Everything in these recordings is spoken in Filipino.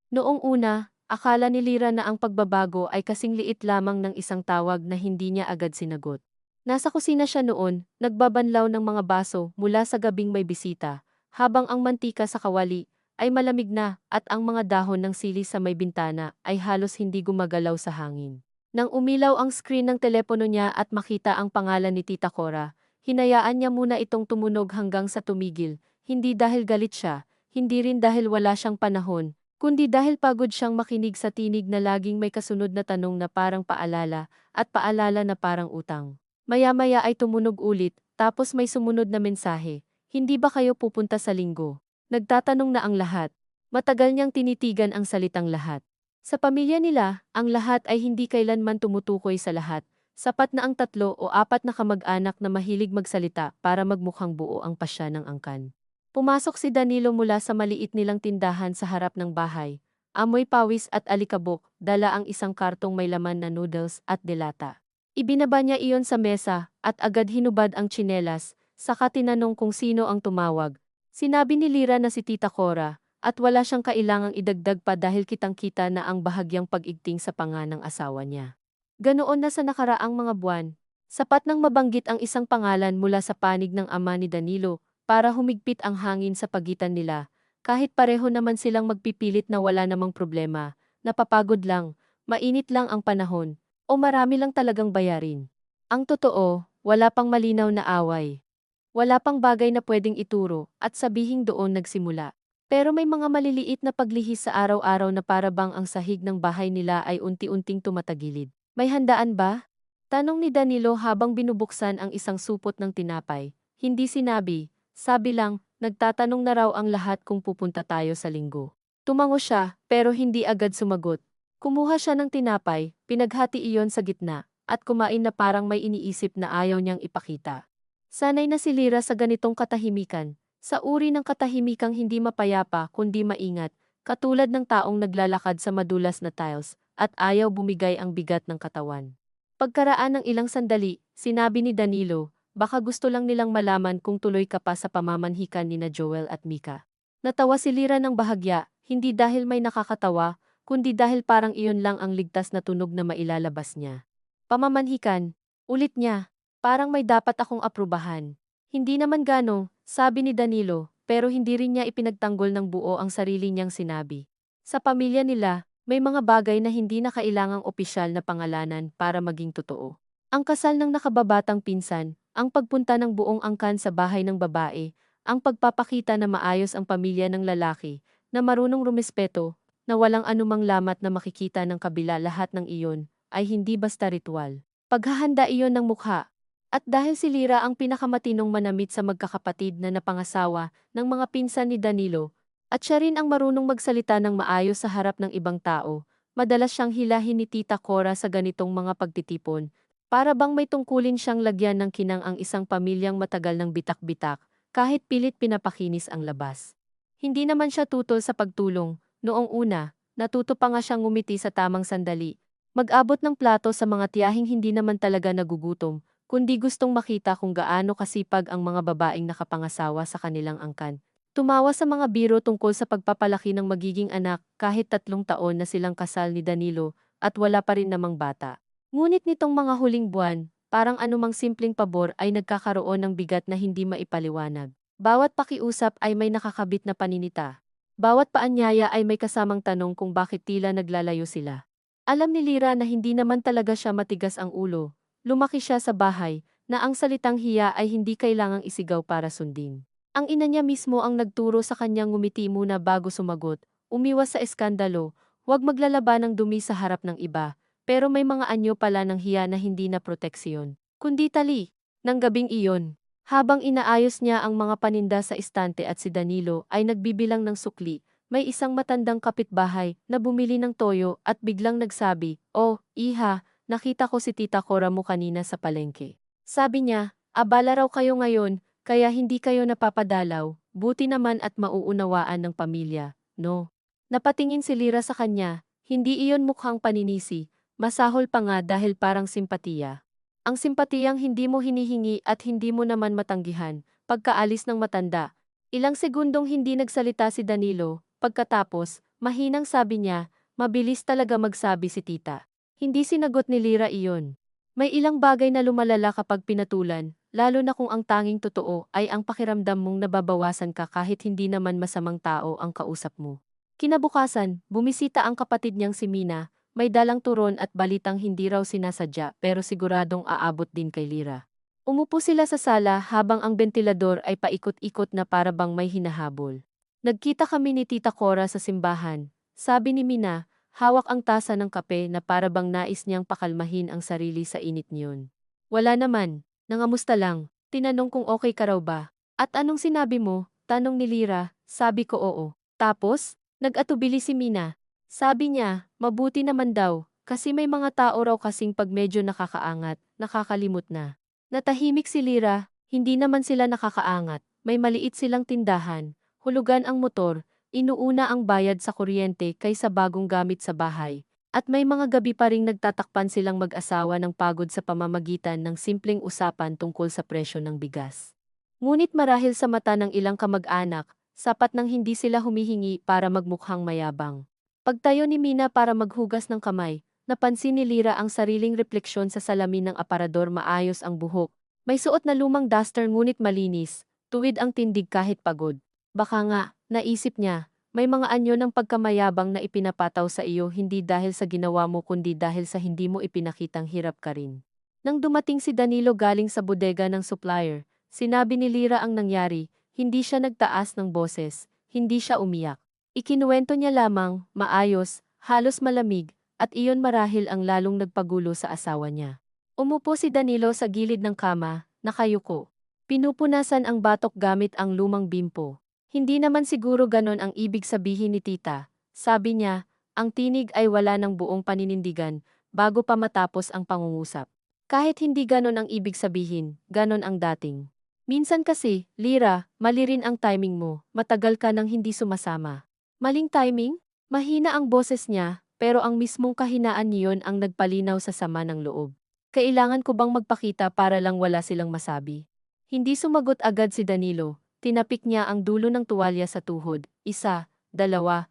Noong una, akala ni Lira na ang pagbabago ay kasing liit lamang ng isang tawag na hindi niya agad sinagot. Nasa kusina siya noon, nagbabanlaw ng mga baso mula sa gabing may bisita, habang ang mantika sa kawali ay malamig na at ang mga dahon ng sili sa may bintana ay halos hindi gumagalaw sa hangin. Nang umilaw ang screen ng telepono niya at makita ang pangalan ni Tita Cora, hinayaan niya muna itong tumunog hanggang sa tumigil, hindi dahil galit siya, hindi rin dahil wala siyang panahon, kundi dahil pagod siyang makinig sa tinig na laging may kasunod na tanong na parang paalala, at paalala na parang utang. Maya-maya ay tumunog ulit, tapos may sumunod na mensahe. Hindi ba kayo pupunta sa linggo? Nagtatanong na ang lahat. Matagal niyang tinitigan ang salitang lahat. Sa pamilya nila, ang lahat ay hindi kailanman tumutukoy sa lahat. Sapat na ang 3 o 4 na kamag-anak na mahilig magsalita para magmukhang buo ang pasya ng angkan. Pumasok si Danilo mula sa maliit nilang tindahan sa harap ng bahay. Amoy pawis at alikabok, dala ang isang kartong may laman na noodles at delata. Ibinaba niya iyon sa mesa, at agad hinubad ang tsinelas, saka tinanong kung sino ang tumawag. Sinabi ni Lira na si Tita Cora, at wala siyang kailangang idagdag pa dahil kitang-kita na ang bahagyang pag-igting sa panga ng asawa niya. Ganoon na sa nakaraang mga buwan. Sapat nang mabanggit ang isang pangalan mula sa panig ng ama ni Danilo, para humigpit ang hangin sa pagitan nila, kahit pareho naman silang magpipilit na wala namang problema, napapagod lang, mainit lang ang panahon, o marami lang talagang bayarin. Ang totoo, wala pang malinaw na away. Wala pang bagay na pwedeng ituro at sabihing doon nagsimula. Pero may mga maliliit na paglihis sa araw-araw na para bang ang sahig ng bahay nila ay unti-unting tumatagilid. May handaan ba? Tanong ni Danilo habang binubuksan ang isang supot ng tinapay. Hindi sinabi, sabi lang, nagtatanong na raw ang lahat kung pupunta tayo sa linggo. Tumango siya, pero hindi agad sumagot. Kumuha siya ng tinapay, pinaghati iyon sa gitna, at kumain na parang may iniisip na ayaw niyang ipakita. Sanay na si Lira sa ganitong katahimikan, sa uri ng katahimikang hindi mapayapa kundi maingat, katulad ng taong naglalakad sa madulas na tiles, at ayaw bumigay ang bigat ng katawan. Pagkaraan ng ilang sandali, sinabi ni Danilo, baka gusto lang nilang malaman kung tuloy ka pa sa pamamanhikan ni na Joel at Mika. Natawa si Lira ng bahagya, hindi dahil may nakakatawa, kundi dahil parang iyon lang ang ligtas na tunog na mailalabas niya. Pamamanhikan, ulit niya, parang may dapat akong aprubahan. Hindi naman gano, sabi ni Danilo, pero hindi rin niya ipinagtanggol ng buo ang sarili niyang sinabi. Sa pamilya nila, may mga bagay na hindi na kailangang opisyal na pangalanan para maging totoo. Ang kasal ng nakababatang pinsan, ang pagpunta ng buong angkan sa bahay ng babae, ang pagpapakita na maayos ang pamilya ng lalaki, na marunong rumespeto, na walang anumang lamat na makikita ng kabila lahat ng iyon, ay hindi basta ritual. Paghahanda iyon ng mukha. At dahil si Lira ang pinakamatinong manamit sa magkakapatid na napangasawa ng mga pinsan ni Danilo, at siya rin ang marunong magsalita ng maayos sa harap ng ibang tao, madalas siyang hilahin ni Tita Cora sa ganitong mga pagtitipon, para bang may tungkulin siyang lagyan ng kinang ang isang pamilyang matagal ng bitak-bitak, kahit pilit pinapakinis ang labas. Hindi naman siya tutol sa pagtulong. Noong una, natuto pa nga siyang ngumiti sa tamang sandali, mag-abot ng plato sa mga tiyahing hindi naman talaga nagugutom, kundi gustong makita kung gaano kasipag ang mga babaeng nakapangasawa sa kanilang angkan. Tumawa sa mga biro tungkol sa pagpapalaki ng magiging anak kahit 3 taon na silang kasal ni Danilo at wala pa rin namang bata. Ngunit nitong mga huling buwan, parang anumang simpleng pabor ay nagkakaroon ng bigat na hindi maipaliwanag. Bawat pakiusap ay may nakakabit na paninita. Bawat paanyaya ay may kasamang tanong kung bakit tila naglalayo sila. Alam ni Lira na hindi naman talaga siya matigas ang ulo. Lumaki siya sa bahay, na ang salitang hiya ay hindi kailangang isigaw para sundin. Ang ina niya mismo ang nagturo sa kanyang ngumiti muna bago sumagot, umiwas sa eskandalo, huwag maglalaba ng dumi sa harap ng iba, pero may mga anyo pala ng hiya na hindi na proteksyon, kundi tali. Nang gabing iyon, habang inaayos niya ang mga paninda sa istante at si Danilo ay nagbibilang ng sukli, may isang matandang kapitbahay na bumili ng toyo at biglang nagsabi, "Oh, iha, nakita ko si Tita Cora mo kanina sa palengke." Sabi niya, "Abala raw kayo ngayon, kaya hindi kayo napapadalaw, buti naman at mauunawaan ng pamilya, no?" Napatingin si Lira sa kanya, hindi iyon mukhang paninisi, masahol pa nga dahil parang simpatiya. Ang simpatiyang hindi mo hinihingi at hindi mo naman matanggihan, pagkaalis ng matanda. Ilang segundong hindi nagsalita si Danilo, pagkatapos, Mahinang sabi niya, mabilis talaga magsabi si tita. Hindi sinagot ni Lira iyon. May ilang bagay na lumalala kapag pinatulan, lalo na kung ang tanging totoo ay ang pakiramdam mong nababawasan ka kahit hindi naman masamang tao ang kausap mo. Kinabukasan, bumisita ang kapatid niyang si Mina, may dalang turon at balitang hindi raw sinasadya pero siguradong aabot din kay Lira. Umupo sila sa sala habang ang bentilador ay paikot-ikot na para bang may hinahabol. Nagkita kami ni Tita Cora sa simbahan. Sabi ni Mina, hawak ang tasa ng kape na para bang nais niyang pakalmahin ang sarili sa init niyon. Wala naman, nangamusta lang. Tinanong kung okay ka raw ba. At anong sinabi mo? Tanong ni Lira, sabi ko oo. Tapos, nag-atubili si Mina. Sabi niya, mabuti naman daw, kasi may mga tao raw kasing pag medyo nakakaangat, nakakalimot na. Natahimik si Lira, hindi naman sila nakakaangat, may maliit silang tindahan, hulugan ang motor, inuuna ang bayad sa kuryente kaysa bagong gamit sa bahay, at may mga gabi pa ring nagtatakpan silang mag-asawa ng pagod sa pamamagitan ng simpleng usapan tungkol sa presyo ng bigas. Ngunit marahil sa mata ng ilang kamag-anak, sapat nang hindi sila humihingi para magmukhang mayabang. Pagtayo ni Mina para maghugas ng kamay, napansin ni Lira ang sariling refleksyon sa salamin ng aparador. Maayos ang buhok. May suot na lumang duster ngunit malinis, tuwid ang tindig kahit pagod. Baka nga, naisip niya, may mga anyo ng pagkamayabang na ipinapataw sa iyo hindi dahil sa ginawa mo kundi dahil sa hindi mo ipinakitang hirap ka rin. Nang dumating si Danilo galing sa bodega ng supplier, sinabi ni Lira ang nangyari, hindi siya nagtaas ng boses, hindi siya umiyak. Ikinuwento niya lamang, maayos, halos malamig, at iyon marahil ang lalong nagpagulo sa asawa niya. Umupo si Danilo sa gilid ng kama, nakayuko. Pinupunasan ang batok gamit ang lumang bimpo. Hindi naman siguro ganon ang ibig sabihin ni tita. Sabi niya, ang tinig ay wala ng buong paninindigan, bago pa matapos ang pangungusap. Kahit hindi ganon ang ibig sabihin, ganon ang dating. Minsan kasi, Lira, mali rin ang timing mo, matagal ka nang hindi sumasama. Maling timing? Mahina ang boses niya, pero ang mismong kahinaan niyon ang nagpalinaw sa sama ng loob. Kailangan ko bang magpakita para lang wala silang masabi? Hindi sumagot agad si Danilo, tinapik niya ang dulo ng tuwalya sa tuhod, 1, 2, 3,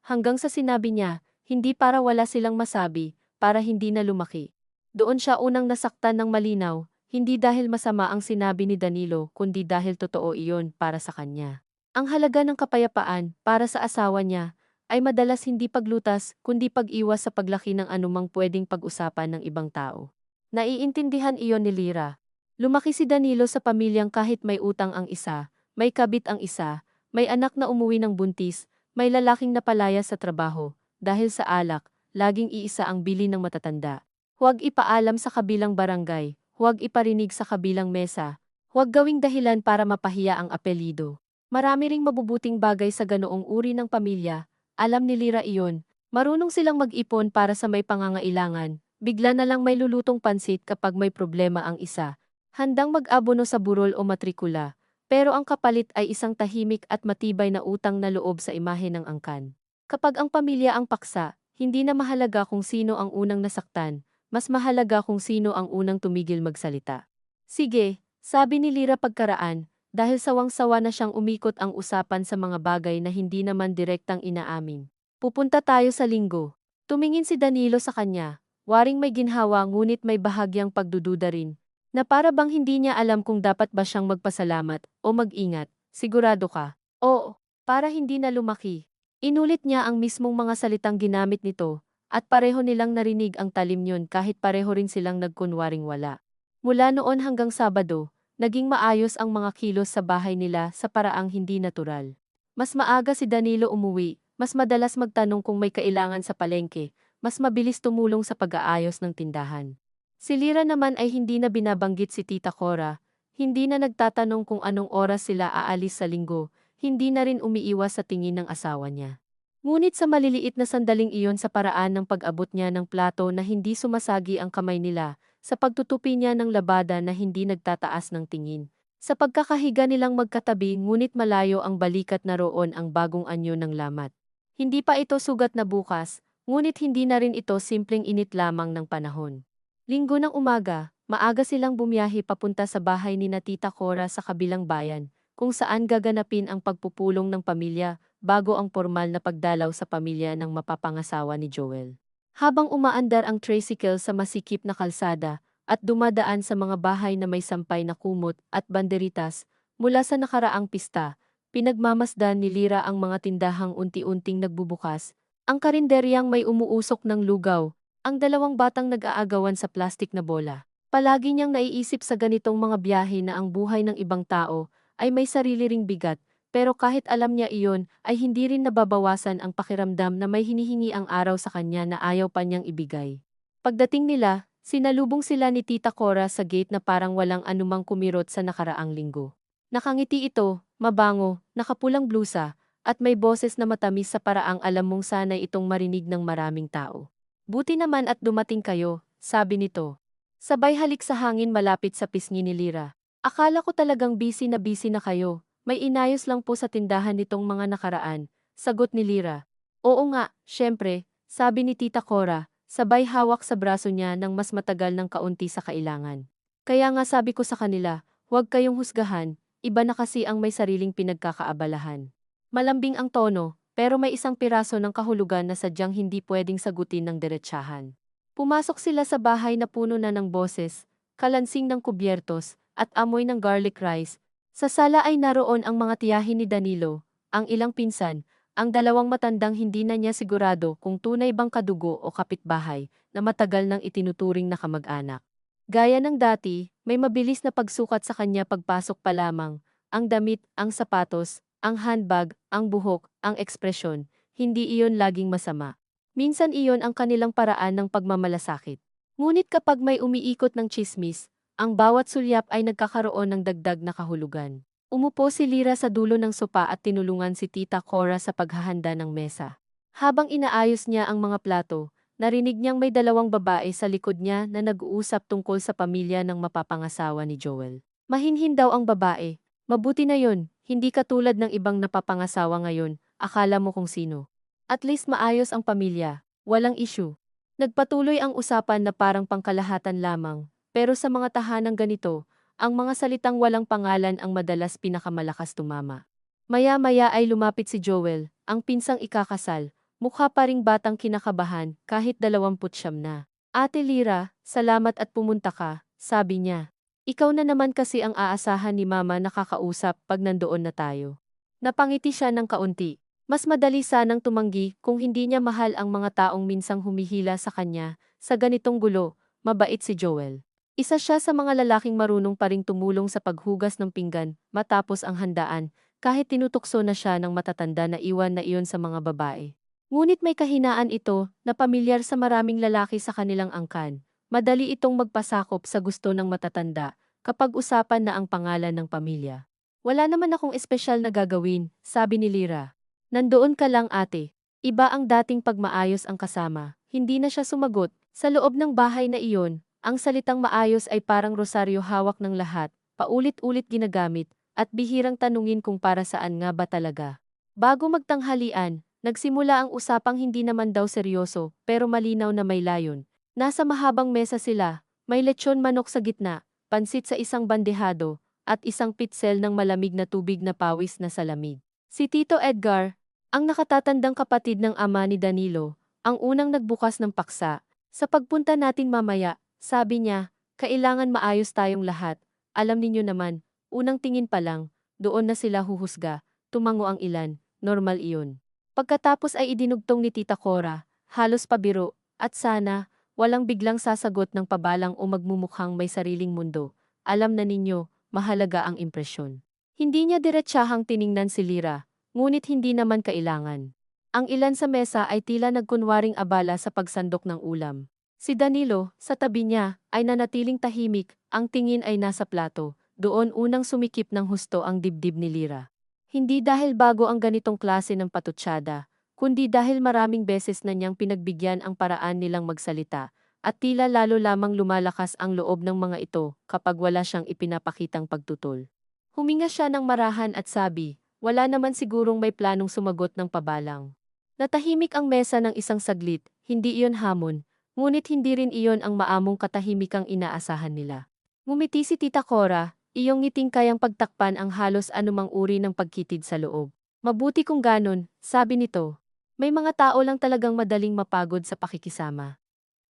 hanggang sa sinabi niya, hindi para wala silang masabi, para hindi na lumaki. Doon siya unang nasaktan ng malinaw, hindi dahil masama ang sinabi ni Danilo kundi dahil totoo iyon para sa kanya. Ang halaga ng kapayapaan para sa asawa niya ay madalas hindi paglutas kundi pag-iwas sa paglaki ng anumang pwedeng pag-usapan ng ibang tao. Naiintindihan iyon ni Lira. Lumaki si Danilo sa pamilyang kahit may utang ang isa, may kabit ang isa, may anak na umuwi ng buntis, may lalaking napalaya sa trabaho, dahil sa alak, laging iisa ang bili ng matatanda. Huwag ipaalam sa kabilang barangay, huwag iparinig sa kabilang mesa, huwag gawing dahilan para mapahiya ang apelyido. Marami ring mabubuting bagay sa ganoong uri ng pamilya, alam ni Lira iyon, marunong silang mag-ipon para sa may pangangailangan, bigla na lang may lulutong pansit kapag may problema ang isa, handang mag-abono sa burol o matrikula, pero ang kapalit ay isang tahimik at matibay na utang na loob sa imahe ng angkan. Kapag ang pamilya ang paksa, hindi na mahalaga kung sino ang unang nasaktan, mas mahalaga kung sino ang unang tumigil magsalita. Sige, sabi ni Lira pagkaraan, dahil sawang-sawa na siyang umikot ang usapan sa mga bagay na hindi naman direktang inaamin. Pupunta tayo sa linggo. Tumingin si Danilo sa kanya, waring may ginhawa ngunit may bahagyang pagdududa rin, na para bang hindi niya alam kung dapat ba siyang magpasalamat o mag-ingat. Sigurado ka? Oo, para hindi na lumaki. Inulit niya ang mismong mga salitang ginamit nito, at pareho nilang narinig ang talim niyon kahit pareho rin silang nagkunwaring wala. Mula noon hanggang Sabado, naging maayos ang mga kilos sa bahay nila sa paraang hindi natural. Mas maaga si Danilo umuwi, mas madalas magtanong kung may kailangan sa palengke, mas mabilis tumulong sa pag-aayos ng tindahan. Si Lira naman ay hindi na binabanggit si Tita Cora, hindi na nagtatanong kung anong oras sila aalis sa linggo, hindi na rin umiiwas sa tingin ng asawa niya. Ngunit sa maliliit na sandaling iyon sa paraan ng pag-abot niya ng plato na hindi sumasagi ang kamay nila, sa pagtutupi niya ng labada na hindi nagtataas ng tingin, sa pagkakahiga nilang magkatabi ngunit malayo ang balikat na roon ang bagong anyo ng lamat. Hindi pa ito sugat na bukas, ngunit hindi na rin ito simpleng init lamang ng panahon. Linggo ng umaga, maaga silang bumiyahe papunta sa bahay ni na Tita Cora sa kabilang bayan, kung saan gaganapin ang pagpupulong ng pamilya bago ang formal na pagdalaw sa pamilya ng mapapangasawa ni Joel. Habang umaandar ang tricycle sa masikip na kalsada at dumadaan sa mga bahay na may sampay na kumot at banderitas mula sa nakaraang pista, pinagmamasdan ni Lira ang mga tindahang unti-unting nagbubukas, ang karinderyang may umuusok ng lugaw, ang dalawang batang nag-aagawan sa plastik na bola. Palagi niyang naiisip sa ganitong mga biyahe na ang buhay ng ibang tao ay may sarili ring bigat, pero kahit alam niya iyon, ay hindi rin nababawasan ang pakiramdam na may hinihingi ang araw sa kanya na ayaw pa niyang ibigay. Pagdating nila, sinalubong sila ni Tita Cora sa gate na parang walang anumang kumirot sa nakaraang linggo. Nakangiti ito, mabango, nakapulang blusa, at may boses na matamis sa paraang alam mong sanay itong marinig ng maraming tao. Buti naman at dumating kayo, sabi nito. Sabay halik sa hangin malapit sa pisngi ni Lira. Akala ko talagang busy na kayo. May inayos lang po sa tindahan nitong mga nakaraan, sagot ni Lira. Oo nga, syempre, sabi ni Tita Cora, sabay hawak sa braso niya ng mas matagal ng kaunti sa kailangan. Kaya nga sabi ko sa kanila, huwag kayong husgahan, iba na kasi ang may sariling pinagkakaabalahan. Malambing ang tono, pero may isang piraso ng kahulugan na sadyang hindi pwedeng sagutin ng diretsahan. Pumasok sila sa bahay na puno na ng boses, kalansing ng kubyertos, at amoy ng garlic rice. Sa sala ay naroon ang mga tiyahin ni Danilo, ang ilang pinsan, ang dalawang matandang hindi na niya sigurado kung tunay bang kadugo o kapitbahay na matagal nang itinuturing na kamag-anak. Gaya ng dati, may mabilis na pagsukat sa kanya pagpasok pa lamang, ang damit, ang sapatos, ang handbag, ang buhok, ang ekspresyon, hindi iyon laging masama. Minsan iyon ang kanilang paraan ng pagmamalasakit. Ngunit kapag may umiikot ng tsismis, ang bawat sulyap ay nagkakaroon ng dagdag na kahulugan. Umupo si Lira sa dulo ng sopa at tinulungan si Tita Cora sa paghahanda ng mesa. Habang inaayos niya ang mga plato, narinig niyang may dalawang babae sa likod niya na nag-uusap tungkol sa pamilya ng mapapangasawa ni Joel. Mahinhin daw ang babae. Mabuti na yon, hindi katulad ng ibang napapangasawa ngayon, akala mo kung sino. At least maayos ang pamilya, walang issue. Nagpatuloy ang usapan na parang pangkalahatan lamang. Pero sa mga tahanang ganito, ang mga salitang walang pangalan ang madalas pinakamalakas tumama. Maya-maya ay lumapit si Joel, ang pinsang ikakasal, mukha pa ring batang kinakabahan kahit 29 na. Ate Lira, salamat at pumunta ka, sabi niya. Ikaw na naman kasi ang aasahan ni Mama nakakausap pag nandoon na tayo. Napangiti siya ng kaunti. Mas madali sanang tumanggi kung hindi niya mahal ang mga taong minsang humihila sa kanya. Sa ganitong gulo, mabait si Joel. Isa siya sa mga lalaking marunong pa ring tumulong sa paghugas ng pinggan matapos ang handaan, kahit tinutukso na siya ng matatanda na iwan na iyon sa mga babae. Ngunit may kahinaan ito na pamilyar sa maraming lalaki sa kanilang angkan. Madali itong magpasakop sa gusto ng matatanda kapag usapan na ang pangalan ng pamilya. Wala naman akong espesyal na gagawin, sabi ni Lira. Nandoon ka lang ate. Iba ang dating pagmaayos ang kasama. Hindi na siya sumagot. Sa loob ng bahay na iyon, ang salitang maayos ay parang rosaryo hawak ng lahat, paulit-ulit ginagamit, at bihirang tanungin kung para saan nga ba talaga. Bago magtanghalian, nagsimula ang usapang hindi naman daw seryoso, pero malinaw na may layon. Nasa mahabang mesa sila, may lechon manok sa gitna, pansit sa isang bandehado, at isang pitsel ng malamig na tubig na pawis na salamig. Si Tito Edgar, ang nakatatandang kapatid ng ama ni Danilo, ang unang nagbukas ng paksa. Sa pagpunta natin mamaya, sabi niya, kailangan maayos tayong lahat. Alam ninyo naman, unang tingin pa lang, doon na sila huhusga, tumango ang ilan, normal iyon. Pagkatapos ay idinugtong ni Tita Cora, halos pabiro, at sana, walang biglang sasagot ng pabalang o magmumukhang may sariling mundo. Alam na ninyo, mahalaga ang impresyon. Hindi niya diretsahang tiningnan si Lira, ngunit hindi naman kailangan. Ang ilan sa mesa ay tila nagkunwaring abala sa pagsandok ng ulam. Si Danilo, sa tabi niya, ay nanatiling tahimik, ang tingin ay nasa plato, doon unang sumikip ng husto ang dibdib ni Lira. Hindi dahil bago ang ganitong klase ng patutsyada, kundi dahil maraming beses na niyang pinagbigyan ang paraan nilang magsalita, at tila lalo lamang lumalakas ang loob ng mga ito kapag wala siyang ipinapakitang pagtutol. Huminga siya ng marahan at sabi, wala naman sigurong may planong sumagot ng pabalang. Natahimik ang mesa ng isang saglit, hindi iyon hamon. Ngunit hindi rin iyon ang maamong katahimikang inaasahan nila. Ngumiti si Tita Cora, iyong ngiting kayang pagtakpan ang halos anumang uri ng pagkitid sa loob. Mabuti kung ganon, sabi nito. May mga tao lang talagang madaling mapagod sa pakikisama.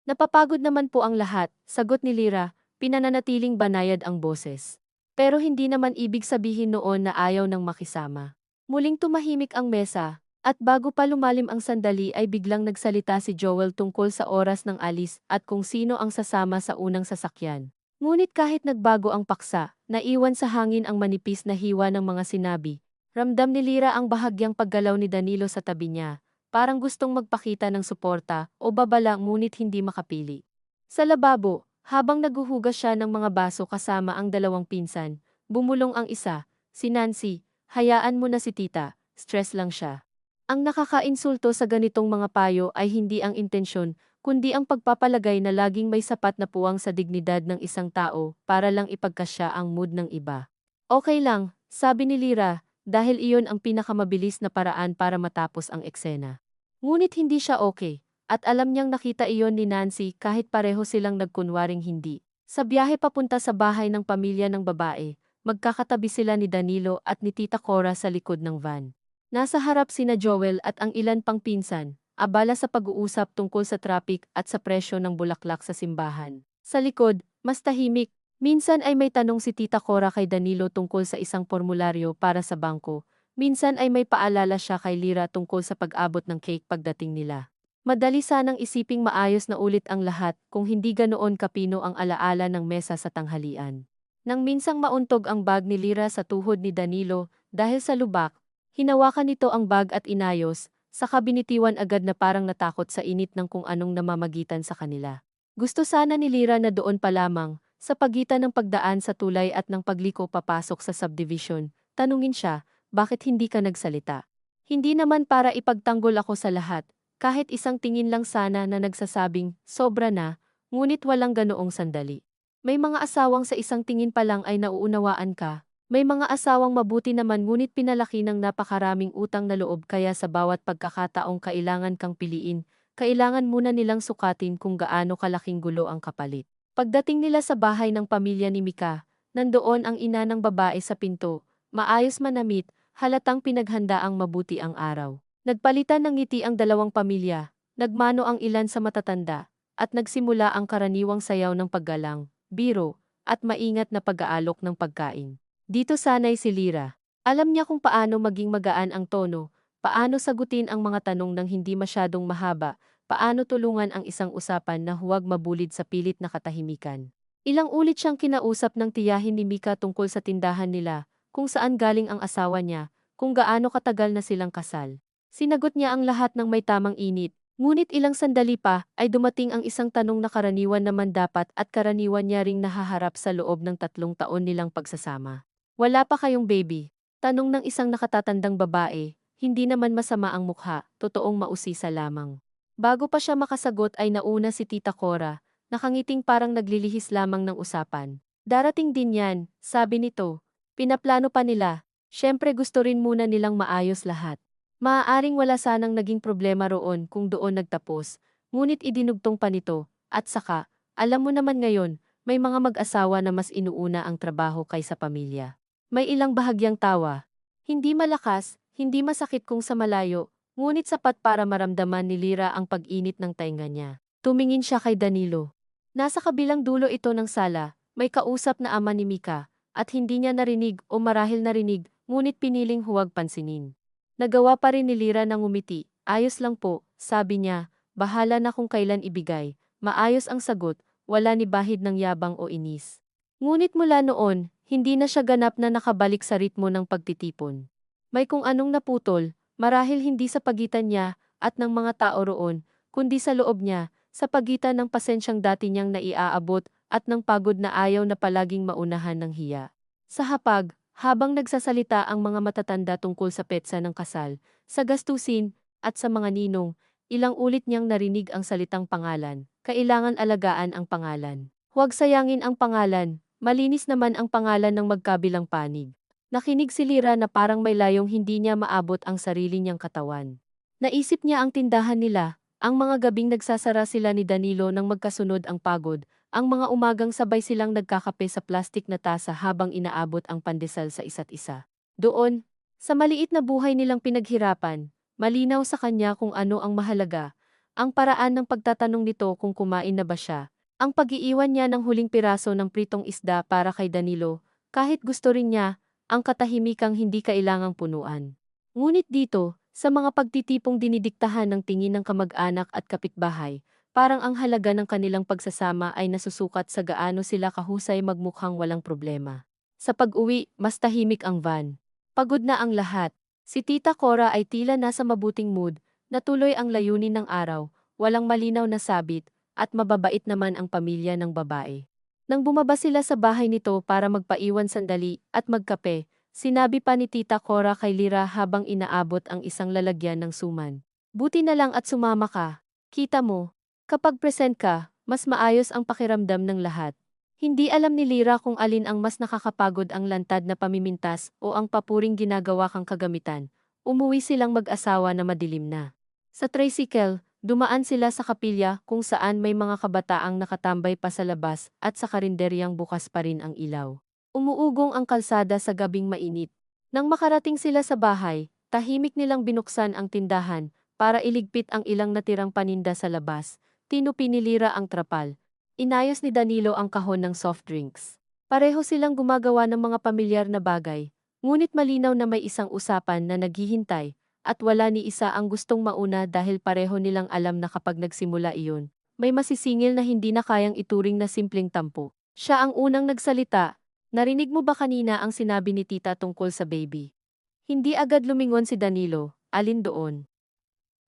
Napapagod naman po ang lahat, sagot ni Lyra, pinananatiling banayad ang boses. Pero hindi naman ibig sabihin noon na ayaw ng makisama. Muling tumahimik ang mesa, at bago pa lumalim ang sandali ay biglang nagsalita si Joel tungkol sa oras ng alis at kung sino ang sasama sa unang sasakyan. Ngunit kahit nagbago ang paksa, naiwan sa hangin ang manipis na hiwa ng mga sinabi. Ramdam ni Lyra ang bahagyang paggalaw ni Danilo sa tabi niya. Parang gustong magpakita ng suporta o babala ngunit hindi makapili. Sa lababo, habang naguhugas siya ng mga baso kasama ang dalawang pinsan, bumulong ang isa, si Nancy, hayaan mo na si tita, stress lang siya. Ang nakakainsulto sa ganitong mga payo ay hindi ang intensyon, kundi ang pagpapalagay na laging may sapat na puwang sa dignidad ng isang tao para lang ipagkasya ang mood ng iba. Okay lang, sabi ni Lyra, dahil iyon ang pinakamabilis na paraan para matapos ang eksena. Ngunit hindi siya okay, at alam niyang nakita iyon ni Nancy kahit pareho silang nagkunwaring hindi. Sa biyahe papunta sa bahay ng pamilya ng babae, magkakatabi sila ni Danilo at ni Tita Cora sa likod ng van. Nasa harap sina Joel at ang ilan pang pinsan, abala sa pag-uusap tungkol sa traffic at sa presyo ng bulaklak sa simbahan. Sa likod, mas tahimik. Minsan ay may tanong si Tita Cora kay Danilo tungkol sa isang formularyo para sa bangko. Minsan ay may paalala siya kay Lyra tungkol sa pag-abot ng cake pagdating nila. Madali sanang isiping maayos na ulit ang lahat kung hindi ganoon kapino ang alaala ng mesa sa tanghalian. Nang minsang mauntog ang bag ni Lyra sa tuhod ni Danilo dahil sa lubak, hinawakan nito ang bag at inayos, saka binitiwan agad na parang natakot sa init ng kung anong namamagitan sa kanila. Gusto sana ni Lyra na doon pa lamang, sa pagitan ng pagdaan sa tulay at ng pagliko papasok sa subdivision, tanungin siya, bakit hindi ka nagsalita? Hindi naman para ipagtanggol ako sa lahat, kahit isang tingin lang sana na nagsasabing, sobra na, ngunit walang ganoong sandali. May mga asawang sa isang tingin pa lang ay nauunawaan ka. May mga asawang mabuti naman ngunit pinalaki ng napakaraming utang na loob kaya sa bawat pagkakataong kailangan kang piliin, kailangan muna nilang sukatin kung gaano kalaking gulo ang kapalit. Pagdating nila sa bahay ng pamilya ni Mika, nandoon ang ina ng babae sa pinto, maayos manamit, halatang pinaghandaang mabuti ang araw. Nagpalitan ng ngiti ang dalawang pamilya, nagmano ang ilan sa matatanda, at nagsimula ang karaniwang sayaw ng paggalang, biro, at maingat na pag-aalok ng pagkain. Dito sanay si Lyra. Alam niya kung paano maging magaan ang tono, paano sagutin ang mga tanong ng hindi masyadong mahaba, paano tulungan ang isang usapan na huwag mabulid sa pilit na katahimikan. Ilang ulit siyang kinausap ng tiyahin ni Mika tungkol sa tindahan nila, kung saan galing ang asawa niya, kung gaano katagal na silang kasal. Sinagot niya ang lahat ng may tamang init, ngunit ilang sandali pa ay dumating ang isang tanong na karaniwan naman dapat at karaniwan niya ring nahaharap sa loob ng 3 taon nilang pagsasama. Wala pa kayong baby? Tanong ng isang nakatatandang babae, hindi naman masama ang mukha, totoong mausisa lamang. Bago pa siya makasagot ay nauna si Tita Cora, nakangiting parang naglilihis lamang ng usapan. Darating din yan, sabi nito. Pinaplano pa nila. Siyempre gusto rin muna nilang maayos lahat. Maaaring wala sanang naging problema roon kung doon nagtapos, ngunit idinugtong pa nito, at saka, alam mo naman ngayon, may mga mag-asawa na mas inuuna ang trabaho kaysa pamilya. May ilang bahagyang tawa. Hindi malakas, hindi masakit kung sa malayo, ngunit sapat para maramdaman ni Lyra ang pag-init ng tainga niya. Tumingin siya kay Danilo. Nasa kabilang dulo ito ng sala, may kausap na ama ni Mika, at hindi niya narinig o marahil narinig, ngunit piniling huwag pansinin. Nagawa pa rin ni Lyra na ngumiti. Ayos lang po, sabi niya, bahala na kung kailan ibigay. Maayos ang sagot, wala ni bahid ng yabang o inis. Ngunit mula noon, hindi na siya ganap na nakabalik sa ritmo ng pagtitipon. May kung anong naputol, marahil hindi sa pagitan niya at ng mga tao roon, kundi sa loob niya, sa pagitan ng pasensyang dati niyang naiaabot at ng pagod na ayaw na palaging maunahan ng hiya. Sa hapag, habang nagsasalita ang mga matatanda tungkol sa petsa ng kasal, sa gastusin, at sa mga ninong, ilang ulit niyang narinig ang salitang pangalan. Kailangan alagaan ang pangalan. Huwag sayangin ang pangalan, malinis naman ang pangalan ng magkabilang panig. Nakinig si Lyra na parang may layong hindi niya maabot ang sarili niyang katawan. Naisip niya ang tindahan nila, ang mga gabing nagsasara sila ni Danilo nang magkasunod ang pagod, ang mga umagang sabay silang nagkakape sa plastik na tasa habang inaabot ang pandesal sa isa't isa. Doon, Sa maliit na buhay nilang pinaghirapan, malinaw sa kanya kung ano ang mahalaga, ang paraan ng pagtatanong nito kung kumain na ba siya, ang pag-iiwan niya ng huling piraso ng pritong isda para kay Danilo, kahit gusto rin niya, ang katahimikang hindi kailangang punuan. Ngunit dito, sa mga pagtitipong dinidiktahan ng tingin ng kamag-anak at kapitbahay, parang ang halaga ng kanilang pagsasama ay nasusukat sa gaano sila kahusay magmukhang walang problema. Sa pag-uwi, mas tahimik ang van. Pagod na ang lahat. Si Tita Cora ay tila nasa mabuting mood, natuloy ang layunin ng araw, walang malinaw na sabit, at mababait naman ang pamilya ng babae. Nang bumaba sila sa bahay nito para magpaiwan sandali at magkape, sinabi pa ni Tita Cora kay Lira habang inaabot ang isang lalagyan ng suman. Buti na lang at sumama ka. Kita mo, kapag present ka, mas maayos ang pakiramdam ng lahat. Hindi alam ni Lira kung alin ang mas nakakapagod, ang lantad na pamimintas o ang papuring ginagawa kang kagamitan. Umuwi silang mag-asawa na madilim na. Sa tricycle, dumaan sila sa kapilya kung saan may mga kabataang nakatambay pa sa labas at sa karinderyang bukas pa rin ang ilaw. Umuugong ang kalsada sa gabing mainit. Nang makarating sila sa bahay, tahimik nilang binuksan ang tindahan para iligpit ang ilang natirang paninda sa labas. Tinupi ni Lira ang trapal. Inayos ni Danilo ang kahon ng soft drinks. Pareho silang gumagawa ng mga pamilyar na bagay, ngunit malinaw na may isang usapan na naghihintay, at wala ni isa ang gustong mauna dahil pareho nilang alam na kapag nagsimula iyon, may masisingil na hindi na kayang ituring na simpleng tampo. Siya ang unang nagsalita. Narinig mo ba kanina ang sinabi ni tita tungkol sa baby? Hindi agad lumingon si Danilo. Alin doon?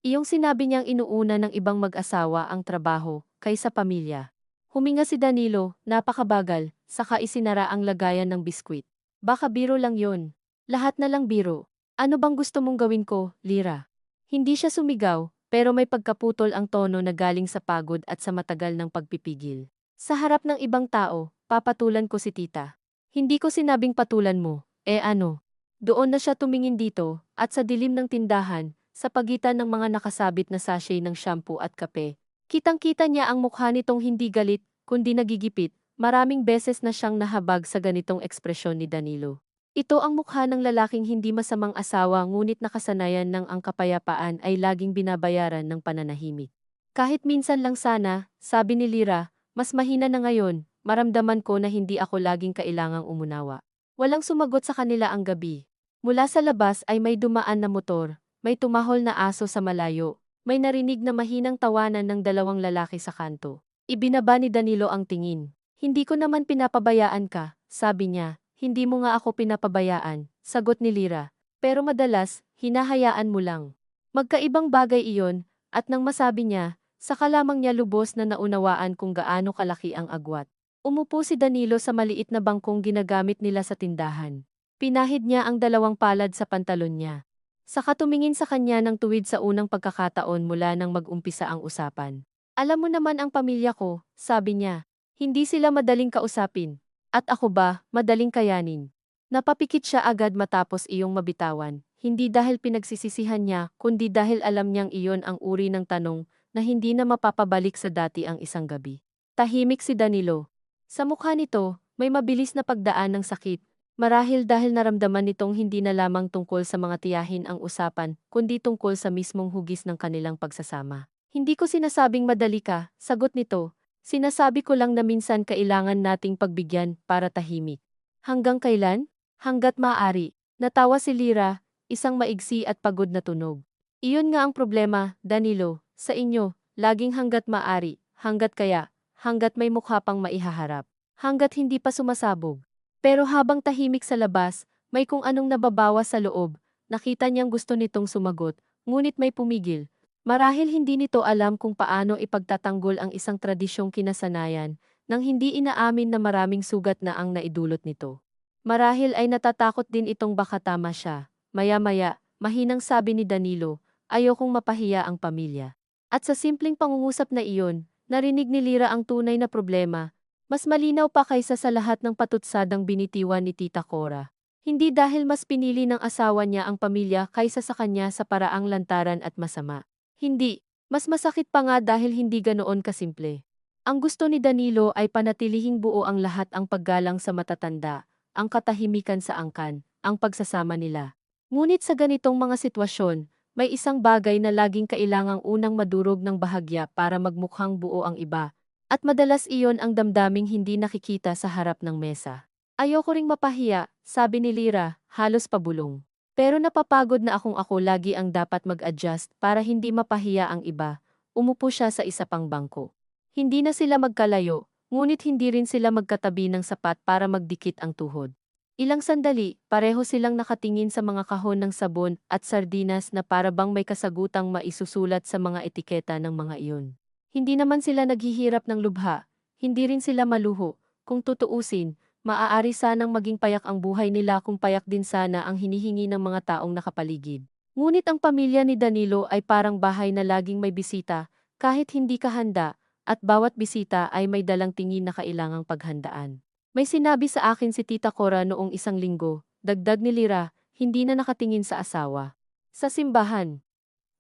Iyong sinabi niyang inuuna ng ibang mag-asawa ang trabaho kaysa pamilya. Huminga si Danilo, napakabagal, saka isinara ang lagayan ng biskwit. Baka biro lang yon. Lahat na lang biro. Ano bang gusto mong gawin ko, Lira? Hindi siya sumigaw, pero may pagkaputol ang tono na galing sa pagod at sa matagal ng pagpipigil. Sa harap ng ibang tao, papatulan ko si tita. Hindi ko sinabing patulan mo, ano? Doon na siya tumingin dito, at sa dilim ng tindahan, sa pagitan ng mga nakasabit na sachet ng shampoo at kape, kitang-kita niya ang mukha nitong hindi galit, kundi nagigipit. Maraming beses na siyang nahabag sa ganitong ekspresyon ni Danilo. Ito ang mukha ng lalaking hindi masamang asawa ngunit nakasanayan ng ang kapayapaan ay laging binabayaran ng pananahimik. Kahit minsan lang sana, sabi ni Lira, mas mahina na ngayon, maramdaman ko na hindi ako laging kailangang umunawa. Walang sumagot sa kanila ang gabi. Mula sa labas ay may dumaan na motor, may tumahol na aso sa malayo. May narinig na mahinang tawanan ng dalawang lalaki sa kanto. Ibinaba ni Danilo ang tingin. Hindi ko naman pinapabayaan ka, sabi niya. Hindi mo nga ako pinapabayaan, sagot ni Lira. Pero madalas, hinahayaan mo lang. Magkaibang bagay iyon, at nang masabi niya, saka lamang niya lubos na naunawaan kung gaano kalaki ang agwat. Umupo si Danilo sa maliit na bangkong ginagamit nila sa tindahan. Pinahid niya ang dalawang palad sa pantalon niya. Saka tumingin sa kanya ng tuwid sa unang pagkakataon mula nang mag-umpisa ang usapan. Alam mo naman ang pamilya ko, sabi niya. Hindi sila madaling kausapin. At ako ba, madaling kayanin. Napapikit siya agad matapos iyong mabitawan, hindi dahil pinagsisisihan niya, kundi dahil alam niyang iyon ang uri ng tanong na hindi na mapapabalik sa dati ang isang gabi. Tahimik si Danilo. Sa mukha nito, may mabilis na pagdaan ng sakit. Marahil dahil naramdaman nitong hindi na lamang tungkol sa mga tiyahin ang usapan, kundi tungkol sa mismong hugis ng kanilang pagsasama. Hindi ko sinasabing madali ka, sagot nito. Sinasabi ko lang na minsan kailangan nating pagbigyan para tahimik. Hanggang kailan? Hanggat maaari. Natawa si Lira, isang maigsi at pagod na tunog. Iyon nga ang problema, Danilo, sa inyo, laging hanggat maaari, hanggat kaya, hanggat may mukha pang maihaharap, hanggat hindi pa sumasabog. Pero habang tahimik sa labas, may kung anong nababawas sa loob. Nakita niyang gusto nitong sumagot, ngunit may pumigil. Marahil hindi nito alam kung paano ipagtatanggol ang isang tradisyong kinasanayan nang hindi inaamin na maraming sugat na ang naidulot nito. Marahil ay natatakot din itong baka tama siya. Maya-maya, mahinang sabi ni Danilo, ayokong mapahiya ang pamilya. At sa simpleng pangungusap na iyon, narinig ni Lira ang tunay na problema. Mas malinaw pa kaysa sa lahat ng patutsadang binitiwan ni Tita Cora. Hindi dahil mas pinili ng asawa niya ang pamilya kaysa sa kanya sa paraang lantaran at masama. Hindi, mas masakit pa nga dahil hindi ganoon kasimple. Ang gusto ni Danilo ay panatilihing buo ang lahat, ang paggalang sa matatanda, ang katahimikan sa angkan, ang pagsasama nila. Ngunit sa ganitong mga sitwasyon, may isang bagay na laging kailangang unang madurog ng bahagya para magmukhang buo ang iba. At madalas iyon ang damdaming hindi nakikita sa harap ng mesa. Ayoko ring mapahiya, sabi ni Lira, halos pabulong. Pero napapagod na ako lagi ang dapat mag-adjust para hindi mapahiya ang iba. Umupo siya sa isa pang bangko. Hindi na sila magkalayo, ngunit hindi rin sila magkatabi ng sapat para magdikit ang tuhod. Ilang sandali, pareho silang nakatingin sa mga kahon ng sabon at sardinas na para bang may kasagutang maisusulat sa mga etiketa ng mga iyon. Hindi naman sila naghihirap ng lubha, hindi rin sila maluho. Kung tutuusin, maaari sanang maging payak ang buhay nila kung payak din sana ang hinihingi ng mga taong nakapaligid. Ngunit ang pamilya ni Danilo ay parang bahay na laging may bisita, kahit hindi ka handa, at bawat bisita ay may dalang tingin na kailangang paghandaan. May sinabi sa akin si Tita Cora noong isang linggo, dagdag ni Lira, hindi na nakatingin sa asawa. Sa simbahan.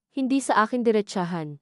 Hindi sa akin diretsahan.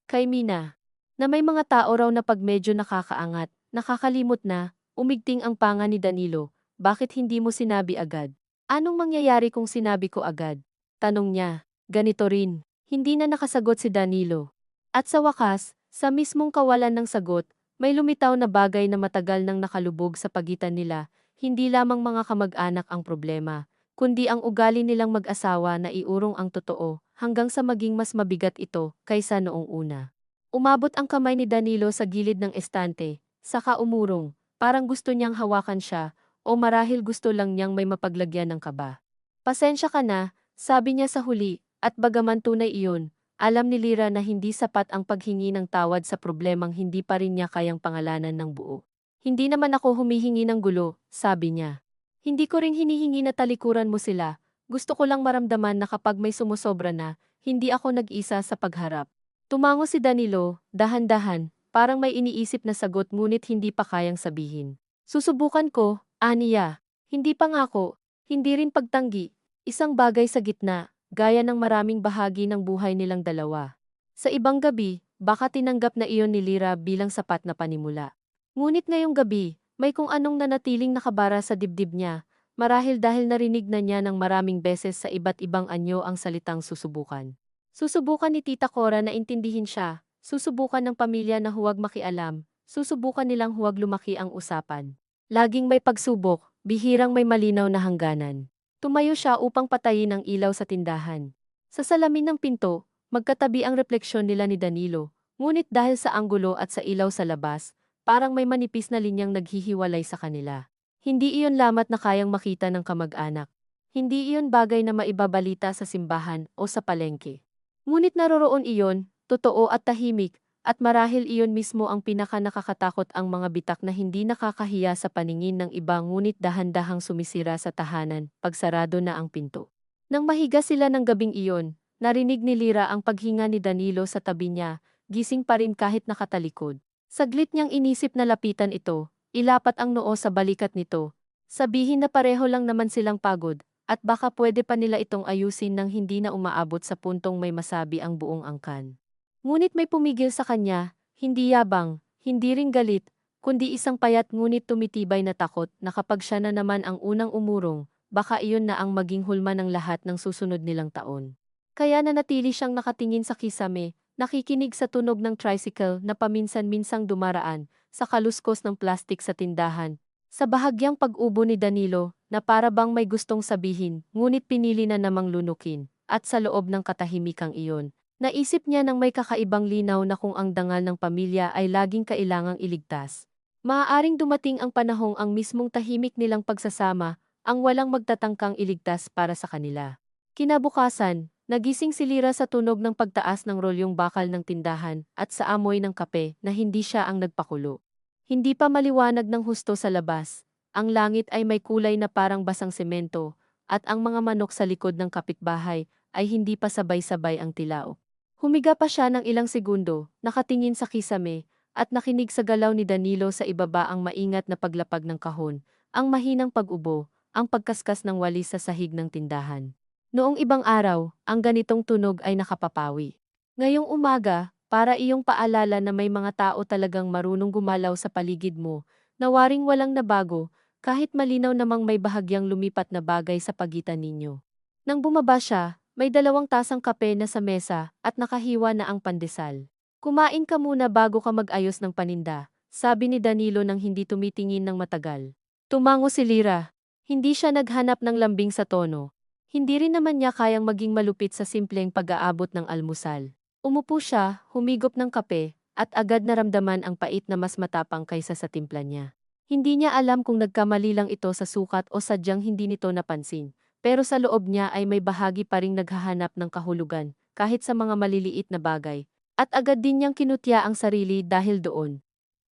Kay Mina. Na may mga tao raw na pag medyo nakakaangat, nakakalimot na, umigting ang panga ni Danilo, bakit hindi mo sinabi agad? Anong mangyayari kung sinabi ko agad? Tanong niya. Ganito rin. Hindi na nakasagot si Danilo. At sa wakas, sa mismong kawalan ng sagot, may lumitaw na bagay na matagal nang nakalubog sa pagitan nila, hindi lamang mga kamag-anak ang problema, kundi ang ugali nilang mag-asawa na iurong ang totoo, hanggang sa maging mas mabigat ito kaysa noong una. Umabot ang kamay ni Danilo sa gilid ng estante, saka umurong, parang gusto niyang hawakan siya, o marahil gusto lang niyang may mapaglagyan ng kaba. Pasensya ka na, sabi niya sa huli, at bagaman tunay iyon, alam ni Lira na hindi sapat ang paghingi ng tawad sa problemang hindi pa rin niya kayang pangalanan ng buo. Hindi naman ako humihingi ng gulo, sabi niya. Hindi ko ring hinihingi na talikuran mo sila, gusto ko lang maramdaman na kapag may sumusobra na, hindi ako nag-isa sa pagharap. Tumango si Danilo, dahan-dahan, parang may iniisip na sagot ngunit hindi pa kayang sabihin. Susubukan ko, aniya. Hindi pangako, hindi rin pagtanggi, isang bagay sa gitna, gaya ng maraming bahagi ng buhay nilang dalawa. Sa ibang gabi, baka tinanggap na iyon ni Lira bilang sapat na panimula. Ngunit ngayong gabi, may kung anong nanatiling nakabara sa dibdib niya, marahil dahil narinig na niya ng maraming beses sa iba't ibang anyo ang salitang susubukan. Susubukan ni Tita Cora na intindihin siya, susubukan ng pamilya na huwag makialam, susubukan nilang huwag lumaki ang usapan. Laging may pagsubok, bihirang may malinaw na hangganan. Tumayo siya upang patayin ang ilaw sa tindahan. Sa salamin ng pinto, magkatabi ang refleksyon nila ni Danilo, ngunit dahil sa anggulo at sa ilaw sa labas, parang may manipis na linyang naghihiwalay sa kanila. Hindi iyon lamat na kayang makita ng kamag-anak. Hindi iyon bagay na maibabalita sa simbahan o sa palengke. Ngunit naroroon iyon, totoo at tahimik, at marahil iyon mismo ang pinaka-nakakatakot ang mga bitak na hindi nakakahiya sa paningin ng iba ngunit dahan-dahang sumisira sa tahanan, pagsarado na ang pinto. Nang mahiga sila ng gabing iyon, narinig ni Lira ang paghinga ni Danilo sa tabi niya, gising pa rin kahit nakatalikod. Saglit niyang inisip na lapitan ito, ilapat ang noo sa balikat nito. Sabihin na pareho lang naman silang pagod, at baka pwede pa nila itong ayusin nang hindi na umaabot sa puntong may masabi ang buong angkan. Ngunit may pumigil sa kanya, hindi yabang, hindi ring galit, kundi isang payat ngunit tumitibay na takot na kapag siya na naman ang unang umurong, baka iyon na ang maging hulma ng lahat ng susunod nilang taon. Kaya nanatili siyang nakatingin sa kisame, nakikinig sa tunog ng tricycle na paminsan-minsang dumaraan, sa kaluskos ng plastik sa tindahan, sa bahagyang pag-ubo ni Danilo na para bang may gustong sabihin ngunit pinili na namang lunukin, at sa loob ng katahimikang iyon. Naisip niya nang may kakaibang linaw na kung ang dangal ng pamilya ay laging kailangang iligtas. Maaaring dumating ang panahong ang mismong tahimik nilang pagsasama, ang walang magtatangkang iligtas para sa kanila. Kinabukasan, nagising si Lira sa tunog ng pagtaas ng rolyong bakal ng tindahan at sa amoy ng kape na hindi siya ang nagpakulo. Hindi pa maliwanag ng husto sa labas, ang langit ay may kulay na parang basang semento, at ang mga manok sa likod ng kapitbahay ay hindi pa sabay-sabay ang tilaok. Humiga pa siya ng ilang segundo, nakatingin sa kisame, at nakinig sa galaw ni Danilo sa ibaba ang maingat na paglapag ng kahon, ang mahinang pag-ubo, ang pagkaskas ng walis sa sahig ng tindahan. Noong ibang araw, ang ganitong tunog ay nakapapawi. Ngayong umaga, para iyong paalala na may mga tao talagang marunong gumalaw sa paligid mo, na waring walang nabago, kahit malinaw namang may bahagyang lumipat na bagay sa pagitan ninyo. Nang bumaba siya, may 2 tasang kape na sa mesa at nakahiwa na ang pandesal. Kumain ka muna bago ka mag-ayos ng paninda, sabi ni Danilo nang hindi tumitingin ng matagal. Tumango si Lira. Hindi siya naghanap ng lambing sa tono. Hindi rin naman niya kayang maging malupit sa simpleng pag-aabot ng almusal. Umupo siya, humigop ng kape, at agad naramdaman ang pait na mas matapang kaysa sa timpla niya. Hindi niya alam kung nagkamali lang ito sa sukat o sadyang hindi nito napansin. Pero sa loob niya ay may bahagi pa ring naghahanap ng kahulugan, kahit sa mga maliliit na bagay. At agad din niyang kinutya ang sarili dahil doon.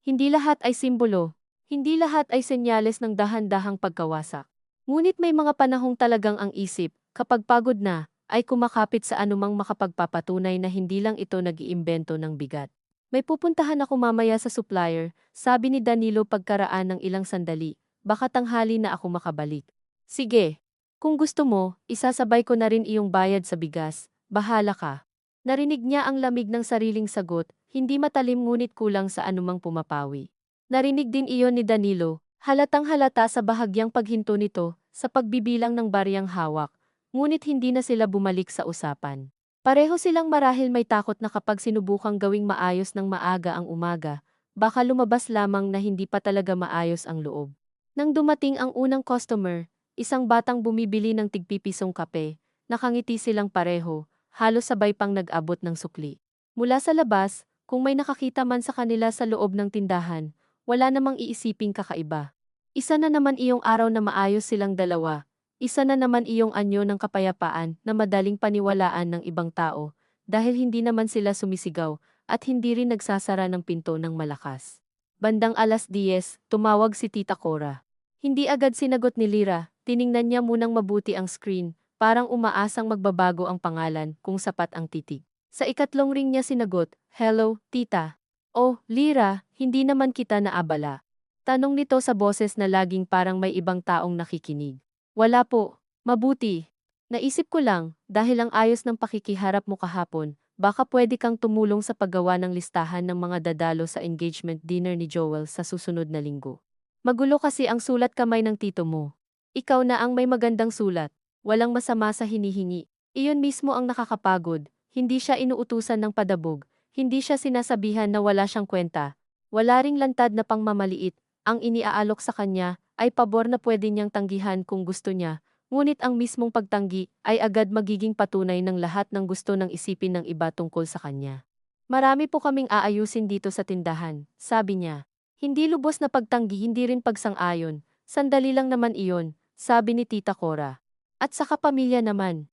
Hindi lahat ay simbolo. Hindi lahat ay senyales ng dahan-dahang pagkawasak. Ngunit may mga panahong talagang ang isip, kapag pagod na, ay kumakapit sa anumang makapagpapatunay na hindi lang ito nag-iimbento ng bigat. May pupuntahan ako mamaya sa supplier, sabi ni Danilo pagkaraan ng ilang sandali. Baka tanghali na ako makabalik. Sige. Kung gusto mo, isasabay ko na rin iyong bayad sa bigas. Bahala ka. Narinig niya ang lamig ng sariling sagot, hindi matalim ngunit kulang sa anumang pumapawi. Narinig din iyon ni Danilo, halatang halata sa bahagyang paghinto nito, sa pagbibilang ng baryang hawak, ngunit hindi na sila bumalik sa usapan. Pareho silang marahil may takot na kapag sinubukang gawing maayos ng maaga ang umaga, baka lumabas lamang na hindi pa talaga maayos ang loob. Nang dumating ang unang customer, isang batang bumibili ng tigpipisong kape, nakangiti silang pareho, halos sabay pang nag-abot ng sukli. Mula sa labas, kung may nakakita man sa kanila sa loob ng tindahan, wala namang iisiping kakaiba. Isa na naman iyong araw na maayos silang dalawa, isa na naman iyong anyo ng kapayapaan na madaling paniwalaan ng ibang tao, dahil hindi naman sila sumisigaw, at hindi rin nagsasara ng pinto ng malakas. Bandang 10:00, tumawag si Tita Cora. Hindi agad sinagot ni Lira, tiningnan niya munang mabuti ang screen, parang umaasang magbabago ang pangalan kung sapat ang titig. Sa ikatlong ring niya sinagot, "Hello, tita." "Oh, Lira, hindi naman kita naabala." Tanong nito sa boses na laging parang may ibang taong nakikinig. "Wala po, mabuti. Naisip ko lang, dahil ang ayos ng pakikiharap mo kahapon, baka pwede kang tumulong sa paggawa ng listahan ng mga dadalo sa engagement dinner ni Joel sa susunod na linggo. Magulo kasi ang sulat kamay ng tito mo. Ikaw na ang may magandang sulat. Walang masama sa hinihingi. Iyon mismo ang nakakapagod. Hindi siya inuutusan ng padabog. Hindi siya sinasabihan na wala siyang kwenta. Wala ring lantad na pangmamaliit. Ang iniaalok sa kanya ay pabor na pwede niyang tanggihan kung gusto niya. Ngunit ang mismong pagtanggi ay agad magiging patunay ng lahat ng gusto ng isipin ng iba tungkol sa kanya. "Marami po kaming aayusin dito sa tindahan," sabi niya. Hindi lubos na pagtanggi, hindi rin pagsang-ayon. "Sandali lang naman iyon," sabi ni Tita Cora. "At sa kapamilya naman.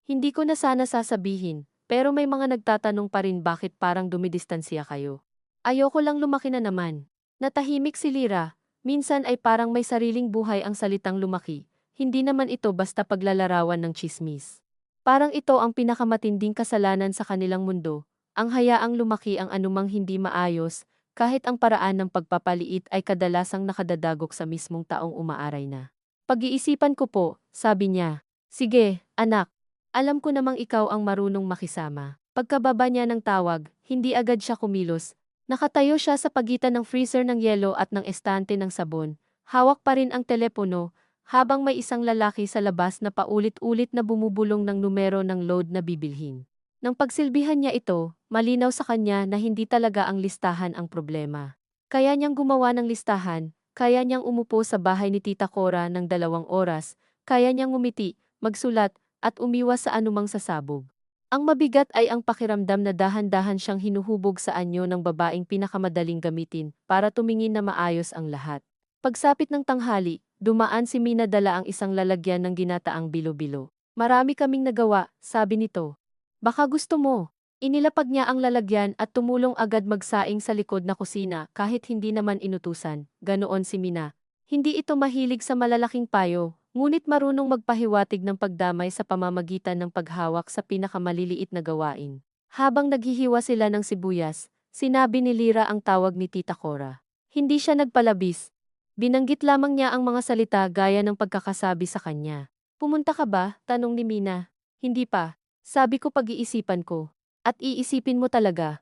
Hindi ko na sana sasabihin, pero may mga nagtatanong pa rin bakit parang dumidistansya kayo. Ayoko lang lumaki na naman." Natahimik si Lira. Minsan ay parang may sariling buhay ang salitang lumaki. Hindi naman ito basta paglalarawan ng tsismis. Parang ito ang pinakamatinding kasalanan sa kanilang mundo, ang hayaang lumaki ang anumang hindi maayos, kahit ang paraan ng pagpapaliit ay kadalasang nakadadagok sa mismong taong umaaray na. "Pag-iisipan ko po," sabi niya. "Sige, anak. Alam ko namang ikaw ang marunong makisama." Pagkababa niya ng tawag, hindi agad siya kumilos. Nakatayo siya sa pagitan ng freezer ng yelo at ng estante ng sabon. Hawak pa rin ang telepono, habang may isang lalaki sa labas na paulit-ulit na bumubulong ng numero ng load na bibilhin. Nang pagsilbihan niya ito, malinaw sa kanya na hindi talaga ang listahan ang problema. Kaya niyang gumawa ng listahan, kaya niyang umupo sa bahay ni Tita Cora ng 2 oras, kaya niyang ngumiti, magsulat, at umiwas sa anumang sasabog. Ang mabigat ay ang pakiramdam na dahan-dahan siyang hinuhubog sa anyo ng babaeng pinakamadaling gamitin para tumingin na maayos ang lahat. Pagsapit ng tanghali, dumaan si Mina dala ang isang lalagyan ng ginataang bilo-bilo. "Marami kaming nagawa," sabi nito. "Baka gusto mo." Inilapag niya ang lalagyan at tumulong agad magsaing sa likod na kusina kahit hindi naman inutusan. Ganoon si Mina. Hindi ito mahilig sa malalaking payo, ngunit marunong magpahiwatig ng pagdamay sa pamamagitan ng paghawak sa pinakamaliliit na gawain. Habang naghihiwa sila ng sibuyas, sinabi ni Lira ang tawag ni Tita Cora. Hindi siya nagpalabis. Binanggit lamang niya ang mga salita gaya ng pagkakasabi sa kanya. "Pumunta ka ba?" tanong ni Mina. "Hindi pa. Sabi ko pag-iisipan ko." "At iisipin mo talaga?"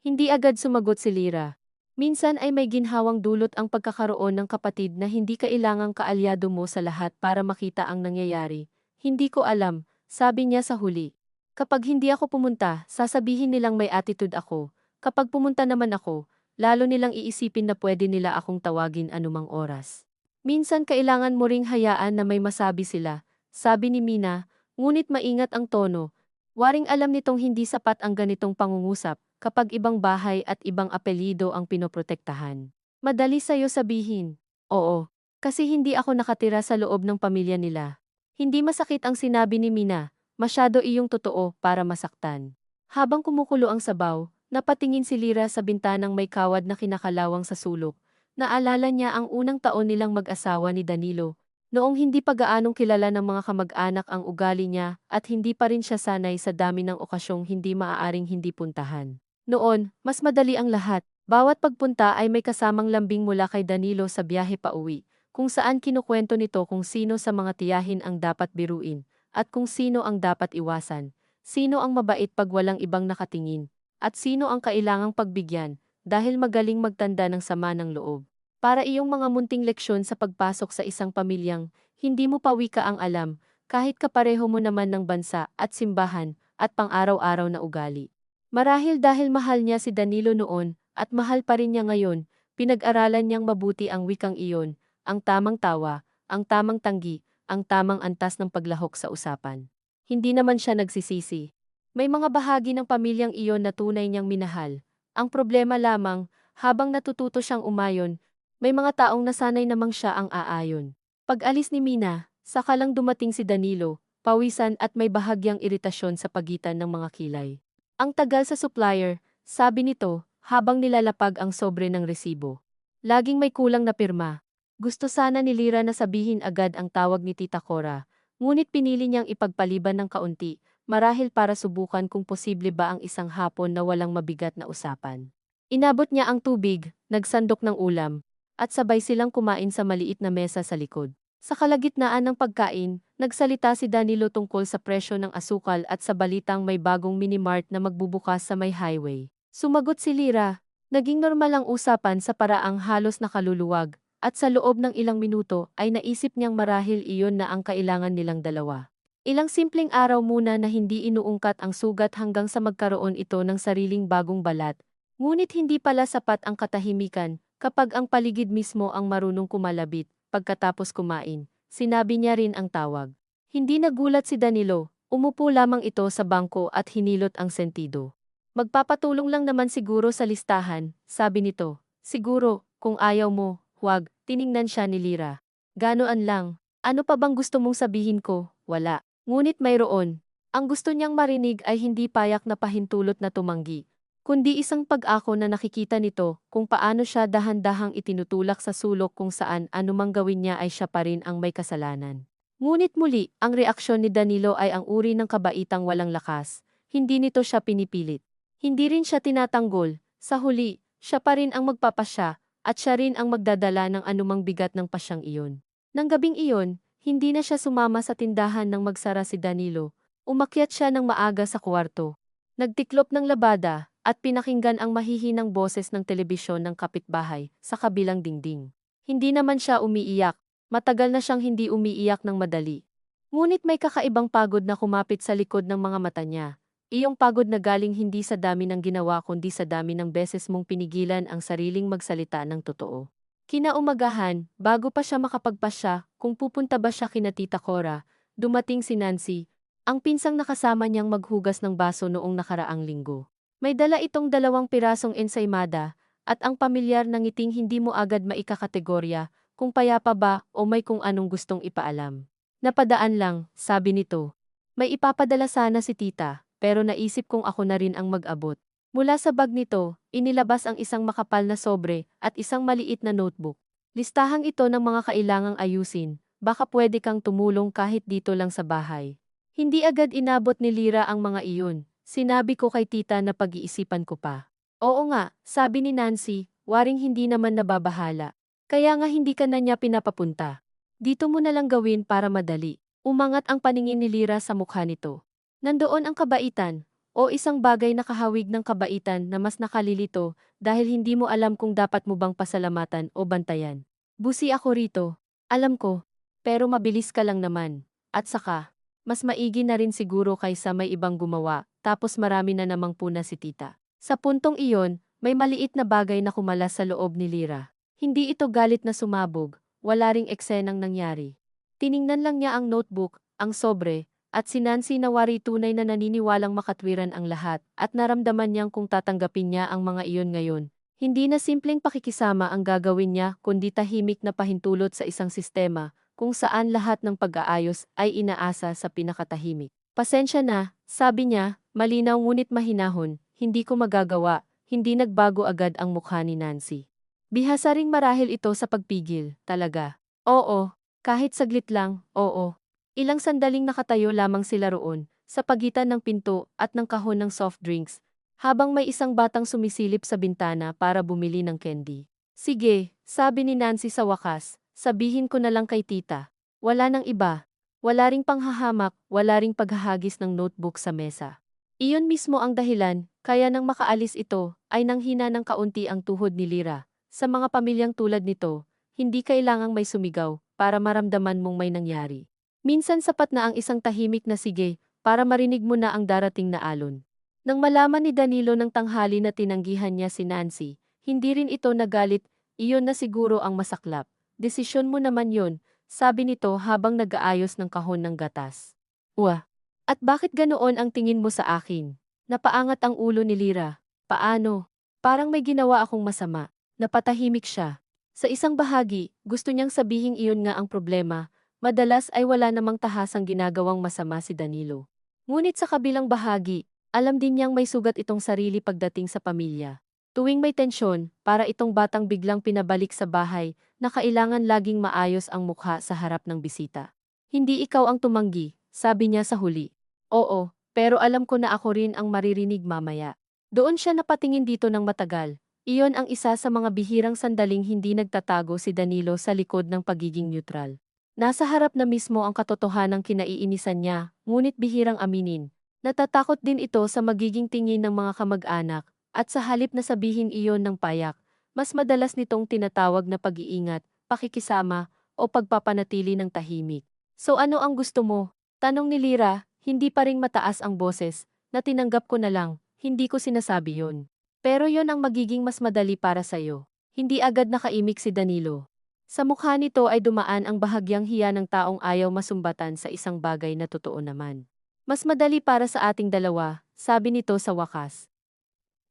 Hindi agad sumagot si Lira. Minsan ay may ginhawang dulot ang pagkakaroon ng kapatid na hindi kailangang kaalyado mo sa lahat para makita ang nangyayari. Hindi ko alam, sabi niya sa huli. Kapag hindi ako pumunta, sasabihin nilang may attitude ako. Kapag pumunta naman ako, lalo nilang iisipin na pwede nila akong tawagin anumang oras. Minsan kailangan mo ring hayaan na may masabi sila, sabi ni Mina, ngunit maingat ang tono. Waring alam nitong hindi sapat ang ganitong pangungusap kapag ibang bahay at ibang apelyido ang pinoprotektahan. Madali sa'yo sabihin. Oo, kasi hindi ako nakatira sa loob ng pamilya nila. Hindi masakit ang sinabi ni Mina, masyado iyong totoo para masaktan. Habang kumukulo ang sabaw, napatingin si Lira sa bintanang may kawad na kinakalawang sa sulok. Naalala niya ang unang taon nilang mag-asawa ni Danilo, noong hindi pa gaanong kilala ng mga kamag-anak ang ugali niya at hindi pa rin siya sanay sa dami ng okasyong hindi maaaring hindi puntahan. Noon, mas madali ang lahat. Bawat pagpunta ay may kasamang lambing mula kay Danilo sa biyahe pauwi, kung saan kinukwento nito kung sino sa mga tiyahin ang dapat biruin, at kung sino ang dapat iwasan, sino ang mabait pag walang ibang nakatingin, at sino ang kailangang pagbigyan, dahil magaling magtanda ng sama ng loob. Para iyong mga munting leksyon sa pagpasok sa isang pamilyang, hindi mo pa wika ang alam, kahit kapareho mo naman ng bansa at simbahan, at pang-araw-araw na ugali. Marahil dahil mahal niya si Danilo noon, at mahal pa rin niya ngayon, pinag-aralan niyang mabuti ang wikang iyon, ang tamang tawa, ang tamang tanggi, ang tamang antas ng paglahok sa usapan. Hindi naman siya nagsisisi. May mga bahagi ng pamilyang iyon na tunay niyang minahal. Ang problema lamang, habang natututo siyang umayon, may mga taong nasanay namang siya ang aayon. Pag-alis ni Mina, saka lang dumating si Danilo, pawisan at may bahagyang iritasyon sa pagitan ng mga kilay. Ang tagal sa supplier, sabi nito, habang nilalapag ang sobre ng resibo. Laging may kulang na pirma. Gusto sana ni Lira na sabihin agad ang tawag ni Tita Cora, ngunit pinili niyang ipagpaliban ng kaunti, marahil para subukan kung posible ba ang isang hapon na walang mabigat na usapan. Inabot niya ang tubig, nagsandok ng ulam, at sabay silang kumain sa maliit na mesa sa likod. Sa kalagitnaan ng pagkain, nagsalita si Danilo tungkol sa presyo ng asukal at sa balitang may bagong minimart na magbubukas sa may highway. Sumagot si Lira, naging normal ang usapan sa paraang halos nakaluluwag, at sa loob ng ilang minuto ay naisip niyang marahil iyon na ang kailangan nilang dalawa. Ilang simpleng araw muna na hindi inuungkat ang sugat hanggang sa magkaroon ito ng sariling bagong balat. Ngunit hindi pala sapat ang katahimikan kapag ang paligid mismo ang marunong kumalabit. Pagkatapos kumain, sinabi niya rin ang tawag. Hindi nagulat si Danilo, umupo lamang ito sa bangko at hinilot ang sentido. Magpapatulong lang naman siguro sa listahan, sabi nito. Siguro, kung ayaw mo. Huwag, tiningnan siya ni Lira. Ganoon lang. Ano pa bang gusto mong sabihin ko? Wala. Ngunit mayroon. Ang gusto niyang marinig ay hindi payak na pahintulot na tumanggi, kundi isang pag-ako na nakikita nito kung paano siya dahan-dahang itinutulak sa sulok kung saan anumang gawin niya ay siya pa rin ang may kasalanan. Ngunit muli, ang reaksyon ni Danilo ay ang uri ng kabaitang walang lakas. Hindi nito siya pinipilit. Hindi rin siya tinatanggol. Sa huli, siya pa rin ang magpapasya. At siya rin ang magdadala ng anumang bigat ng pasyang iyon. Nang gabing iyon, hindi na siya sumama sa tindahan nang magsara si Danilo. Umakyat siya ng maaga sa kwarto. Nagtiklop ng labada, at pinakinggan ang mahihinang boses ng telebisyon ng kapitbahay sa kabilang dingding. Hindi naman siya umiiyak. Matagal na siyang hindi umiiyak ng madali. Ngunit may kakaibang pagod na kumapit sa likod ng mga mata niya. Iyong pagod na galing hindi sa dami ng ginawa kundi sa dami ng beses mong pinigilan ang sariling magsalita ng totoo. Kinaumagahan, bago pa siya makapagpasya kung pupunta ba siya kina Tita Cora, dumating si Nancy, ang pinsang nakasama niyang maghugas ng baso noong nakaraang linggo. May dala itong 2 pirasong ensaymada, at ang pamilyar na ngiting hindi mo agad maikakategorya kung payapa ba o may kung anong gustong ipaalam. Napadaan lang, sabi nito. May ipapadala sana si Tita. Pero naisip kong ako na rin ang mag-abot. Mula sa bag nito, inilabas ang isang makapal na sobre at isang maliit na notebook. Listahang ito ng mga kailangang ayusin, baka pwede kang tumulong kahit dito lang sa bahay. Hindi agad inabot ni Lira ang mga iyon. Sinabi ko kay Tita na pag-iisipan ko pa. Oo nga, sabi ni Nancy, waring hindi naman nababahala. Kaya nga hindi ka na niya pinapapunta. Dito mo na lang gawin para madali. Umangat ang paningin ni Lira sa mukha nito. Nandoon ang kabaitan, o isang bagay na kahawig ng kabaitan na mas nakalilito dahil hindi mo alam kung dapat mo bang pasalamatan o bantayan. Busi ako rito. Alam ko. Pero mabilis ka lang naman. At saka, Mas maigi na rin siguro kaysa may ibang gumawa, tapos marami na namang puna si tita. Sa puntong iyon, may maliit na bagay na kumalas sa loob ni Lira. Hindi ito galit na sumabog, wala ring eksenang nangyari. Tiningnan lang niya ang notebook, ang sobre, at si Nancy na wari tunay na naniniwalang makatwiran ang lahat at naramdaman niyang kung tatanggapin niya ang mga iyon ngayon. Hindi na simpleng pakikisama ang gagawin niya kundi tahimik na pahintulot sa isang sistema kung saan lahat ng pag-aayos ay inaasa sa pinakatahimik. Pasensya na, sabi niya, malinaw ngunit mahinahon, hindi ko magagawa, hindi nagbago agad ang mukha ni Nancy. Bihasa ring marahil ito sa pagpigil, talaga. Oo, kahit saglit lang, oo. Ilang sandaling nakatayo lamang sila roon, sa pagitan ng pinto at ng kahon ng soft drinks, habang may isang batang sumisilip sa bintana para bumili ng candy. Sige, sabi ni Nancy sa wakas, sabihin ko na lang kay tita. Wala nang iba. Wala ring panghahamak, wala ring paghahagis ng notebook sa mesa. Iyon mismo ang dahilan, kaya nang makaalis ito, ay nanghina ng kaunti ang tuhod ni Lira. Sa mga pamilyang tulad nito, hindi kailangang may sumigaw para maramdaman mong may nangyari. Minsan sapat na ang isang tahimik na sige para marinig mo na ang darating na alon. Nang malaman ni Danilo ng tanghali na tinanggihan niya si Nancy, hindi rin ito nagalit, iyon na siguro ang masaklap. Desisyon mo naman yon, sabi nito habang nag-aayos ng kahon ng gatas. Uwa, at bakit ganoon ang tingin mo sa akin? Napaangat ang ulo ni Lira. Paano? Parang may ginawa akong masama. Napatahimik siya. Sa isang bahagi, gusto niyang sabihing iyon nga ang problema. Madalas ay wala namang tahasang ginagawang masama si Danilo. Ngunit sa kabilang bahagi, alam din niyang may sugat itong sarili pagdating sa pamilya. Tuwing may tensyon, para itong batang biglang pinabalik sa bahay na kailangan laging maayos ang mukha sa harap ng bisita. Hindi ikaw ang tumanggi, sabi niya sa huli. Oo, pero alam ko na ako rin ang maririnig mamaya. Doon siya napatingin dito ng matagal. Iyon ang isa sa mga bihirang sandaling hindi nagtatago si Danilo sa likod ng pagiging neutral. Nasa harap na mismo ang katotohanang kinaiinisan niya, ngunit bihirang aminin. Natatakot din ito sa magiging tingin ng mga kamag-anak, at sa halip na sabihin iyon ng payak, mas madalas nitong tinatawag na pag-iingat, pakikisama, o pagpapanatili ng tahimik. So ano ang gusto mo? Tanong ni Lira, hindi pa ring mataas ang boses, na tinanggap ko na lang, hindi ko sinasabi yon. Pero yon ang magiging mas madali para sa'yo. Hindi agad nakaimik si Danilo. Sa mukha nito ay dumaan ang bahagyang hiya ng taong ayaw masumbatan sa isang bagay na totoo naman. Mas madali para sa ating dalawa, sabi nito sa wakas.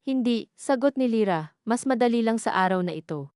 Hindi, sagot ni Lira, mas madali lang sa araw na ito.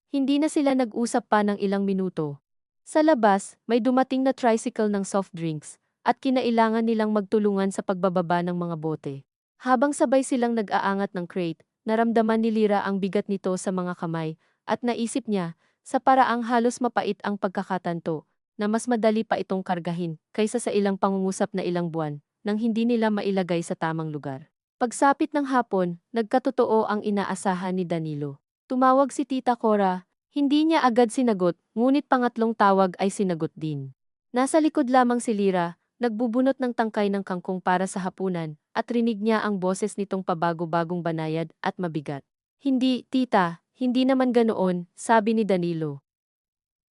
Hindi na sila nag-usap pa ng ilang minuto. Sa labas, may dumating na tricycle ng soft drinks, at kinailangan nilang magtulungan sa pagbababa ng mga bote. Habang sabay silang nag-aangat ng crate, naramdaman ni Lira ang bigat nito sa mga kamay, at naisip niya, sa paraang halos mapait ang pagkakatanto, na mas madali pa itong kargahin kaysa sa ilang pangungusap na ilang buwan nang hindi nila mailagay sa tamang lugar. Pagsapit ng hapon, nagkatotoo ang inaasahan ni Danilo. Tumawag si Tita Cora, hindi niya agad sinagot, ngunit pangatlong tawag ay sinagot din. Nasa likod lamang si Lira, nagbubunot ng tangkay ng kangkong para sa hapunan, at rinig niya ang boses nitong pabago-bagong banayad at mabigat. Hindi, tita, hindi naman ganoon, sabi ni Danilo.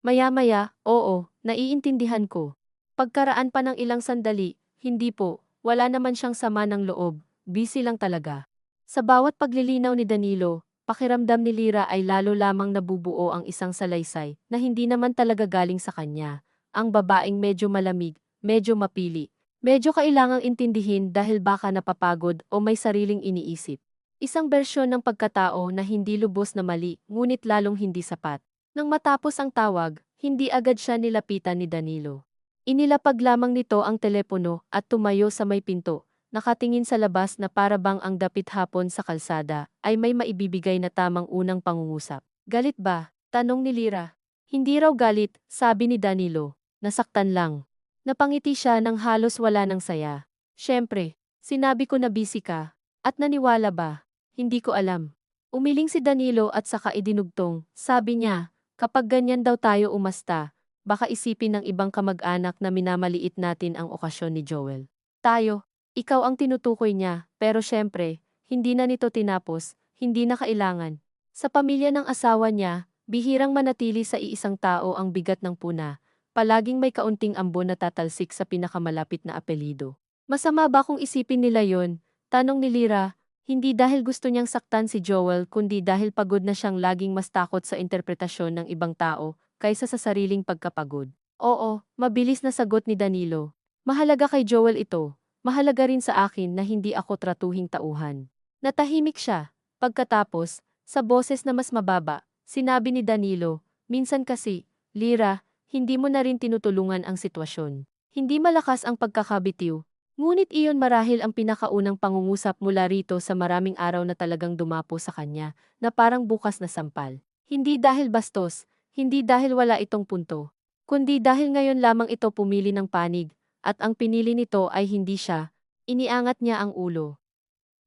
Maya-maya, oo, naiintindihan ko. Pagkaraan pa ng ilang sandali, hindi po, wala naman siyang sama ng loob, busy lang talaga. Sa bawat paglilinaw ni Danilo, pakiramdam ni Lira ay lalo lamang nabubuo ang isang salaysay na hindi naman talaga galing sa kanya. Ang babaeng medyo malamig, medyo mapili, medyo kailangang intindihin dahil baka napapagod o may sariling iniisip. Isang bersyon ng pagkatao na hindi lubos na mali, ngunit lalong hindi sapat. Nang matapos ang tawag, hindi agad siya nilapitan ni Danilo. Inilapag lamang nito ang telepono at tumayo sa may pinto, nakatingin sa labas na para bang ang dapit hapon sa kalsada ay may maibibigay na tamang unang pangungusap. Galit ba? Tanong ni Lira. Hindi raw galit, sabi ni Danilo. Nasaktan lang. Napangiti siya nang halos wala ng saya. Siyempre, sinabi ko na busy ka. At naniwala ba? Hindi ko alam. Umiling si Danilo at saka idinugtong, sabi niya, kapag ganyan daw tayo umasta, baka isipin ng ibang kamag-anak na minamaliit natin ang okasyon ni Joel. Tayo, ikaw ang tinutukoy niya, pero syempre, hindi na nito tinapos, hindi na kailangan. Sa pamilya ng asawa niya, bihirang manatili sa iisang tao ang bigat ng puna, palaging may kaunting ambon na tatalsik sa pinakamalapit na apelyido. Masama ba kung isipin nila yon? Tanong ni Lyra, hindi dahil gusto niyang saktan si Joel kundi dahil pagod na siyang laging mas takot sa interpretasyon ng ibang tao kaysa sa sariling pagkapagod. Oo, mabilis na sagot ni Danilo. Mahalaga kay Joel ito, mahalaga rin sa akin na hindi ako tratuhing tauhan. Natahimik siya. Pagkatapos, sa boses na mas mababa, sinabi ni Danilo, minsan kasi, Lyra, hindi mo na rin tinutulungan ang sitwasyon. Hindi malakas ang pagkakabitiw, ngunit iyon marahil ang pinakaunang pangungusap mula rito sa maraming araw na talagang dumapo sa kanya, na parang bukas na sampal. Hindi dahil bastos, hindi dahil wala itong punto, kundi dahil ngayon lamang ito pumili ng panig, at ang pinili nito ay hindi siya. Iniangat niya ang ulo.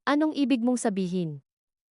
Anong ibig mong sabihin?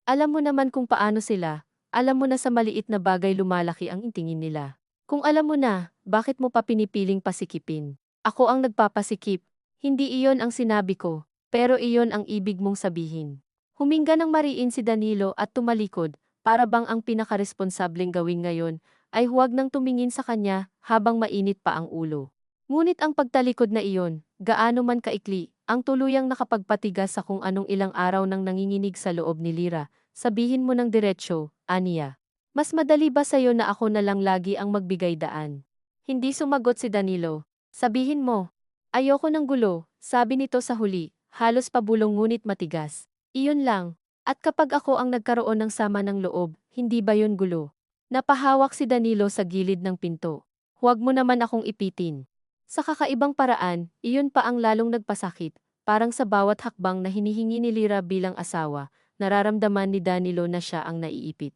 Alam mo naman kung paano sila, alam mo na sa maliit na bagay lumalaki ang tingin nila. Kung alam mo na, bakit mo pa pinipiling pasikipin? Ako ang nagpapasikip. Hindi iyon ang sinabi ko, pero iyon ang ibig mong sabihin. Huminga ng mariin si Danilo at tumalikod, para bang ang pinakaresponsableng gawin ngayon ay huwag nang tumingin sa kanya habang mainit pa ang ulo. Ngunit ang pagtalikod na iyon, gaano man kaikli, ang tuluyang nakapagpatigas sa kung anong ilang araw nang nanginginig sa loob ni Lyra. Sabihin mo ng diretsyo, Ania. Mas madali ba sa'yo na ako na lang lagi ang magbigay daan? Hindi sumagot si Danilo. Sabihin mo. Ayoko ng gulo, sabi nito sa huli, halos pabulong ngunit matigas. Iyon lang. At kapag ako ang nagkaroon ng sama ng loob, hindi ba yun gulo? Napahawak si Danilo sa gilid ng pinto. Huwag mo naman akong ipitin. Sa kakaibang paraan, iyon pa ang lalong nagpasakit, parang sa bawat hakbang na hinihingi ni Lyra bilang asawa, nararamdaman ni Danilo na siya ang naiipit.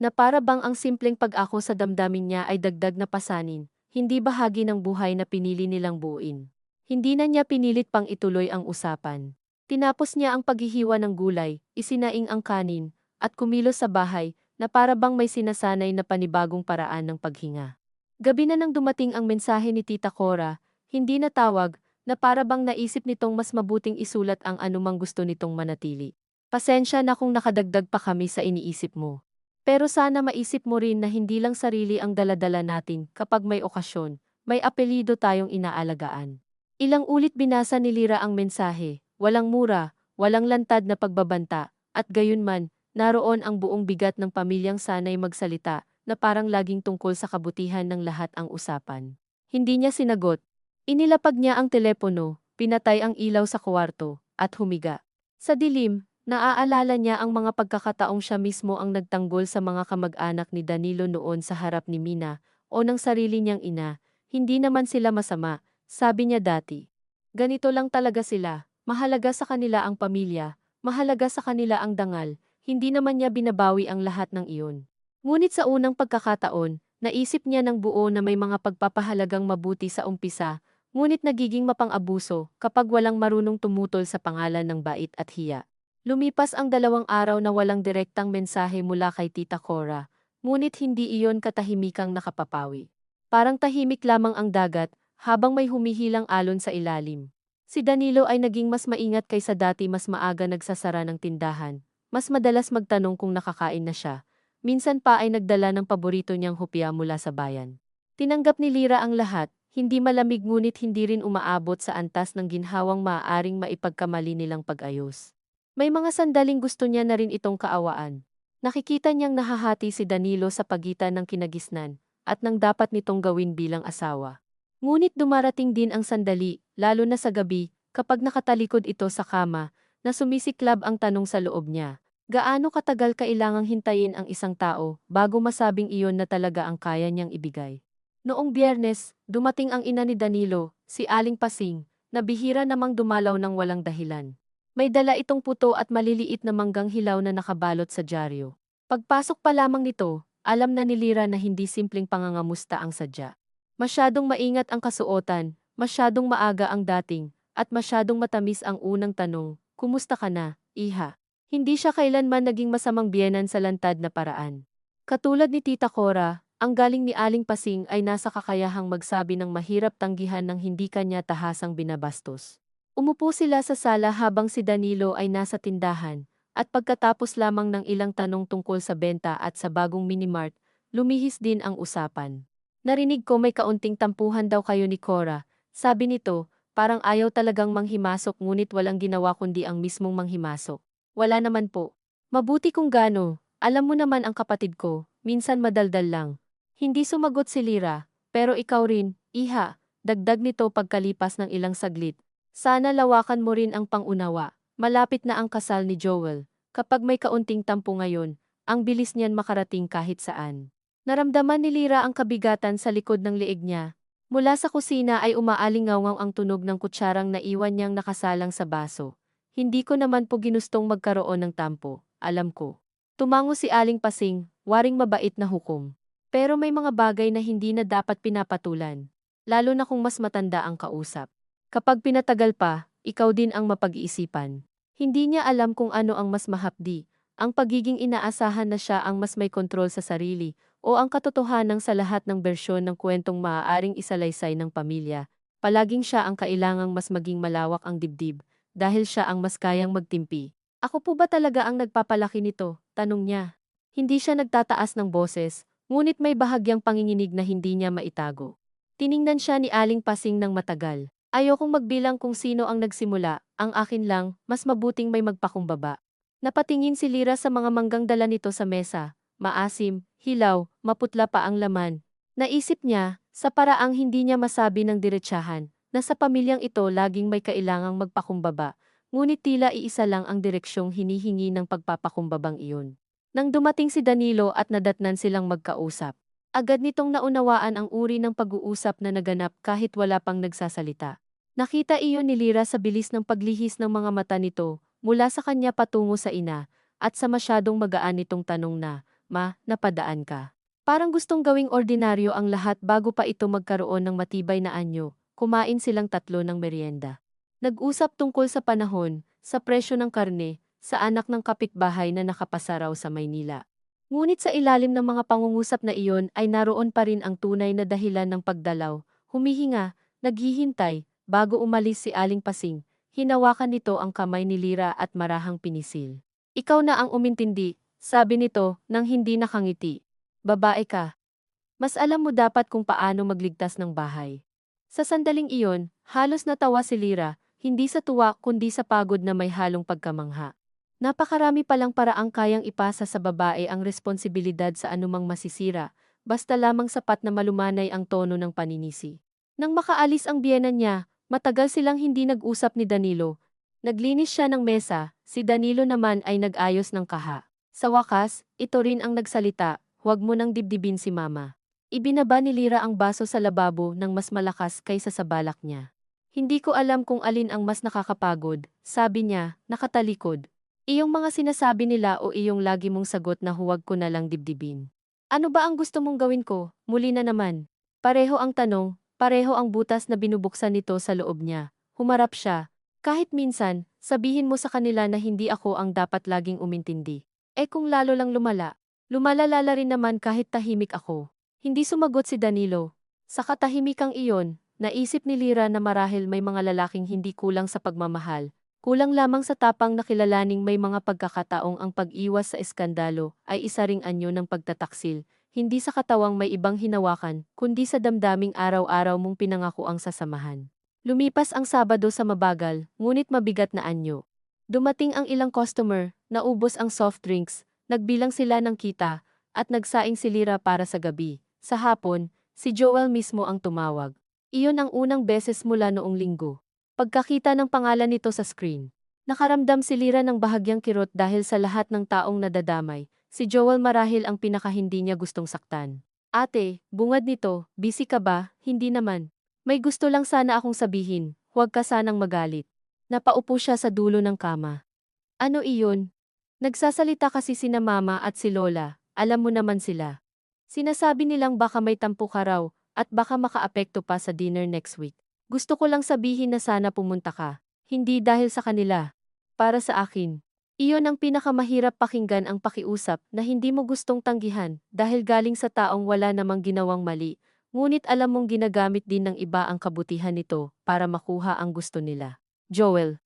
Na para bang ang simpleng pag-ako sa damdamin niya ay dagdag na pasanin, hindi bahagi ng buhay na pinili nilang buuin. Hindi na niya pinilit pang ituloy ang usapan. Tinapos niya ang paghihiwa ng gulay, isinaing ang kanin, at kumilos sa bahay, na para bang may sinasanay na panibagong paraan ng paghinga. Gabi na nang dumating ang mensahe ni Tita Cora, hindi na tawag, na para bang naisip nitong mas mabuting isulat ang anumang gusto nitong manatili. Pasensya na kung nakadagdag pa kami sa iniisip mo. Pero sana maisip mo rin na hindi lang sarili ang daladala natin kapag may okasyon, may apelyido tayong inaalagaan. Ilang ulit binasa ni Lyra ang mensahe, walang mura, walang lantad na pagbabanta, at gayunman, naroon ang buong bigat ng pamilyang sanay magsalita, na parang laging tungkol sa kabutihan ng lahat ang usapan. Hindi niya sinagot. Inilapag niya ang telepono, pinatay ang ilaw sa kwarto, at humiga. Sa dilim, naaalala niya ang mga pagkakataong siya mismo ang nagtanggol sa mga kamag-anak ni Danilo noon sa harap ni Mina, o ng sarili niyang ina. Hindi naman sila masama, sabi niya dati. Ganito lang talaga sila, mahalaga sa kanila ang pamilya, mahalaga sa kanila ang dangal, hindi naman niya binabawi ang lahat ng iyon. Ngunit sa unang pagkakataon, naisip niya ng buo na may mga pagpapahalagang mabuti sa umpisa, ngunit nagiging mapang-abuso kapag walang marunong tumutol sa pangalan ng bait at hiya. Lumipas ang 2 araw na walang direktang mensahe mula kay Tita Cora, ngunit hindi iyon katahimikang nakapapawi. Parang tahimik lamang ang dagat, habang may humihilang alon sa ilalim. Si Danilo ay naging mas maingat kaysa dati, mas maaga nagsasara ng tindahan, mas madalas magtanong kung nakakain na siya, minsan pa ay nagdala ng paborito niyang hopya mula sa bayan. Tinanggap ni Lyra ang lahat, hindi malamig ngunit hindi rin umaabot sa antas ng ginhawang maaaring maipagkamali nilang pag-ayos. May mga sandaling gusto niya na rin itong kaawaan. Nakikita niyang nahahati si Danilo sa pagitan ng kinagisnan, at nang dapat nitong gawin bilang asawa. Ngunit dumarating din ang sandali, lalo na sa gabi, kapag nakatalikod ito sa kama, na sumisiklab ang tanong sa loob niya. Gaano katagal kailangang hintayin ang isang tao bago masabing iyon na talaga ang kaya niyang ibigay? Noong Biyernes, dumating ang ina ni Danilo, si Aling Pasing, na bihira namang dumalaw ng walang dahilan. May dala itong puto at maliliit na manggang hilaw na nakabalot sa dyaryo. Pagpasok pa lamang nito, alam na ni Lyra na hindi simpleng pangangamusta ang sadya. Masyadong maingat ang kasuotan, masyadong maaga ang dating, at masyadong matamis ang unang tanong, "Kumusta ka na, iha?" Hindi siya kailanman naging masamang biyenan sa lantad na paraan. Katulad ni Tita Cora, ang galing ni Aling Pasing ay nasa kakayahang magsabi ng mahirap tanggihan ng hindi kanya tahasang binabastos. Umupo sila sa sala habang si Danilo ay nasa tindahan, at pagkatapos lamang ng ilang tanong tungkol sa benta at sa bagong minimart, lumihis din ang usapan. Narinig ko may kaunting tampuhan daw kayo ni Cora. Sabi nito, parang ayaw talagang manghimasok ngunit walang ginawa kundi ang mismong manghimasok. Wala naman po. Mabuti kung gano. Alam mo naman ang kapatid ko, minsan madaldal lang. Hindi sumagot si Lyra, pero ikaw rin, iha, dagdag nito pagkalipas ng ilang saglit. Sana lawakan mo rin ang pangunawa. Malapit na ang kasal ni Joel. Kapag may kaunting tampo ngayon, ang bilis niyan makarating kahit saan. Naramdaman ni Lyra ang kabigatan sa likod ng leeg niya. Mula sa kusina ay umaalingaw ang tunog ng kutsarang naiwan niyang nakasalang sa baso. Hindi ko naman po ginustong magkaroon ng tampo, alam ko. Tumango si Aling Pasing, waring mabait na hukom. Pero may mga bagay na hindi na dapat pinapatulan. Lalo na kung mas matanda ang kausap. Kapag pinatagal pa, ikaw din ang mapag-iisipan. Hindi niya alam kung ano ang mas mahapdi, ang pagiging inaasahan na siya ang mas may kontrol sa sarili, o ang katotohanan sa lahat ng bersyon ng kwentong maaaring isalaysay ng pamilya. Palaging siya ang kailangang mas maging malawak ang dibdib, dahil siya ang mas kayang magtimpi. Ako po ba talaga ang nagpapalaki nito? Tanong niya. Hindi siya nagtataas ng boses, ngunit may bahagyang panginginig na hindi niya maitago. Tiningnan siya ni Aling Pasing ng matagal. Ayokong magbilang kung sino ang nagsimula, ang akin lang, mas mabuting may magpakumbaba. Napatingin si Lyra sa mga manggang dala nito sa mesa. Maasim, hilaw, maputla pa ang laman. Naisip niya, sa paraang hindi niya masabi ng diretsahan, na sa pamilyang ito laging may kailangang magpakumbaba, ngunit tila iisa lang ang direksyong hinihingi ng pagpapakumbabang iyon. Nang dumating si Danilo at nadatnan silang magkausap, agad nitong naunawaan ang uri ng pag-uusap na naganap kahit wala pang nagsasalita. Nakita iyon ni Lyra sa bilis ng paglihis ng mga mata nito, mula sa kanya patungo sa ina, at sa masyadong magaan nitong tanong na, "Ma, napadaan ka?" Parang gustong gawing ordinaryo ang lahat bago pa ito magkaroon ng matibay na anyo. Kumain silang tatlo ng merienda. Nag-usap tungkol sa panahon, sa presyo ng karne, sa anak ng kapitbahay na nakapasa raw sa Maynila. Ngunit sa ilalim ng mga pangungusap na iyon ay naroon pa rin ang tunay na dahilan ng pagdalaw. Humihinga, naghihintay, bago umalis si Aling Pasing, hinawakan nito ang kamay ni Lyra at marahang pinisil. "Ikaw na ang umintindi," sabi nito nang hindi nakangiti. "Babae ka. Mas alam mo dapat kung paano magligtas ng bahay." Sa sandaling iyon, halos natawa si Lyra, hindi sa tuwa kundi sa pagod na may halong pagkamangha. Napakarami palang paraang kayang ipasa sa babae ang responsibilidad sa anumang masisira, basta lamang sapat na malumanay ang tono ng paninisi. Nang makaalis ang biyenan niya, matagal silang hindi nag-usap ni Danilo. Naglinis siya ng mesa, si Danilo naman ay nag-ayos ng kaha. Sa wakas, ito rin ang nagsalita, "Huwag mo nang dibdibin si Mama." Ibinaba ni Lyra ang baso sa lababo ng mas malakas kaysa sa balak niya. "Hindi ko alam kung alin ang mas nakakapagod," sabi niya, nakatalikod. "Iyong mga sinasabi nila o iyong lagi mong sagot na huwag ko na lang dibdibin? Ano ba ang gusto mong gawin ko?" Muli na naman. Pareho ang tanong, pareho ang butas na binubuksan nito sa loob niya. Humarap siya. "Kahit minsan, sabihin mo sa kanila na hindi ako ang dapat laging umintindi. Eh kung lalo lang lumala, lumalala rin naman kahit tahimik ako." Hindi sumagot si Danilo. Sa katahimikang iyon, naisip ni Lyra na marahil may mga lalaking hindi kulang sa pagmamahal, kulang lamang sa tapang na kilalaning may mga pagkakataong ang pag-iwas sa eskandalo ay isa ring anyo ng pagtataksil, hindi sa katawang may ibang hinawakan, kundi sa damdaming araw-araw mong pinangako ang sasamahan. Lumipas ang Sabado sa mabagal, ngunit mabigat na anyo. Dumating ang ilang customer, naubos ang soft drinks, nagbilang sila ng kita, at nagsaing si Lyra para sa gabi. Sa hapon, si Joel mismo ang tumawag. Iyon ang unang beses mula noong linggo. Pagkakita ng pangalan nito sa screen, nakaramdam si Lyra ng bahagyang kirot dahil sa lahat ng taong nadadamay. Si Joel marahil ang pinakahindi niya gustong saktan. "Ate, bungad nito, busy ka ba?" "Hindi naman. May gusto lang sana akong sabihin, huwag ka sanang magalit." Napaupo siya sa dulo ng kama. "Ano iyon?" "Nagsasalita kasi sina Mama at si Lola, alam mo naman sila. Sinasabi nilang baka may tampo ka raw, at baka makaapekto pa sa dinner next week. Gusto ko lang sabihin na sana pumunta ka. Hindi dahil sa kanila. Para sa akin. Iyon ang pinakamahirap pakinggan, ang pakiusap na hindi mo gustong tanggihan dahil galing sa taong wala namang ginawang mali, ngunit alam mong ginagamit din ng iba ang kabutihan nito para makuha ang gusto nila. Joel,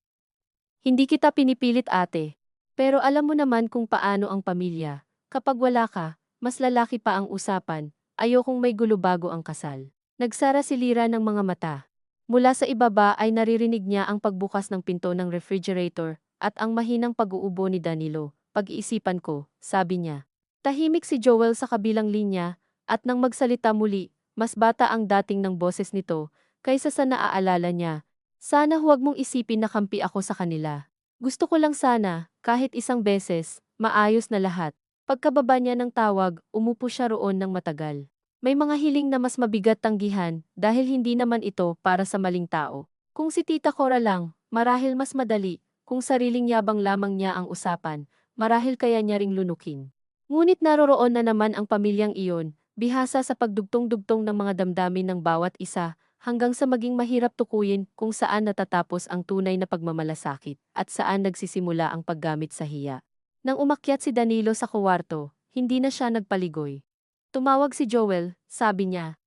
hindi kita pinipilit ate. Pero alam mo naman kung paano ang pamilya. Kapag wala ka, mas lalaki pa ang usapan, ayokong may gulo bago ang kasal. Nagsara si Lira ng mga mata. Mula sa ibaba ay naririnig niya ang pagbukas ng pinto ng refrigerator at ang mahinang pag-uubo ni Danilo. Pag-iisipan ko, sabi niya. Tahimik si Joel sa kabilang linya at nang magsalita muli, mas bata ang dating ng boses nito kaysa sa naaalala niya. Sana huwag mong isipin na kampi ako sa kanila. Gusto ko lang sana, kahit isang beses, maayos na lahat. Pagkababa niya ng tawag, umupo siya roon ng matagal. May mga hiling na mas mabigat tanggihan dahil hindi naman ito para sa maling tao. Kung si Tita Cora lang, marahil mas madali. Kung sariling yabang lamang niya ang usapan, marahil kaya niya ring lunukin. Ngunit naroroon na naman ang pamilyang iyon, bihasa sa pagdugtong-dugtong ng mga damdamin ng bawat isa, hanggang sa maging mahirap tukuyin kung saan natatapos ang tunay na pagmamalasakit at saan nagsisimula ang paggamit sa hiya. Nang umakyat si Danilo sa kuwarto, hindi na siya nagpaligoy. Tumawag si Joel, sabi niya.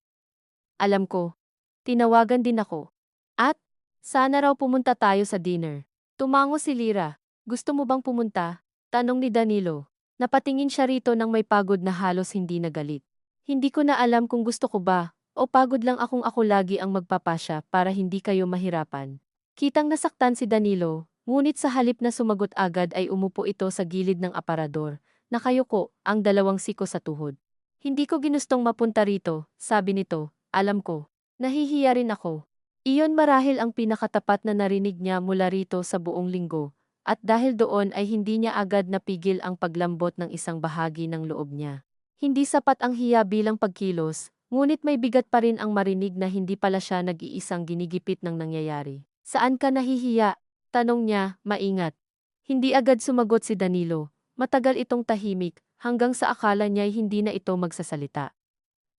Alam ko. Tinawagan din ako. At, sana raw pumunta tayo sa dinner. Tumango si Lira. Gusto mo bang pumunta? Tanong ni Danilo. Napatingin siya rito nang may pagod na halos hindi nagalit. Hindi ko na alam kung gusto ko ba, o pagod lang akong ako lagi ang magpapasya para hindi kayo mahirapan. Kitang nasaktan si Danilo, ngunit sa halip na sumagot agad ay umupo ito sa gilid ng aparador. Nakayuko, ang dalawang siko sa tuhod. Hindi ko ginustong mapunta rito, sabi nito, alam ko. Nahihiya rin ako. Iyon marahil ang pinakatapat na narinig niya mula rito sa buong linggo, at dahil doon ay hindi niya agad napigil ang paglambot ng isang bahagi ng loob niya. Hindi sapat ang hiya bilang pagkilos, ngunit may bigat pa rin ang marinig na hindi pala siya nag-iisang ginigipit ng nangyayari. Saan ka nahihiya? Tanong niya, maingat. Hindi agad sumagot si Danilo. Matagal itong tahimik, hanggang sa akala niya'y hindi na ito magsasalita.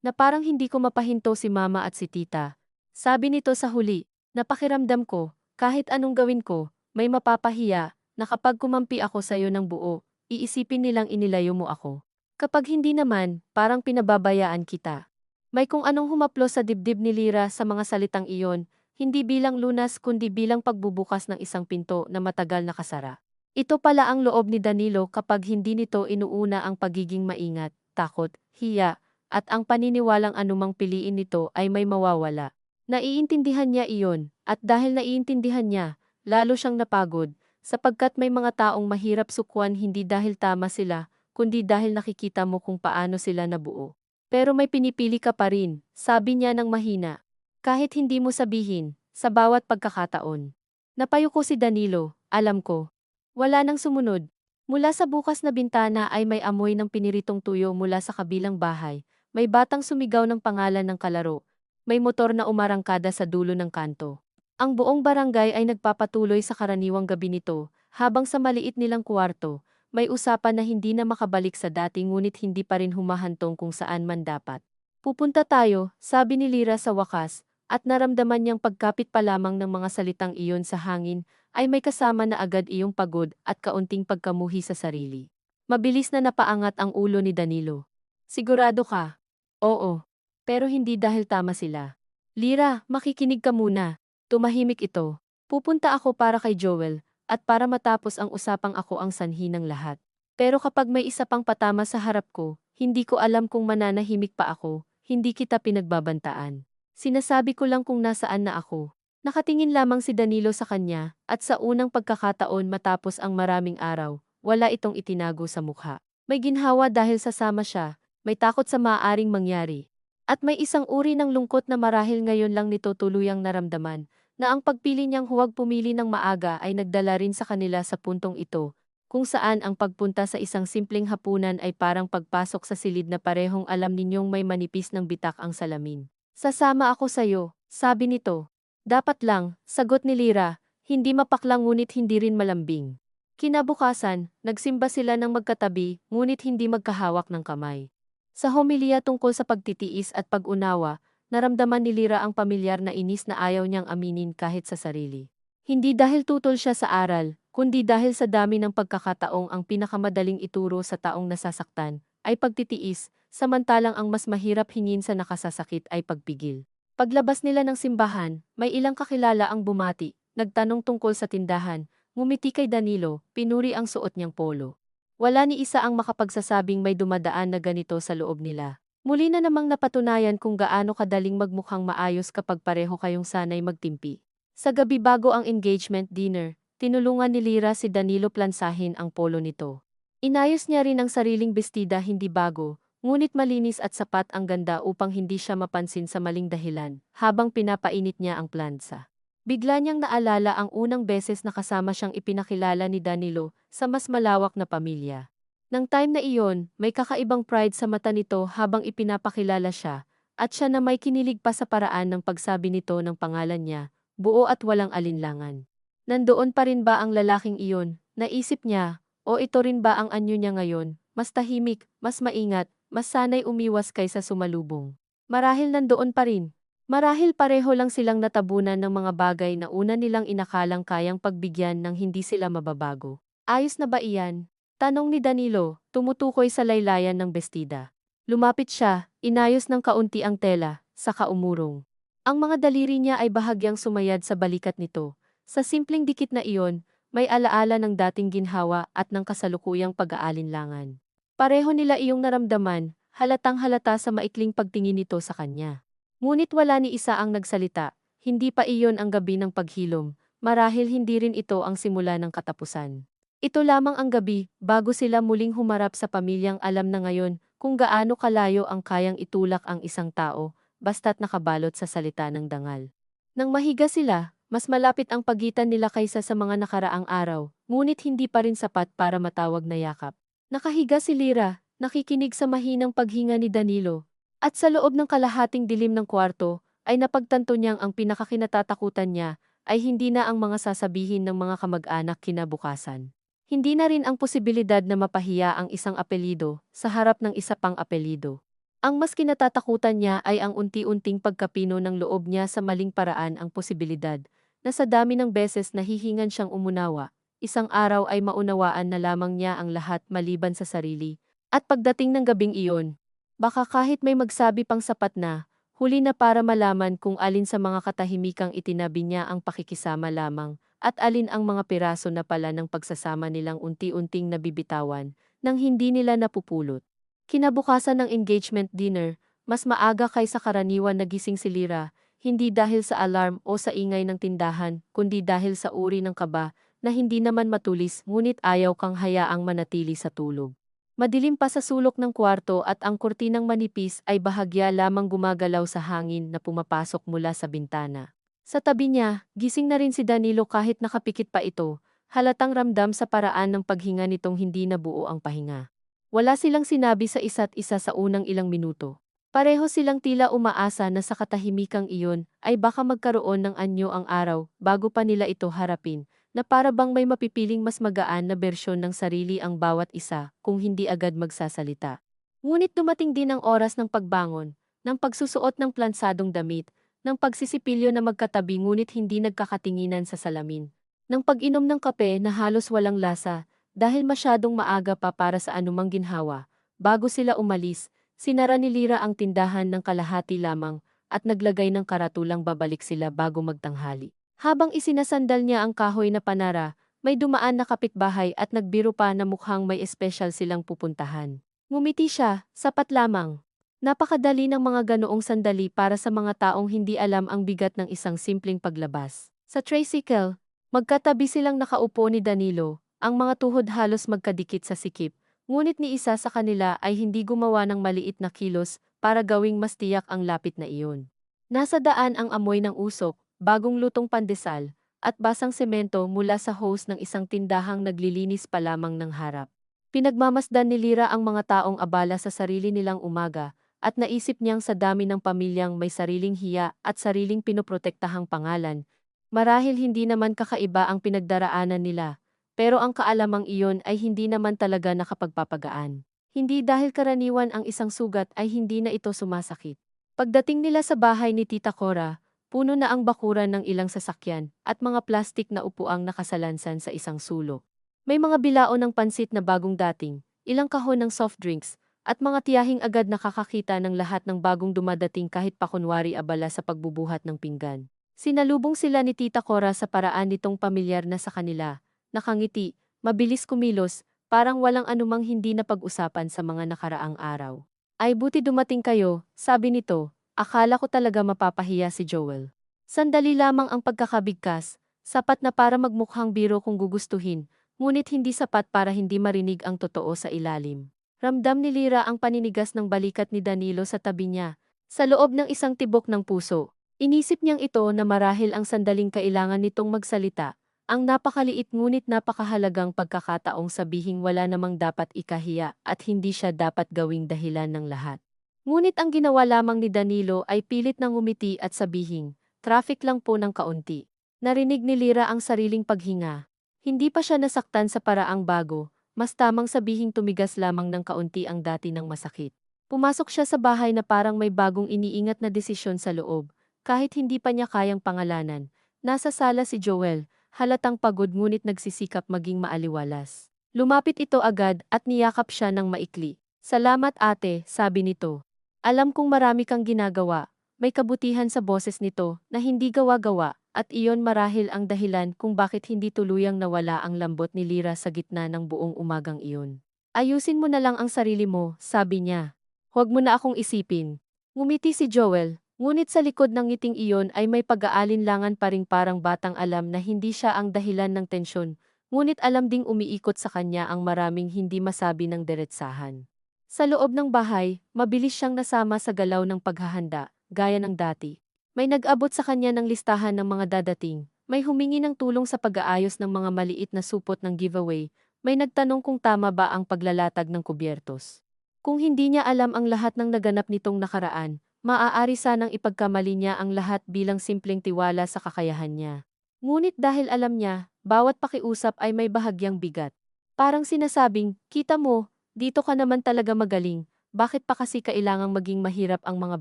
Na parang hindi ko mapahinto si mama at si tita. Sabi nito sa huli, napakiramdam ko, kahit anong gawin ko, may mapapahiya, na kapag kumampi ako sa iyo ng buo, iisipin nilang inilayo mo ako. Kapag hindi naman, parang pinababayaan kita. May kung anong humaplo sa dibdib ni Lira sa mga salitang iyon, hindi bilang lunas kundi bilang pagbubukas ng isang pinto na matagal nakasara. Ito pala ang loob ni Danilo kapag hindi nito inuuna ang pagiging maingat, takot, hiya, at ang paniniwalang anumang piliin nito ay may mawawala. Naiintindihan niya iyon, at dahil naiintindihan niya, lalo siyang napagod, sapagkat may mga taong mahirap sukwan hindi dahil tama sila, kundi dahil nakikita mo kung paano sila nabuo. Pero may pinipili ka pa rin, sabi niya ng mahina. Kahit hindi mo sabihin, sa bawat pagkakataon. Napayuko si Danilo, alam ko. Wala nang sumunod. Mula sa bukas na bintana ay may amoy ng piniritong tuyo mula sa kabilang bahay. May batang sumigaw ng pangalan ng kalaro. May motor na umarangkada sa dulo ng kanto. Ang buong barangay ay nagpapatuloy sa karaniwang gabi nito, habang sa maliit nilang kuwarto, may usapan na hindi na makabalik sa dati ngunit hindi pa rin humahantong kung saan man dapat. Pupunta tayo, sabi ni Lira sa wakas, at naramdaman niyang pagkapit pa lamang ng mga salitang iyon sa hangin, ay may kasama na agad iyong pagod at kaunting pagkamuhi sa sarili. Mabilis na napaangat ang ulo ni Danilo. Sigurado ka? Oo. Pero hindi dahil tama sila. Lira, makikinig ka muna. Tumahimik ito. Pupunta ako para kay Joel, at para matapos ang usapang ako ang sanhi ng lahat. Pero kapag may isa pang patama sa harap ko, hindi ko alam kung mananahimik pa ako, hindi kita pinagbabantaan. Sinasabi ko lang kung nasaan na ako. Nakatingin lamang si Danilo sa kanya, at sa unang pagkakataon matapos ang maraming araw, wala itong itinago sa mukha. May ginhawa dahil sasama siya, may takot sa maaaring mangyari. At may isang uri ng lungkot na marahil ngayon lang nito tuluyang naramdaman, na ang pagpili niyang huwag pumili ng maaga ay nagdala rin sa kanila sa puntong ito, kung saan ang pagpunta sa isang simpleng hapunan ay parang pagpasok sa silid na parehong alam ninyong may manipis ng bitak ang salamin. Sasama ako sa'yo, sabi nito. Dapat lang, sagot ni Lira, hindi mapaklang ngunit hindi rin malambing. Kinabukasan, nagsimba sila ng magkatabi, ngunit hindi magkahawak ng kamay. Sa homilya tungkol sa pagtitiis at pag-unawa, naramdaman ni Lira ang pamilyar na inis na ayaw niyang aminin kahit sa sarili. Hindi dahil tutol siya sa aral, kundi dahil sa dami ng pagkakataong ang pinakamadaling ituro sa taong nasasaktan ay pagtitiis, samantalang ang mas mahirap hingin sa nakasasakit ay pagpigil. Paglabas nila ng simbahan, may ilang kakilala ang bumati, nagtanong tungkol sa tindahan, ngumiti kay Danilo, pinuri ang suot niyang polo. Wala ni isa ang makapagsasabing may dumadaan na ganito sa loob nila. Muli na namang napatunayan kung gaano kadaling magmukhang maayos kapag pareho kayong sanay magtimpi. Sa gabi bago ang engagement dinner, tinulungan ni Lyra si Danilo plansahin ang polo nito. Inayos niya rin ang sariling bestida hindi bago, ngunit malinis at sapat ang ganda upang hindi siya mapansin sa maling dahilan habang pinapainit niya ang plansa. Bigla niyang naalala ang unang beses na kasama siyang ipinakilala ni Danilo sa mas malawak na pamilya. Nang time na iyon, may kakaibang pride sa mata nito habang ipinapakilala siya, at siya na may kinilig pa sa paraan ng pagsabi nito ng pangalan niya, buo at walang alinlangan. Nandoon pa rin ba ang lalaking iyon? Naisip niya, o ito rin ba ang anyo niya ngayon? Mas tahimik, mas maingat, mas sanay umiwas kaysa sumalubong. Marahil nandoon pa rin. Marahil pareho lang silang natabunan ng mga bagay na una nilang inakalang kayang pagbigyan ng hindi sila mababago. Ayos na ba iyan? Tanong ni Danilo, tumutukoy sa laylayan ng bestida. Lumapit siya, inayos ng kaunti ang tela, saka umurong. Ang mga daliri niya ay bahagyang sumayad sa balikat nito. Sa simpleng dikit na iyon, may alaala ng dating ginhawa at ng kasalukuyang pag-aalinlangan. Pareho nila iyong naramdaman, halatang halata sa maikling pagtingin nito sa kanya. Ngunit wala ni isa ang nagsalita, hindi pa iyon ang gabi ng paghilom, marahil hindi rin ito ang simula ng katapusan. Ito lamang ang gabi, bago sila muling humarap sa pamilyang alam na ngayon kung gaano kalayo ang kayang itulak ang isang tao, basta't nakabalot sa salita ng dangal. Nang mahiga sila, mas malapit ang pagitan nila kaysa sa mga nakaraang araw, ngunit hindi pa rin sapat para matawag na yakap. Nakahiga si Lyra, nakikinig sa mahinang paghinga ni Danilo, at sa loob ng kalahating dilim ng kwarto, ay napagtanto niyang ang pinakakinatatakutan niya ay hindi na ang mga sasabihin ng mga kamag-anak kinabukasan. Hindi na rin ang posibilidad na mapahiya ang isang apelyido sa harap ng isa pang apelyido. Ang mas kinatatakutan niya ay ang unti-unting pagkapino ng loob niya sa maling paraan ang posibilidad na sa dami ng beses na hihingan siyang umunawa, isang araw ay maunawaan na lamang niya ang lahat maliban sa sarili. At pagdating ng gabing iyon, baka kahit may magsabi pang sapat na, huli na para malaman kung alin sa mga katahimikang itinabi niya ang pakikisama lamang, at alin ang mga piraso na pala ng pagsasama nilang unti-unting nabibitawan nang hindi nila napupulot. Kinabukasan ng engagement dinner, mas maaga kaysa karaniwan nagising si Lyra, hindi dahil sa alarm o sa ingay ng tindahan, kundi dahil sa uri ng kaba na hindi naman matulis ngunit ayaw kang hayaang manatili sa tulog. Madilim pa sa sulok ng kwarto at ang kurtinang manipis ay bahagya lamang gumagalaw sa hangin na pumapasok mula sa bintana. Sa tabi niya, gising na rin si Danilo kahit nakapikit pa ito, halatang ramdam sa paraan ng paghinga nitong hindi nabuo ang pahinga. Wala silang sinabi sa isa't isa sa unang ilang minuto. Pareho silang tila umaasa na sa katahimikang iyon ay baka magkaroon ng anyo ang araw bago pa nila ito harapin, na para bang may mapipiling mas magaan na bersyon ng sarili ang bawat isa kung hindi agad magsasalita. Ngunit dumating din ang oras ng pagbangon, ng pagsusuot ng plansadong damit, ng pagsisipilyo na magkatabi ngunit hindi nagkakatinginan sa salamin, ng pag-inom ng kape na halos walang lasa dahil masyadong maaga pa para sa anumang ginhawa. Bago sila umalis, sinara ni Lyra ang tindahan ng kalahati lamang at naglagay ng karatulang babalik sila bago magtanghali. Habang isinasandal niya ang kahoy na panara, may dumaan na kapitbahay at nagbiro pa na mukhang may espesyal silang pupuntahan. Ngumiti siya, sapat lamang. Napakadali ng mga ganoong sandali para sa mga taong hindi alam ang bigat ng isang simpleng paglabas. Sa tricycle, magkatabi silang nakaupo ni Danilo, ang mga tuhod halos magkadikit sa sikip, ngunit ni isa sa kanila ay hindi gumawa ng maliit na kilos para gawing mas tiyak ang lapit na iyon. Nasa daan ang amoy ng usok, bagong lutong pandesal, at basang semento mula sa hose ng isang tindahang naglilinis pa lamang ng harap. Pinagmamasdan ni Lyra ang mga taong abala sa sarili nilang umaga, at naisip niyang sa dami ng pamilyang may sariling hiya at sariling pinoprotektahang pangalan, marahil hindi naman kakaiba ang pinagdaraanan nila, pero ang kaalamang iyon ay hindi naman talaga nakapagpapagaan. Hindi dahil karaniwan ang isang sugat ay hindi na ito sumasakit. Pagdating nila sa bahay ni Tita Cora, puno na ang bakuran ng ilang sasakyan at mga plastik na upuang nakasalansan sa isang sulok. May mga bilao ng pansit na bagong dating, ilang kahon ng soft drinks, at mga tiyahing agad nakakakita ng lahat ng bagong dumadating kahit pa kunwari abala sa pagbubuhat ng pinggan. Sinalubong sila ni Tita Cora sa paraan nitong pamilyar na sa kanila, nakangiti, mabilis kumilos, parang walang anumang hindi na pag-usapan sa mga nakaraang araw. Ay buti dumating kayo, sabi nito, akala ko talaga mapapahiya si Joel. Sandali lamang ang pagkakabigkas, sapat na para magmukhang biro kung gugustuhin, ngunit hindi sapat para hindi marinig ang totoo sa ilalim. Ramdam ni Lyra ang paninigas ng balikat ni Danilo sa tabi niya, sa loob ng isang tibok ng puso. Inisip niyang ito na marahil ang sandaling kailangan nitong magsalita, ang napakaliit ngunit napakahalagang pagkakataong sabihing wala namang dapat ikahiya at hindi siya dapat gawing dahilan ng lahat. Ngunit ang ginawa lamang ni Danilo ay pilit nang ngumiti at sabihing, traffic lang po ng kaunti. Narinig ni Lyra ang sariling paghinga. Hindi pa siya nasaktan sa paraang bago, mas tamang sabihing tumigas lamang ng kaunti ang dati ng masakit. Pumasok siya sa bahay na parang may bagong iniingat na desisyon sa loob, kahit hindi pa niya kayang pangalanan. Nasa sala si Joel, halatang pagod ngunit nagsisikap maging maaliwalas. Lumapit ito agad at niyakap siya ng maikli. Salamat ate, sabi nito. Alam kong marami kang ginagawa, may kabutihan sa boses nito na hindi gawa-gawa, at iyon marahil ang dahilan kung bakit hindi tuluyang nawala ang lambot ni Lyra sa gitna ng buong umagang iyon. Ayusin mo na lang ang sarili mo, sabi niya. Huwag mo na akong isipin. Ngumiti si Joel, ngunit sa likod ng ngiting iyon ay may pag-aalinlangan pa ring parang batang alam na hindi siya ang dahilan ng tensyon, ngunit alam ding umiikot sa kanya ang maraming hindi masabi ng diretsahan. Sa loob ng bahay, mabilis siyang nasama sa galaw ng paghahanda, gaya ng dati. May nag-abot sa kanya ng listahan ng mga dadating, may humingi ng tulong sa pag-aayos ng mga maliit na supot ng giveaway, may nagtanong kung tama ba ang paglalatag ng kubyertos. Kung hindi niya alam ang lahat ng naganap nitong nakaraan, maaari sanang ipagkamali niya ang lahat bilang simpleng tiwala sa kakayahan niya. Ngunit dahil alam niya, bawat pakiusap ay may bahagyang bigat. Parang sinasabing, kita mo, dito ka naman talaga magaling, bakit pa kasi kailangang maging mahirap ang mga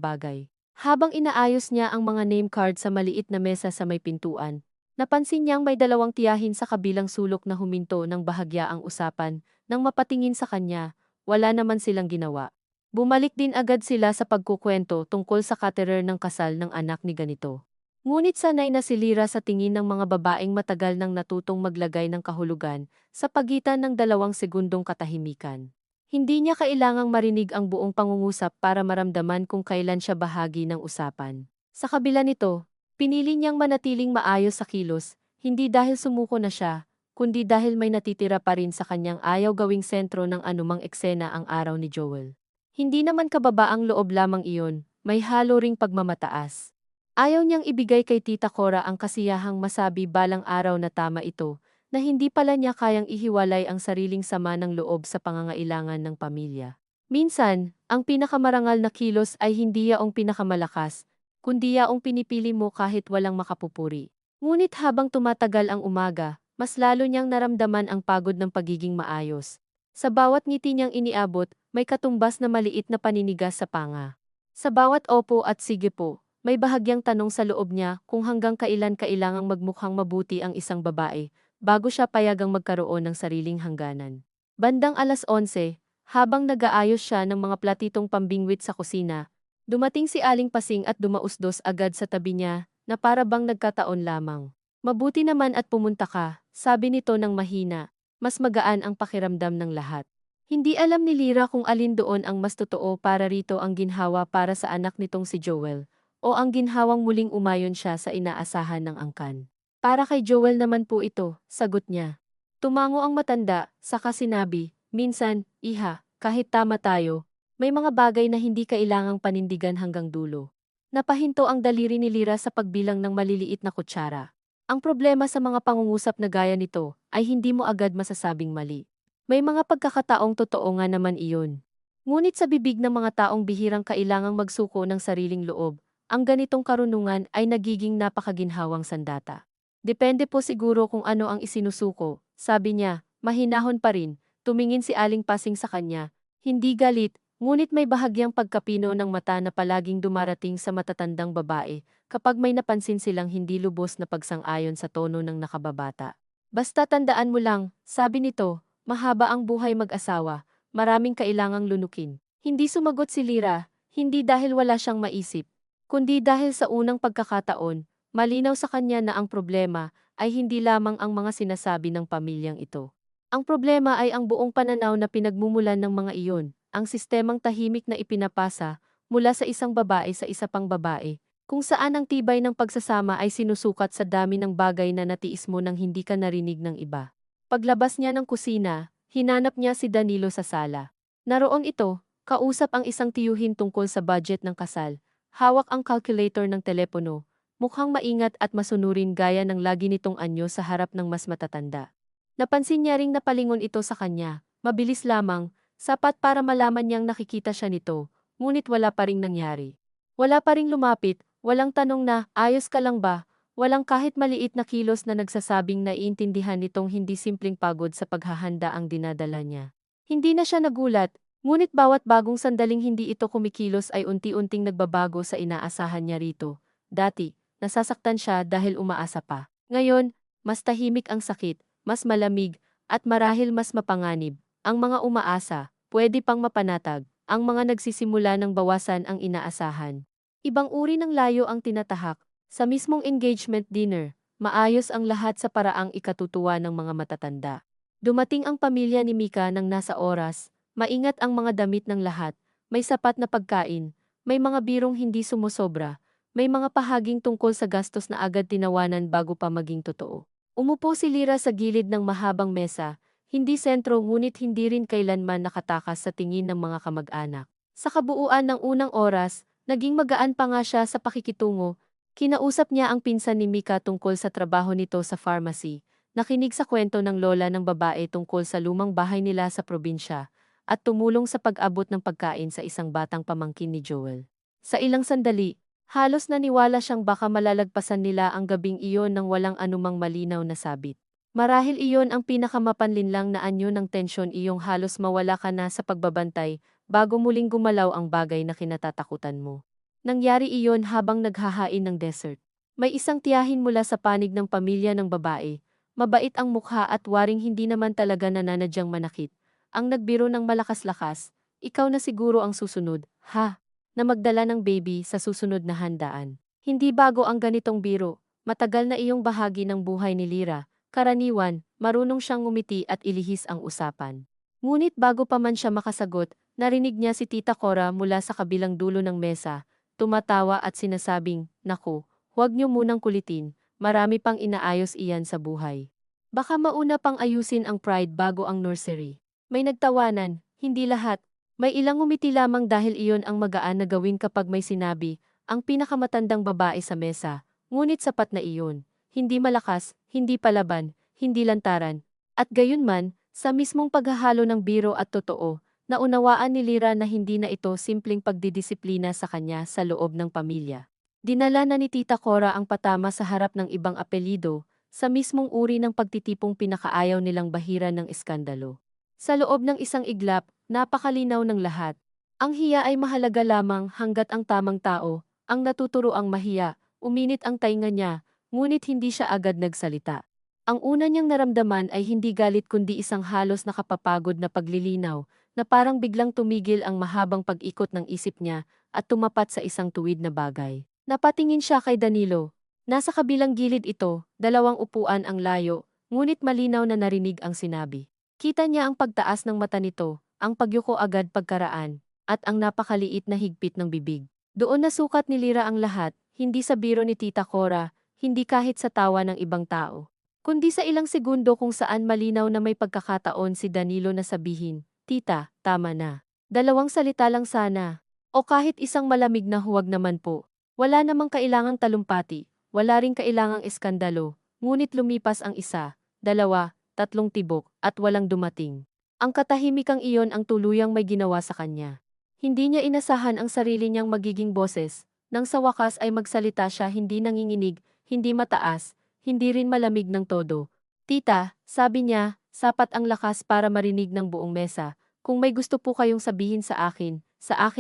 bagay? Habang inaayos niya ang mga name card sa maliit na mesa sa may pintuan, napansin niyang may dalawang tiyahin sa kabilang sulok na huminto ng bahagya ang usapan, nang mapatingin sa kanya, wala naman silang ginawa. Bumalik din agad sila sa pagkukwento tungkol sa caterer ng kasal ng anak ni ganito. Ngunit sanay na si Lyra sa tingin ng mga babaeng matagal nang natutong maglagay ng kahulugan sa pagitan ng 2 segundong katahimikan. Hindi niya kailangang marinig ang buong pangungusap para maramdaman kung kailan siya bahagi ng usapan. Sa kabila nito, pinili niyang manatiling maayos sa kilos, hindi dahil sumuko na siya, kundi dahil may natitira pa rin sa kanyang ayaw gawing sentro ng anumang eksena ang araw ni Joel. Hindi naman kababaang loob lamang iyon, may halo ring pagmamataas. Ayaw niyang ibigay kay Tita Cora ang kasiyahang masabi balang araw na tama ito, na hindi pala niya kayang ihiwalay ang sariling sama ng loob sa pangangailangan ng pamilya. Minsan, ang pinakamarangal na kilos ay hindi yaong pinakamalakas, kundi yaong pinipili mo kahit walang makapupuri. Ngunit habang tumatagal ang umaga, mas lalo niyang naramdaman ang pagod ng pagiging maayos. Sa bawat ngiti niyang iniabot, may katumbas na maliit na paninigas sa panga. Sa bawat opo at sige po, may bahagyang tanong sa loob niya kung hanggang kailan kailangang magmukhang mabuti ang isang babae, bago siya payagang magkaroon ng sariling hangganan. Bandang 11:00, habang nag-aayos siya ng mga platitong pambingwit sa kusina, dumating si Aling Pasing at dumausdos agad sa tabi niya, na para bang nagkataon lamang. Mabuti naman at pumunta ka, sabi nito ng mahina, mas magaan ang pakiramdam ng lahat. Hindi alam ni Lyra kung alin doon ang mas totoo para rito ang ginhawa para sa anak nitong si Joel, o ang ginhawang muling umayon siya sa inaasahan ng angkan. Para kay Joel naman po ito, sagot niya. Tumango ang matanda, saka sinabi, minsan, iha, kahit tama tayo, may mga bagay na hindi kailangang panindigan hanggang dulo. Napahinto ang daliri ni Lyra sa pagbilang ng maliliit na kutsara. Ang problema sa mga pangungusap na gaya nito, ay hindi mo agad masasabing mali. May mga pagkakataong totoo nga naman iyon. Ngunit sa bibig ng mga taong bihirang kailangang magsuko ng sariling loob, ang ganitong karunungan ay nagiging napakaginhawang sandata. Depende po siguro kung ano ang isinusuko, sabi niya, mahinahon pa rin, tumingin si Aling Pasing sa kanya, hindi galit, ngunit may bahagyang pagkapino ng mata na palaging dumarating sa matatandang babae, kapag may napansin silang hindi lubos na pagsang-ayon sa tono ng nakababata. Basta tandaan mo lang, sabi nito, mahaba ang buhay mag-asawa, maraming kailangang lunukin. Hindi sumagot si Lyra, hindi dahil wala siyang maisip, kundi dahil sa unang pagkakataon, malinaw sa kanya na ang problema ay hindi lamang ang mga sinasabi ng pamilyang ito. Ang problema ay ang buong pananaw na pinagmumulan ng mga iyon, ang sistemang tahimik na ipinapasa mula sa isang babae sa isa pang babae, kung saan ang tibay ng pagsasama ay sinusukat sa dami ng bagay na natiis mo nang hindi ka narinig ng iba. Paglabas niya ng kusina, hinanap niya si Danilo sa sala. Naroon ito, kausap ang isang tiyuhin tungkol sa budget ng kasal, hawak ang calculator ng telepono, mukhang maingat at masunurin gaya ng lagi nitong anyo sa harap ng mas matatanda. Napansin niya ring napalingon ito sa kanya, mabilis lamang, sapat para malaman niyang nakikita siya nito, ngunit wala pa ring nangyari. Wala pa ring lumapit, walang tanong na, ayos ka lang ba? Walang kahit maliit na kilos na nagsasabing naiintindihan nitong hindi simpleng pagod sa paghahanda ang dinadala niya. Hindi na siya nagulat, ngunit bawat bagong sandaling hindi ito kumikilos ay unti-unting nagbabago sa inaasahan niya rito. Dati, nasasaktan siya dahil umaasa pa. Ngayon, mas tahimik ang sakit, mas malamig, at marahil mas mapanganib. Ang mga umaasa, pwede pang mapanatag, ang mga nagsisimula ng bawasan ang inaasahan. Ibang uri ng layo ang tinatahak. Sa mismong engagement dinner, maayos ang lahat sa paraang ikatutuwa ng mga matatanda. Dumating ang pamilya ni Mika nang nasa oras, maingat ang mga damit ng lahat, may sapat na pagkain, may mga birong hindi sumusobra, may mga pahaging tungkol sa gastos na agad tinawanan bago pa maging totoo. Umupo si Lira sa gilid ng mahabang mesa, hindi sentro ngunit hindi rin kailanman nakatakas sa tingin ng mga kamag-anak. Sa kabuuan ng unang oras, naging magaan pa nga siya sa pakikitungo. Kinausap niya ang pinsan ni Mika tungkol sa trabaho nito sa pharmacy, nakinig sa kwento ng lola ng babae tungkol sa lumang bahay nila sa probinsya, at tumulong sa pag-abot ng pagkain sa isang batang pamangkin ni Joel. Sa ilang sandali, halos naniwala siyang baka malalagpasan nila ang gabing iyon nang walang anumang malinaw na sabit. Marahil iyon ang pinakamapanlinlang na anyo ng tensyon, iyong halos mawala ka na sa pagbabantay bago muling gumalaw ang bagay na kinatatakutan mo. Nangyari iyon habang naghahain ng dessert. May isang tiyahin mula sa panig ng pamilya ng babae. Mabait ang mukha at waring hindi naman talaga nananadyang manakit. Ang nagbiro ng malakas-lakas, ikaw na siguro ang susunod, ha? Na magdala ng baby sa susunod na handaan. Hindi bago ang ganitong biro, matagal na iyong bahagi ng buhay ni Lira. Karaniwan, marunong siyang ngumiti at ilihis ang usapan. Ngunit bago pa man siya makasagot, narinig niya si Tita Cora mula sa kabilang dulo ng mesa, tumatawa at sinasabing, "Naku, huwag niyo munang kulitin, marami pang inaayos iyan sa buhay. Baka mauna pang ayusin ang pride bago ang nursery." May nagtawanan, hindi lahat. May ilang ngumiti lamang dahil iyon ang magaan na gawin kapag may sinabi, ang pinakamatandang babae sa mesa, ngunit sapat na iyon. Hindi malakas, hindi palaban, hindi lantaran. At gayunman, sa mismong paghahalo ng biro at totoo, naunawaan ni Lira na hindi na ito simpleng pagdidisiplina sa kanya sa loob ng pamilya. Dinala na ni Tita Cora ang patama sa harap ng ibang apelido, sa mismong uri ng pagtitipong pinakaayaw nilang bahira ng iskandalo. Sa loob ng isang iglap, napakalinaw ng lahat. Ang hiya ay mahalaga lamang hanggat ang tamang tao, ang natuturo ang mahiya, uminit ang tainga niya, ngunit hindi siya agad nagsalita. Ang una niyang naramdaman ay hindi galit kundi isang halos nakapapagod na paglilinaw, na parang biglang tumigil ang mahabang pag-ikot ng isip niya at tumapat sa isang tuwid na bagay. Napatingin siya kay Danilo. Nasa kabilang gilid ito, dalawang upuan ang layo, ngunit malinaw na narinig ang sinabi. Kita niya ang pagtaas ng mata nito, ang pagyuko agad pagkaraan, at ang napakaliit na higpit ng bibig. Doon nasukat ni Lira ang lahat, hindi sa biro ni Tita Cora, hindi kahit sa tawa ng ibang tao, kundi sa ilang segundo kung saan malinaw na may pagkakataon si Danilo na sabihin, "Tita, tama na. Dalawang salita lang sana." O kahit isang malamig na huwag naman po. Wala namang kailangang talumpati, wala ring kailangang eskandalo, ngunit lumipas ang isa, dalawa, tatlong tibok, at walang dumating. Ang katahimikang iyon ang tuluyang may ginawa sa kanya. Hindi niya inasahan ang sarili niyang magiging boses, nang sa wakas ay magsalita siya, hindi nanginginig, hindi mataas, hindi rin malamig ng todo. "Tita," sabi niya, sapat ang lakas para marinig ng buong mesa, "kung may gusto po kayong sabihin sa akin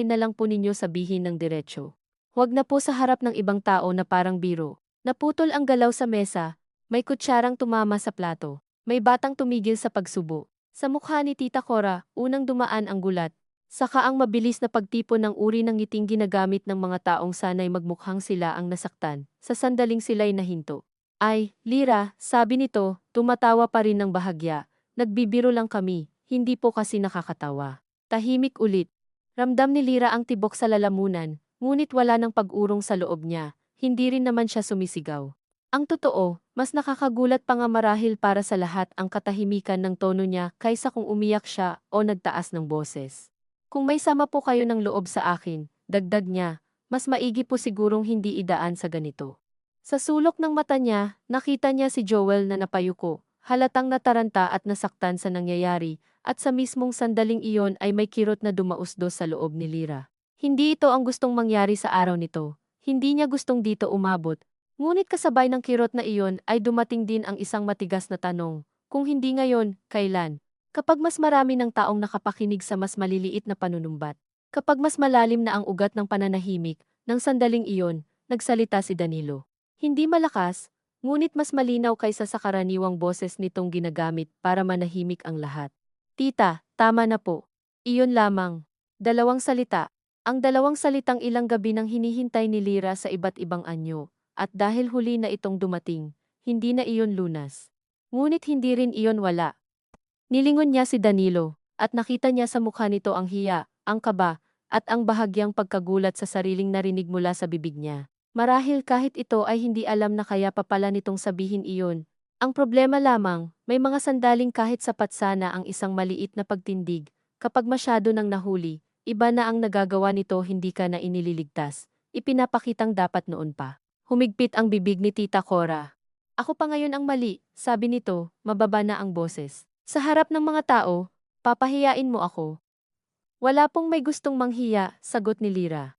na lang po ninyo sabihin ng diretsyo. Huwag na po sa harap ng ibang tao na parang biro." Naputol ang galaw sa mesa, may kutsarang tumama sa plato. May batang tumigil sa pagsubo. Sa mukha ni Tita Cora, unang dumaan ang gulat. Saka ang mabilis na pagtipon ng uri ng ngiting ginagamit ng mga taong sanay magmukhang sila ang nasaktan. Sa sandaling sila'y nahinto. "Ay, Lira," sabi nito, tumatawa pa rin ng bahagya. "Nagbibiro lang kami, hindi po kasi nakakatawa." Tahimik ulit. Ramdam ni Lira ang tibok sa lalamunan, ngunit wala ng pag-urong sa loob niya, hindi rin naman siya sumisigaw. Ang totoo, mas nakakagulat pa nga marahil para sa lahat ang katahimikan ng tono niya kaysa kung umiyak siya o nagtaas ng boses. Kung may sama po kayo ng loob sa akin, dagdag niya, mas maigi po sigurong hindi idaan sa ganito. Sa sulok ng mata niya, nakita niya si Joel na napayuko, halatang nataranta at nasaktan sa nangyayari, at sa mismong sandaling iyon ay may kirot na dumausdos sa loob ni Lira. Hindi ito ang gustong mangyari sa araw nito. Hindi niya gustong dito umabot. Ngunit kasabay ng kirot na iyon ay dumating din ang isang matigas na tanong. Kung hindi ngayon, kailan? Kapag mas marami ng taong nakapakinig sa mas maliliit na panunumbat. Kapag mas malalim na ang ugat ng pananahimik, ng sandaling iyon, nagsalita si Danilo. Hindi malakas, ngunit mas malinaw kaysa sa karaniwang boses nitong ginagamit para manahimik ang lahat. Tita, tama na po. Iyon lamang. Dalawang salita. Ang dalawang salitang ilang gabi nang hinihintay ni Lira sa iba't ibang anyo, at dahil huli na itong dumating, hindi na iyon lunas. Ngunit hindi rin iyon wala. Nilingon niya si Danilo, at nakita niya sa mukha nito ang hiya, ang kaba, at ang bahagyang pagkagulat sa sariling narinig mula sa bibig niya. Marahil kahit ito ay hindi alam na kaya pa pala nitong sabihin iyon. Ang problema lamang, may mga sandaling kahit sapat sana ang isang maliit na pagtindig, kapag masyado nang nahuli, iba na ang nagagawa nito hindi ka na inililigtas, ipinapakitang dapat noon pa. Humigpit ang bibig ni Tita Cora. Ako pa ngayon ang mali, sabi nito, mababa na ang boses. Sa harap ng mga tao, papahiyain mo ako. Wala pong may gustong manghiya, sagot ni Lira.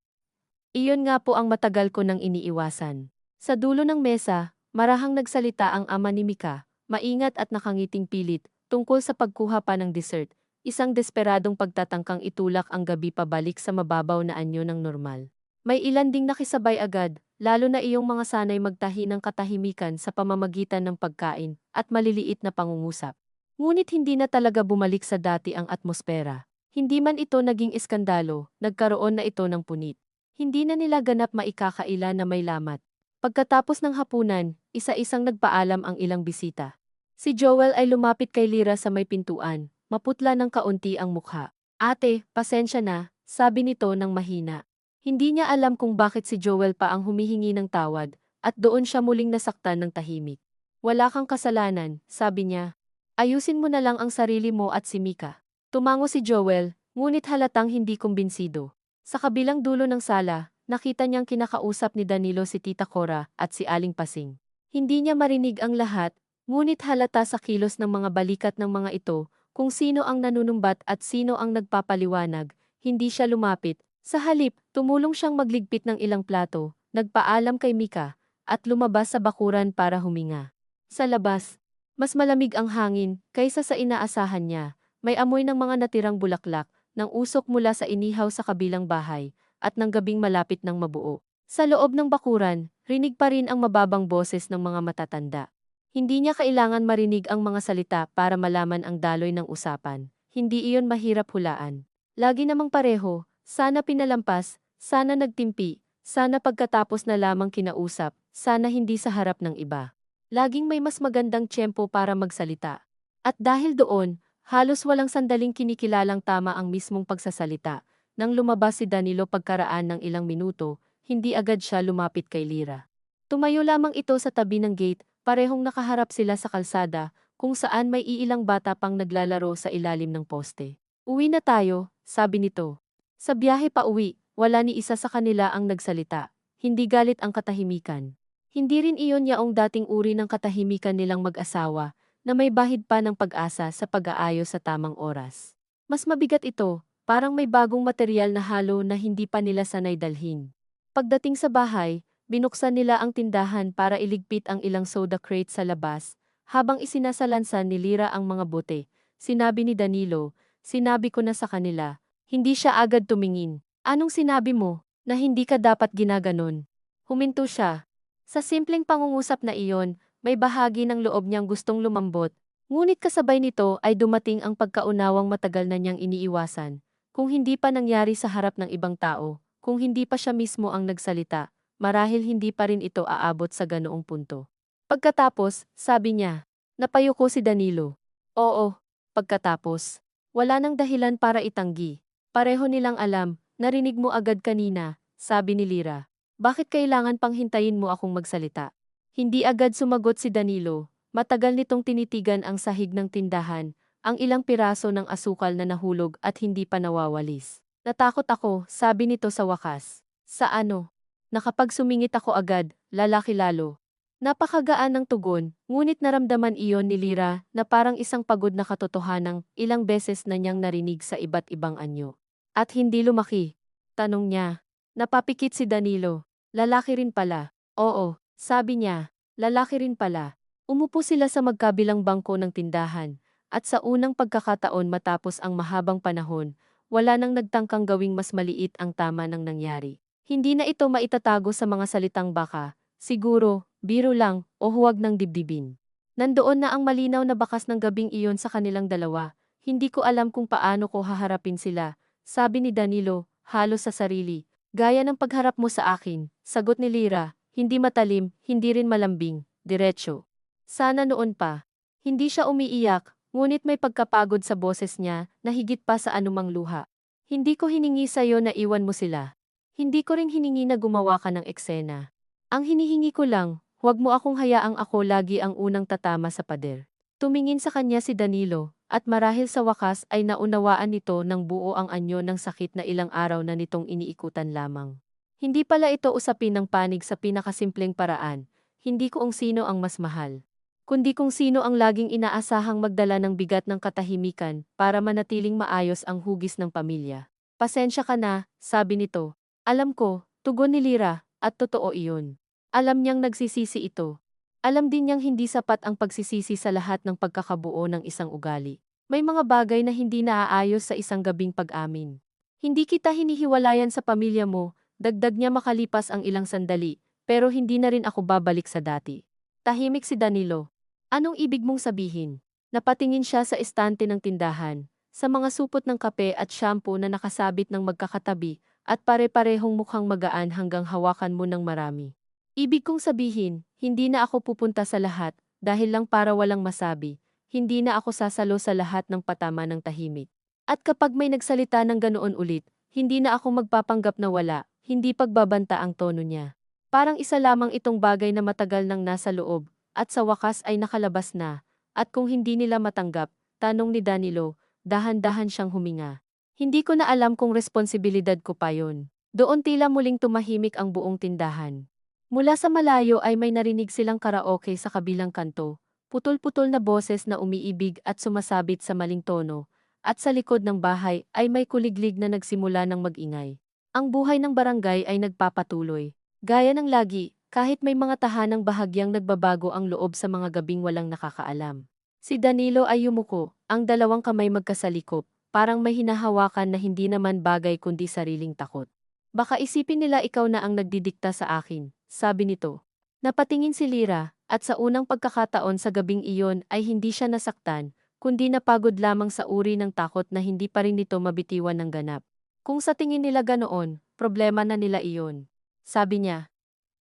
Iyon nga po ang matagal ko nang iniiwasan. Sa dulo ng mesa, marahang nagsalita ang ama ni Mika, maingat at nakangiting pilit, tungkol sa pagkuha pa ng dessert, isang desperadong pagtatangkang itulak ang gabi pabalik sa mababaw na anyo ng normal. May ilan ding nakisabay agad, lalo na iyong mga sanay magtahi ng katahimikan sa pamamagitan ng pagkain at maliliit na pangungusap. Ngunit hindi na talaga bumalik sa dati ang atmosfera. Hindi man ito naging iskandalo, nagkaroon na ito ng punit. Hindi na nila ganap maikakaila na may lamat. Pagkatapos ng hapunan, isa-isang nagpaalam ang ilang bisita. Si Joel ay lumapit kay Lira sa may pintuan, maputla ng kaunti ang mukha. Ate, pasensya na, sabi nito ng mahina. Hindi niya alam kung bakit si Joel pa ang humihingi ng tawad, at doon siya muling nasaktan ng tahimik. Wala kang kasalanan, sabi niya. Ayusin mo na lang ang sarili mo at si Mika. Tumango si Joel, ngunit halatang hindi kumbinsido. Sa kabilang dulo ng sala, nakita niyang kinakausap ni Danilo si Tita Cora at si Aling Pasing. Hindi niya marinig ang lahat, ngunit halata sa kilos ng mga balikat ng mga ito, kung sino ang nanunumbat at sino ang nagpapaliwanag, hindi siya lumapit. Sa halip, tumulong siyang magligpit ng ilang plato, nagpaalam kay Mika, at lumabas sa bakuran para huminga. Sa labas, mas malamig ang hangin kaysa sa inaasahan niya, may amoy ng mga natirang bulaklak, ng usok mula sa inihaw sa kabilang bahay, at ng gabing malapit ng mabuo. Sa loob ng bakuran, rinig pa rin ang mababang boses ng mga matatanda. Hindi niya kailangan marinig ang mga salita para malaman ang daloy ng usapan. Hindi iyon mahirap hulaan. Lagi namang pareho, sana pinalampas, sana nagtimpi, sana pagkatapos na lamang kinausap, sana hindi sa harap ng iba. Laging may mas magandang tiyempo para magsalita. At dahil doon, halos walang sandaling kinikilalang tama ang mismong pagsasalita. Nang lumabas si Danilo pagkaraan ng ilang minuto, hindi agad siya lumapit kay Lira. Tumayo lamang ito sa tabi ng gate, parehong nakaharap sila sa kalsada, kung saan may iilang bata pang naglalaro sa ilalim ng poste. Uwi na tayo, sabi nito. Sa biyahe pa uwi, wala ni isa sa kanila ang nagsalita. Hindi galit ang katahimikan. Hindi rin iyon yaong dating uri ng katahimikan nilang mag-asawa, na may bahid pa ng pag-asa sa pag-aayos sa tamang oras. Mas mabigat ito, parang may bagong material na halo na hindi pa nila sanay dalhin. Pagdating sa bahay, binuksan nila ang tindahan para iligpit ang ilang soda crate sa labas, habang isinasalansan ni Lira ang mga bote. Sinabi ni Danilo, sinabi ko na sa kanila, hindi siya agad tumingin. Anong sinabi mo, na hindi ka dapat ginaganon? Huminto siya. Sa simpleng pangungusap na iyon, may bahagi ng loob niyang gustong lumambot, ngunit kasabay nito ay dumating ang pagkaunawang matagal na niyang iniiwasan. Kung hindi pa nangyari sa harap ng ibang tao, kung hindi pa siya mismo ang nagsalita, marahil hindi pa rin ito aabot sa ganoong punto. Pagkatapos, sabi niya, napayuko si Danilo. Oo, pagkatapos, wala nang dahilan para itanggi. Pareho nilang alam, narinig mo agad kanina, sabi ni Lira. Bakit kailangan pang hintayin mo akong magsalita? Hindi agad sumagot si Danilo, matagal nitong tinitigan ang sahig ng tindahan, ang ilang piraso ng asukal na nahulog at hindi pa nawawalis. Natakot ako, sabi nito sa wakas. Sa ano? Nakapagsumingit ako agad, lalaki lalo. Napakagaan ng tugon, ngunit naramdaman iyon ni Lira na parang isang pagod na katotohanang ilang beses na niyang narinig sa iba't ibang anyo. At hindi lumaki. Tanong niya. Napapikit si Danilo. Lalaki rin pala. Oo, sabi niya. Lalaki rin pala. Umupo sila sa magkabilang bangko ng tindahan. At sa unang pagkakataon matapos ang mahabang panahon, wala nang nagtangkang gawing mas maliit ang tama ng nangyari. Hindi na ito maitatago sa mga salitang baka, siguro, biro lang, o huwag ng dibdibin. Nandoon na ang malinaw na bakas ng gabing iyon sa kanilang dalawa. Hindi ko alam kung paano ko haharapin sila, sabi ni Danilo, halos sa sarili. Gaya ng pagharap mo sa akin, sagot ni Lira, hindi matalim, hindi rin malambing, diretso. Sana noon pa. Hindi siya umiiyak, ngunit may pagkapagod sa boses niya na higit pa sa anumang luha. Hindi ko hiningi sa'yo na iwan mo sila. Hindi ko rin hiningi na gumawa ka ng eksena. Ang hinihingi ko lang, huwag mo akong hayaang ako lagi ang unang tatama sa pader. Tumingin sa kanya si Danilo, at marahil sa wakas ay naunawaan nito ng buo ang anyo ng sakit na ilang araw na nitong iniikutan lamang. Hindi pala ito usapin ng panig sa pinakasimpleng paraan, hindi kung sino ang mas mahal, kundi kung sino ang laging inaasahang magdala ng bigat ng katahimikan para manatiling maayos ang hugis ng pamilya. Pasensya ka na, sabi nito. Alam ko, tugon ni Lira, at totoo iyon. Alam niyang nagsisisi ito. Alam din niyang hindi sapat ang pagsisisi sa lahat ng pagkakabuo ng isang ugali. May mga bagay na hindi naaayos sa isang gabing pag-amin. Hindi kita hinihiwalayan sa pamilya mo, dagdag niya makalipas ang ilang sandali, pero hindi na rin ako babalik sa dati. Tahimik si Danilo. Anong ibig mong sabihin? Napatingin siya sa estante ng tindahan, sa mga supot ng kape at shampoo na nakasabit ng magkakatabi, at pare-parehong mukhang magaan hanggang hawakan mo ng marami. Ibig kong sabihin, hindi na ako pupunta sa lahat, dahil lang para walang masabi, hindi na ako sasalo sa lahat ng patama ng tahimik. At kapag may nagsalita ng ganoon ulit, hindi na ako magpapanggap na wala, hindi pagbabanta ang tono niya. Parang isa lamang itong bagay na matagal nang nasa loob, at sa wakas ay nakalabas na, at kung hindi nila matanggap, tanong ni Danilo, dahan-dahan siyang huminga. Hindi ko na alam kung responsibilidad ko pa yon. Doon tila muling tumahimik ang buong tindahan. Mula sa malayo ay may narinig silang karaoke sa kabilang kanto, putol-putol na boses na umiibig at sumasabit sa maling tono, at sa likod ng bahay ay may kuliglig na nagsimula ng mag-ingay. Ang buhay ng barangay ay nagpapatuloy. Gaya ng lagi, kahit may mga tahanang bahagyang nagbabago ang loob sa mga gabing walang nakakaalam. Si Danilo ay yumuko, ang dalawang kamay magkasalikop, parang may hinahawakan na hindi naman bagay kundi sariling takot. Baka isipin nila ikaw na ang nagdidikta sa akin, sabi nito. Napatingin si Lira, at sa unang pagkakataon sa gabing iyon ay hindi siya nasaktan, kundi napagod lamang sa uri ng takot na hindi pa rin nito mabitiwan ng ganap. Kung sa tingin nila ganoon, problema na nila iyon. Sabi niya.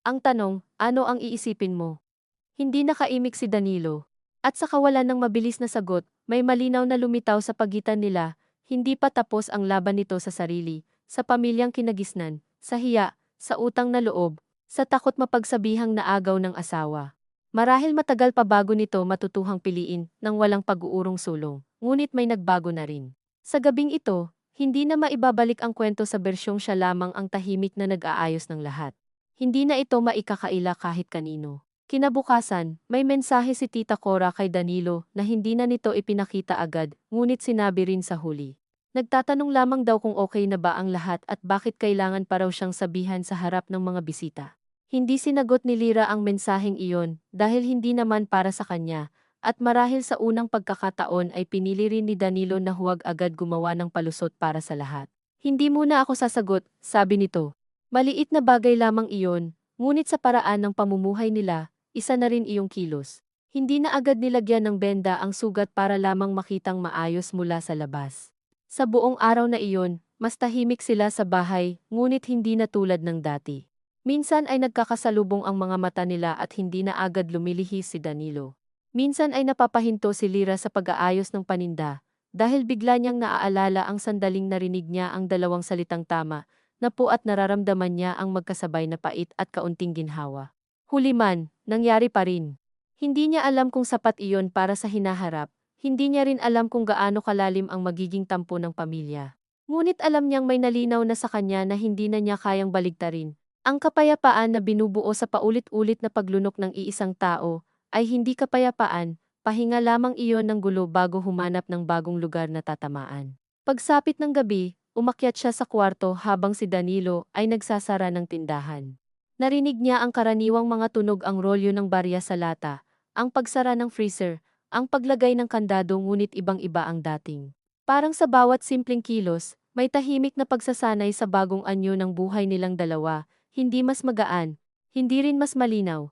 Ang tanong, ano ang iisipin mo? Hindi nakaimik si Danilo. At sa kawalan ng mabilis na sagot, may malinaw na lumitaw sa pagitan nila, hindi pa tapos ang laban nito sa sarili, sa pamilyang kinagisnan, sa hiya, sa utang na loob, sa takot mapagsabihang naagaw ng asawa. Marahil matagal pa bago nito matutuhang piliin nang walang pag-uurong sulong, ngunit may nagbago na rin. Sa gabing ito, hindi na maibabalik ang kwento sa bersyong siya lamang ang tahimik na nag-aayos ng lahat. Hindi na ito maikakaila kahit kanino. Kinabukasan, may mensahe si Tita Cora kay Danilo na hindi na nito ipinakita agad, ngunit sinabi rin sa huli. Nagtatanong lamang daw kung okay na ba ang lahat at bakit kailangan pa raw siyang sabihan sa harap ng mga bisita. Hindi sinagot ni Lira ang mensaheng iyon dahil hindi naman para sa kanya, at marahil sa unang pagkakataon ay pinili rin ni Danilo na huwag agad gumawa ng palusot para sa lahat. Hindi muna ako sasagot, sabi nito. Maliit na bagay lamang iyon, ngunit sa paraan ng pamumuhay nila, isa na rin iyong kilos. Hindi na agad nilagyan ng benda ang sugat para lamang makitang maayos mula sa labas. Sa buong araw na iyon, mas tahimik sila sa bahay, ngunit hindi na tulad ng dati. Minsan ay nagkakasalubong ang mga mata nila at hindi na agad lumilihis si Danilo. Minsan ay napapahinto si Lira sa pag-aayos ng paninda, dahil bigla niyang naaalala ang sandaling narinig niya ang dalawang salitang tama, na po at nararamdaman niya ang magkasabay na pait at kaunting ginhawa. Huli man, nangyari pa rin. Hindi niya alam kung sapat iyon para sa hinaharap, hindi niya rin alam kung gaano kalalim ang magiging tampo ng pamilya. Ngunit alam niyang may nalinaw na sa kanya na hindi na niya kayang baligtarin. Ang kapayapaan na binubuo sa paulit-ulit na paglunok ng iisang tao ay hindi kapayapaan, pahinga lamang iyon ng gulo bago humanap ng bagong lugar na tatamaan. Pagsapit ng gabi, umakyat siya sa kwarto habang si Danilo ay nagsasara ng tindahan. Narinig niya ang karaniwang mga tunog, ang rolyo ng barya sa lata, ang pagsara ng freezer, ang paglagay ng kandado, ngunit ibang-iba ang dating. Parang sa bawat simpleng kilos, may tahimik na pagsasanay sa bagong anyo ng buhay nilang dalawa, hindi mas magaan, hindi rin mas malinaw,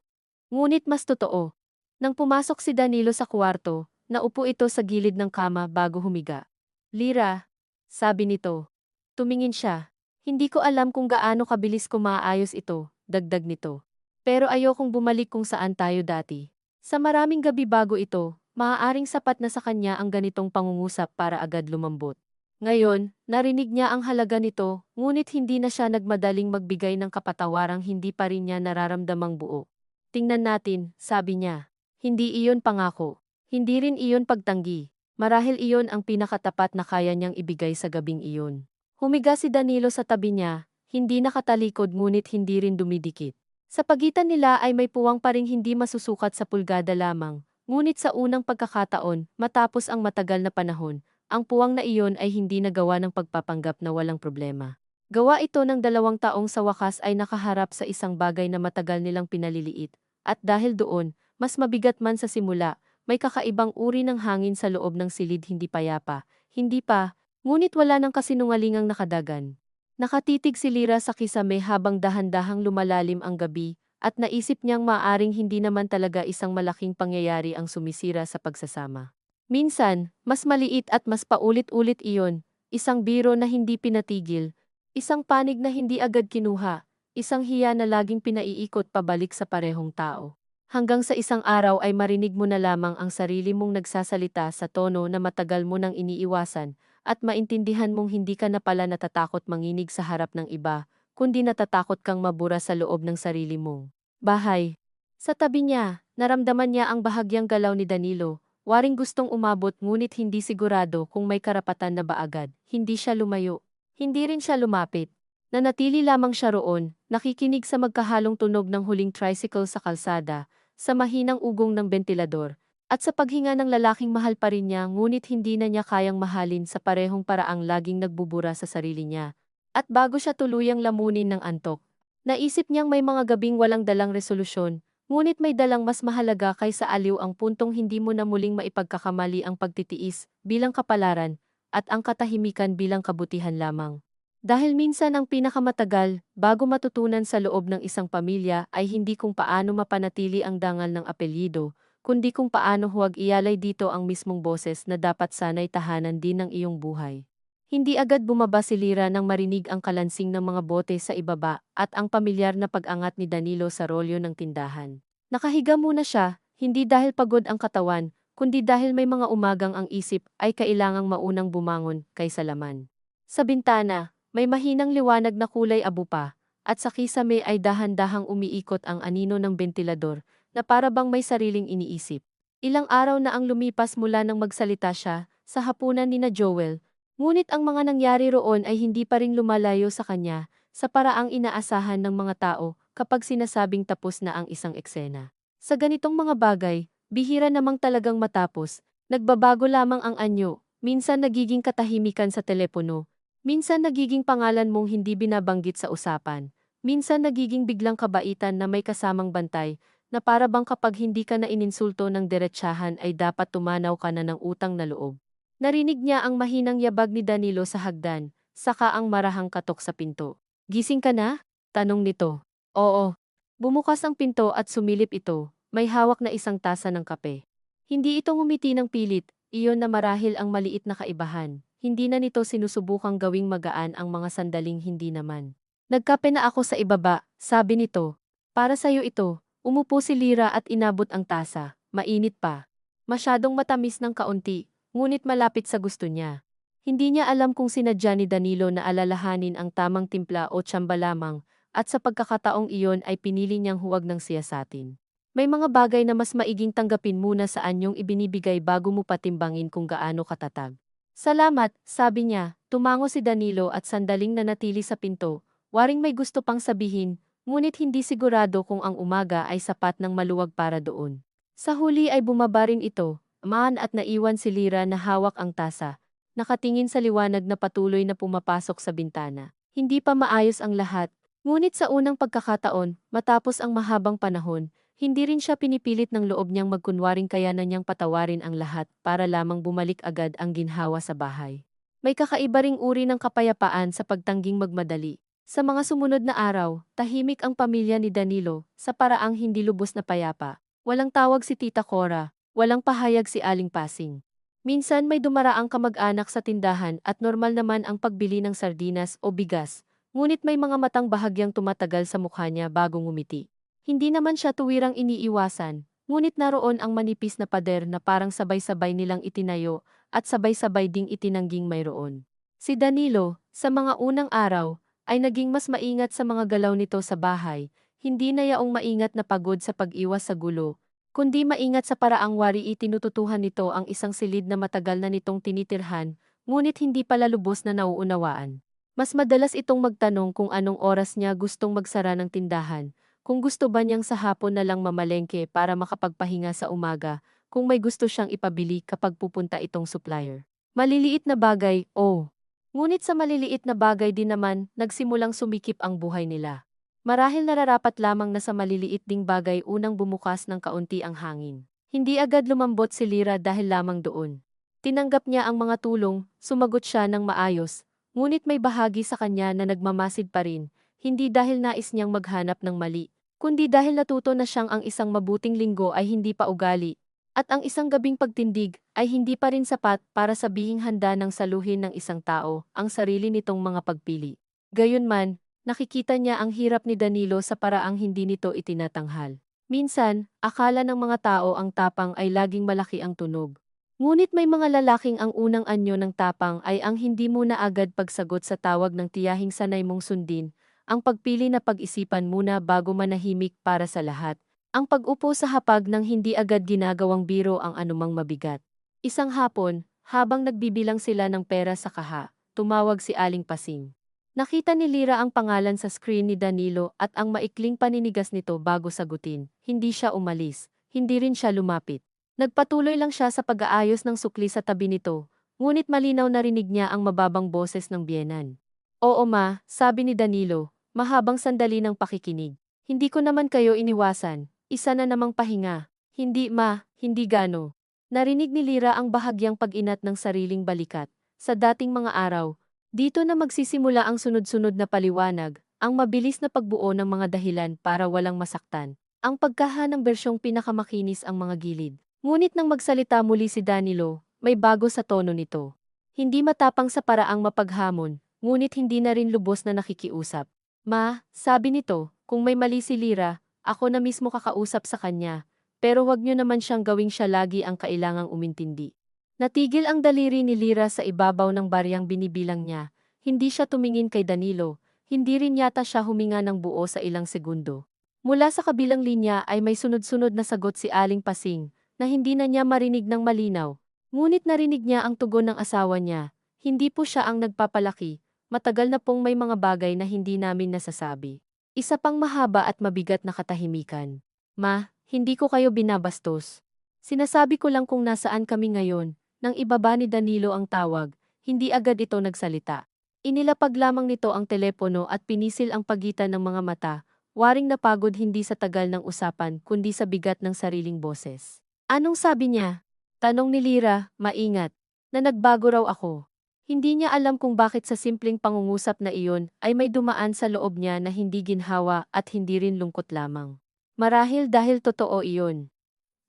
ngunit mas totoo. Nang pumasok si Danilo sa kwarto, naupo ito sa gilid ng kama bago humiga. "Lira," sabi nito. Tumingin siya. "Hindi ko alam kung gaano kabilis ko maaayos ito," dagdag nito. "Pero ayokong bumalik kung saan tayo dati." Sa maraming gabi bago ito, maaaring sapat na sa kanya ang ganitong pangungusap para agad lumambot. Ngayon, narinig niya ang halaga nito, ngunit hindi na siya nagmadaling magbigay ng kapatawarang hindi pa rin niya nararamdamang buo. "Tingnan natin," sabi niya. Hindi iyon pangako. Hindi rin iyon pagtanggi. Marahil iyon ang pinakatapat na kaya niyang ibigay sa gabing iyon. Humiga si Danilo sa tabi niya, hindi nakatalikod ngunit hindi rin dumidikit. Sa pagitan nila ay may puwang pa ring hindi masusukat sa pulgada lamang, ngunit sa unang pagkakataon, matapos ang matagal na panahon, ang puwang na iyon ay hindi nagawa ng pagpapanggap na walang problema. Gawa ito ng 2 taong sa wakas ay nakaharap sa isang bagay na matagal nilang pinaliliit, at dahil doon, mas mabigat man sa simula, may kakaibang uri ng hangin sa loob ng silid, hindi payapa, hindi pa, ngunit wala ng kasinungalingang nakadagan. Nakatitig si Lira sa kisame habang dahan-dahang lumalalim ang gabi, at naisip niyang maaring hindi naman talaga isang malaking pangyayari ang sumisira sa pagsasama. Minsan, mas maliit at mas paulit-ulit iyon, isang biro na hindi pinatigil, isang panig na hindi agad kinuha, isang hiya na laging pinaiikot pabalik sa parehong tao. Hanggang sa isang araw ay marinig mo na lamang ang sarili mong nagsasalita sa tono na matagal mo nang iniiwasan, at maintindihan mong hindi ka na pala natatakot manginig sa harap ng iba, kundi natatakot kang mabura sa loob ng sarili mong bahay. Sa tabi niya, naramdaman niya ang bahagyang galaw ni Danilo. Waring gustong umabot ngunit hindi sigurado kung may karapatan na ba agad. Hindi siya lumayo. Hindi rin siya lumapit. Nanatili lamang siya roon, nakikinig sa magkahalong tunog ng huling tricycle sa kalsada, sa mahinang ugong ng bentilador, at sa paghinga ng lalaking mahal pa rin niya ngunit hindi na niya kayang mahalin sa parehong paraang laging nagbubura sa sarili niya. At bago siya tuluyang lamunin ng antok, naisip niyang may mga gabing walang dalang resolusyon, ngunit may dalang mas mahalaga kaysa aliw, ang puntong hindi mo na muling maipagkakamali ang pagtitiis bilang kapalaran, at ang katahimikan bilang kabutihan lamang. Dahil minsan ang pinakamatagal, bago matutunan sa loob ng isang pamilya ay hindi kung paano mapanatili ang dangal ng apelyido, kundi kung paano huwag ialay dito ang mismong boses na dapat sanay tahanan din ng iyong buhay. Hindi agad bumaba si Lira nang marinig ang kalansing ng mga bote sa ibaba at ang pamilyar na pag-angat ni Danilo sa rolyo ng tindahan. Nakahiga muna siya, hindi dahil pagod ang katawan, kundi dahil may mga umagang ang isip ay kailangang maunang bumangon kaysa laman. Sa bintana, may mahinang liwanag na kulay abo pa, at sa kisame ay dahan-dahang umiikot ang anino ng bentilador na para bang may sariling iniisip. Ilang araw na ang lumipas mula nang magsalita siya sa hapunan ni na Joel, ngunit ang mga nangyari roon ay hindi pa rin lumalayo sa kanya, sa paraang inaasahan ng mga tao kapag sinasabing tapos na ang isang eksena. Sa ganitong mga bagay, bihira namang talagang matapos, nagbabago lamang ang anyo, minsan nagiging katahimikan sa telepono, minsan nagiging pangalan mong hindi binabanggit sa usapan, minsan nagiging biglang kabaitan na may kasamang bantay, na para bang kapag hindi ka na ininsulto ng diretsahan ay dapat tumanaw ka na ng utang na loob. Narinig niya ang mahinang yabag ni Danilo sa hagdan, saka ang marahang katok sa pinto. "Gising ka na?" tanong nito. "Oo." Bumukas ang pinto at sumilip ito, may hawak na isang tasa ng kape. Hindi ito ngumiti ng pilit, iyon na marahil ang maliit na kaibahan. Hindi na nito sinusubukang gawing magaan ang mga sandaling hindi naman. "Nagkape na ako sa ibaba," sabi nito. "Para sa'yo ito." Umupo si Lira at inabot ang tasa, mainit pa. Masyadong matamis ng kaunti, ngunit malapit sa gusto niya. Hindi niya alam kung sinadya ni Danilo na alalahanin ang tamang timpla o tsamba lamang, at sa pagkakataong iyon ay pinili niyang huwag ng siyasatin. May mga bagay na mas maiging tanggapin muna sa anyong ibinibigay bago mo patimbangin kung gaano katatag. Salamat, sabi niya, tumango si Danilo at sandaling nanatili sa pinto, waring may gusto pang sabihin, ngunit hindi sigurado kung ang umaga ay sapat ng maluwag para doon. Sa huli ay bumaba rin ito, amaan at naiwan si Lira na hawak ang tasa, nakatingin sa liwanag na patuloy na pumapasok sa bintana. Hindi pa maayos ang lahat, ngunit sa unang pagkakataon, matapos ang mahabang panahon, hindi rin siya pinipilit ng loob niyang magkunwaring kayanan niyang patawarin ang lahat para lamang bumalik agad ang ginhawa sa bahay. May kakaiba ring uri ng kapayapaan sa pagtangging magmadali. Sa mga sumunod na araw, tahimik ang pamilya ni Danilo sa paraang hindi lubos na payapa. Walang tawag si Tita Cora, walang pahayag si Aling Pasing. Minsan may dumaraang kamag-anak sa tindahan at normal naman ang pagbili ng sardinas o bigas, ngunit may mga matang bahagyang tumatagal sa mukha niya bago ngumiti. Hindi naman siya tuwirang iniiwasan, ngunit naroon ang manipis na pader na parang sabay-sabay nilang itinayo at sabay-sabay ding itinangging mayroon. Si Danilo, sa mga unang araw, ay naging mas maingat sa mga galaw nito sa bahay, hindi na yaong maingat na pagod sa pag-iwas sa gulo, kundi maingat sa paraang wari itinututuhan nito ang isang silid na matagal na nitong tinitirhan, ngunit hindi pala lubos na nauunawaan. Mas madalas itong magtanong kung anong oras niya gustong magsara ng tindahan, kung gusto ba niyang sa hapon na lang mamalengke para makapagpahinga sa umaga, kung may gusto siyang ipabili kapag pupunta itong supplier. Maliliit na bagay, oh. Ngunit sa maliliit na bagay din naman, nagsimulang sumikip ang buhay nila. Marahil nararapat lamang na sa maliliit ding bagay unang bumukas ng kaunti ang hangin. Hindi agad lumambot si Lira dahil lamang doon. Tinanggap niya ang mga tulong, sumagot siya ng maayos, ngunit may bahagi sa kanya na nagmamasid pa rin, hindi dahil nais niyang maghanap ng mali, kundi dahil natuto na siyang ang isang mabuting linggo ay hindi pa ugali, at ang isang gabing pagtindig ay hindi pa rin sapat para sabihing handa ng saluhin ng isang tao ang sarili nitong mga pagpili. Gayunman, nakikita niya ang hirap ni Danilo sa paraang hindi nito itinatanghal. Minsan, akala ng mga tao ang tapang ay laging malaki ang tunog. Ngunit may mga lalaking ang unang anyo ng tapang ay ang hindi muna agad pagsagot sa tawag ng tiyahing sanay mong sundin, ang pagpili na pag-isipan muna bago manahimik para sa lahat, ang pag-upo sa hapag ng hindi agad ginagawang biro ang anumang mabigat. Isang hapon, habang nagbibilang sila ng pera sa kaha, tumawag si Aling Pasing. Nakita ni Lira ang pangalan sa screen ni Danilo at ang maikling paninigas nito bago sagutin. Hindi siya umalis, hindi rin siya lumapit. Nagpatuloy lang siya sa pag-aayos ng sukli sa tabi nito, ngunit malinaw narinig niya ang mababang boses ng biyenan. Oo ma, sabi ni Danilo, mahabang sandali ng pakikinig. Hindi ko naman kayo iniwasan, isa na namang pahinga. Hindi ma, hindi gano. Narinig ni Lira ang bahagyang pag-inat ng sariling balikat. Sa dating mga araw, dito na magsisimula ang sunod-sunod na paliwanag, ang mabilis na pagbuo ng mga dahilan para walang masaktan. Ang pagkaha ng bersyong pinakamakinis ang mga gilid. Ngunit nang magsalita muli si Danilo, may bago sa tono nito. Hindi matapang sa paraang mapaghamon, ngunit hindi na rin lubos na nakikiusap. Ma, sabi nito, kung may mali si Lira, ako na mismo kakausap sa kanya, pero huwag niyo naman siyang gawing siya lagi ang kailangang umintindi. Natigil ang daliri ni Lira sa ibabaw ng baryang binibilang niya, hindi siya tumingin kay Danilo, hindi rin yata siya huminga ng buo sa ilang segundo. Mula sa kabilang linya ay may sunod-sunod na sagot si Aling Pasing, na hindi na niya marinig ng malinaw, ngunit narinig niya ang tugon ng asawa niya, hindi po siya ang nagpapalaki, matagal na pong may mga bagay na hindi namin nasasabi. Isa pang mahaba at mabigat na katahimikan. Ma, hindi ko kayo binabastos. Sinasabi ko lang kung nasaan kami ngayon. Nang ibaba ni Danilo ang tawag, hindi agad ito nagsalita. Inilapag lamang nito ang telepono at pinisil ang pagitan ng mga mata, waring napagod hindi sa tagal ng usapan kundi sa bigat ng sariling boses. Anong sabi niya? Tanong ni Lira, maingat, na nagbago raw ako. Hindi niya alam kung bakit sa simpleng pangungusap na iyon ay may dumaan sa loob niya na hindi ginhawa at hindi rin lungkot lamang. Marahil dahil totoo iyon.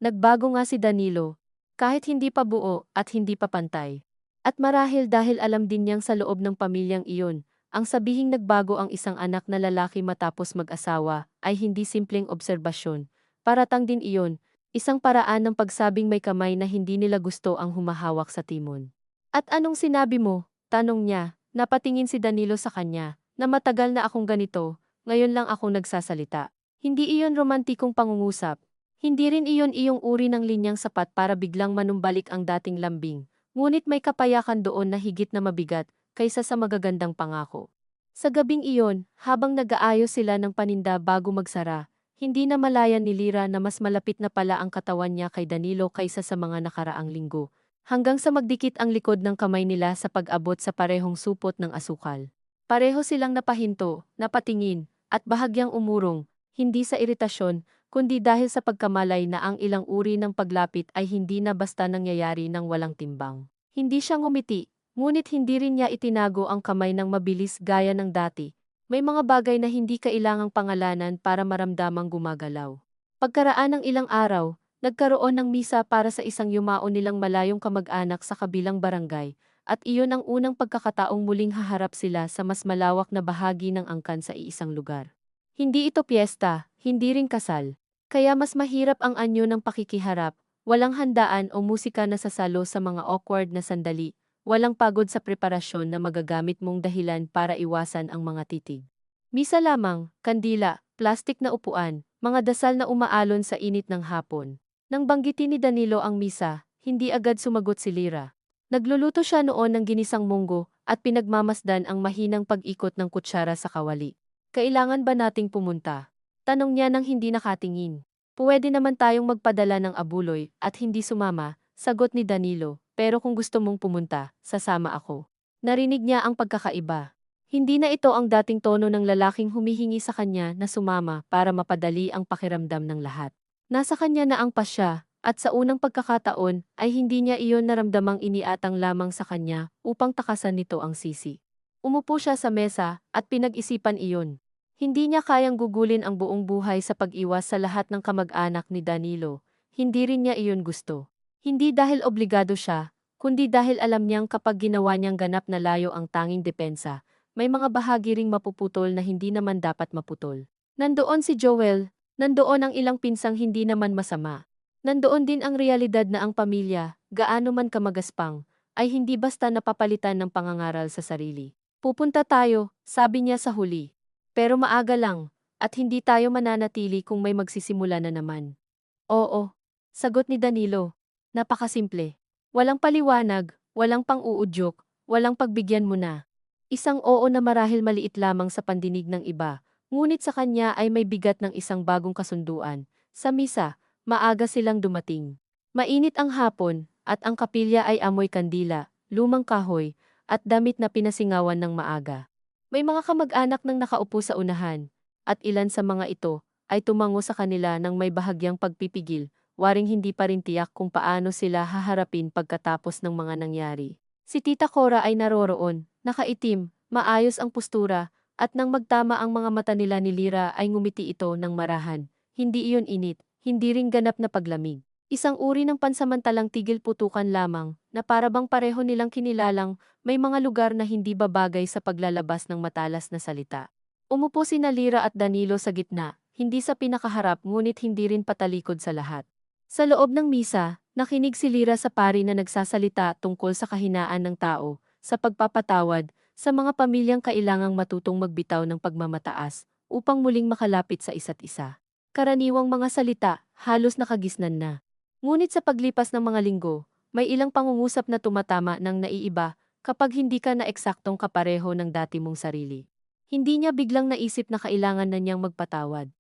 Nagbago nga si Danilo, kahit hindi pa buo at hindi pa pantay. At marahil dahil alam din niyang sa loob ng pamilyang iyon, ang sabihing nagbago ang isang anak na lalaki matapos mag-asawa ay hindi simpleng obserbasyon. Paratang din iyon, Isang paraan ng pagsabing may kamay na hindi nila gusto ang humahawak sa timon. At anong sinabi mo? Tanong niya, napatingin si Danilo sa kanya, na matagal na akong ganito, ngayon lang ako nagsasalita. Hindi iyon romantikong pangungusap. Hindi rin iyon iyong uri ng linyang sapat para biglang manumbalik ang dating lambing. Ngunit may kapayakan doon na higit na mabigat, kaysa sa magagandang pangako. Sa gabing iyon, habang nag-aayos sila ng paninda bago magsara, hindi na malayan ni Lira na mas malapit na pala ang katawan niya kay Danilo kaysa sa mga nakaraang linggo, hanggang sa magdikit ang likod ng kamay nila sa pag-abot sa parehong supot ng asukal. Pareho silang napahinto, napatingin, at bahagyang umurong, hindi sa iritasyon, kundi dahil sa pagkamalay na ang ilang uri ng paglapit ay hindi na basta nangyayari ng walang timbang. Hindi siya ngumiti, ngunit hindi rin niya itinago ang kamay ng mabilis gaya ng dati. May mga bagay na hindi kailangang pangalanan para maramdamang gumagalaw. Pagkaraan ng ilang araw, nagkaroon ng misa para sa isang yumao nilang malayong kamag-anak sa kabilang barangay, at iyon ang unang pagkakataong muling haharap sila sa mas malawak na bahagi ng angkan sa iisang lugar. Hindi ito piyesta, hindi rin kasal. Kaya mas mahirap ang anyo ng pakikiharap, walang handaan o musika na sasalo sa mga awkward na sandali. Walang pagod sa preparasyon na magagamit mong dahilan para iwasan ang mga titig. Misa lamang, kandila, plastik na upuan, mga dasal na umaalon sa init ng hapon. Nang banggitin ni Danilo ang misa, hindi agad sumagot si Lira. Nagluluto siya noon ng ginisang munggo at pinagmamasdan ang mahinang pag-ikot ng kutsara sa kawali. Kailangan ba nating pumunta? Tanong niya nang hindi nakatingin. Pwede naman tayong magpadala ng abuloy at hindi sumama, sagot ni Danilo. Pero kung gusto mong pumunta, sasama ako. Narinig niya ang pagkakaiba. Hindi na ito ang dating tono ng lalaking humihingi sa kanya na sumama para mapadali ang pakiramdam ng lahat. Nasa kanya na ang pasya, at sa unang pagkakataon ay hindi niya iyon naramdamang iniatang lamang sa kanya upang takasan nito ang sisi. Umupo siya sa mesa at pinag-isipan iyon. Hindi niya kayang gugulin ang buong buhay sa pag-iwas sa lahat ng kamag-anak ni Danilo. Hindi rin niya iyon gusto. Hindi dahil obligado siya, kundi dahil alam niyang kapag ginawa niyang ganap na layo ang tanging depensa, may mga bahagi ring mapuputol na hindi naman dapat maputol. Nandoon si Joel, nandoon ang ilang pinsang hindi naman masama. Nandoon din ang realidad na ang pamilya, gaano man kamagaspang, ay hindi basta napapalitan ng pangangaral sa sarili. Pupunta tayo, sabi niya sa huli. Pero maaga lang, at hindi tayo mananatili kung may magsisimula na naman. Oo, sagot ni Danilo. Napakasimple. Walang paliwanag, walang pang-uudyok, walang pagbigyan mo na. Isang oo na marahil maliit lamang sa pandinig ng iba, ngunit sa kanya ay may bigat ng isang bagong kasunduan. Sa misa, maaga silang dumating. Mainit ang hapon, at ang kapilya ay amoy kandila, lumang kahoy, at damit na pinasingawan ng maaga. May mga kamag-anak nang nakaupo sa unahan, at ilan sa mga ito ay tumango sa kanila ng may bahagyang pagpipigil. Waring hindi pa rin tiyak kung paano sila haharapin pagkatapos ng mga nangyari. Si Tita Cora ay naroroon, nakaitim, maayos ang postura, at nang magtama ang mga mata nila ni Lira ay ngumiti ito ng marahan. Hindi iyon init, hindi ring ganap na paglamig. Isang uri ng pansamantalang tigil putukan lamang, na parabang pareho nilang kinilalang may mga lugar na hindi babagay sa paglalabas ng matalas na salita. Umupo sina Lira at Danilo sa gitna, hindi sa pinakaharap ngunit hindi rin patalikod sa lahat. Sa loob ng misa, nakinig si Lira sa pari na nagsasalita tungkol sa kahinaan ng tao, sa pagpapatawad, sa mga pamilyang kailangang matutong magbitaw ng pagmamataas upang muling makalapit sa isa't isa. Karaniwang mga salita, halos nakagisnan na. Ngunit sa paglipas ng mga linggo, may ilang pangungusap na tumatama ng naiiba kapag hindi ka na eksaktong kapareho ng dati mong sarili. Hindi niya biglang naisip na kailangan na niyang magpatawad.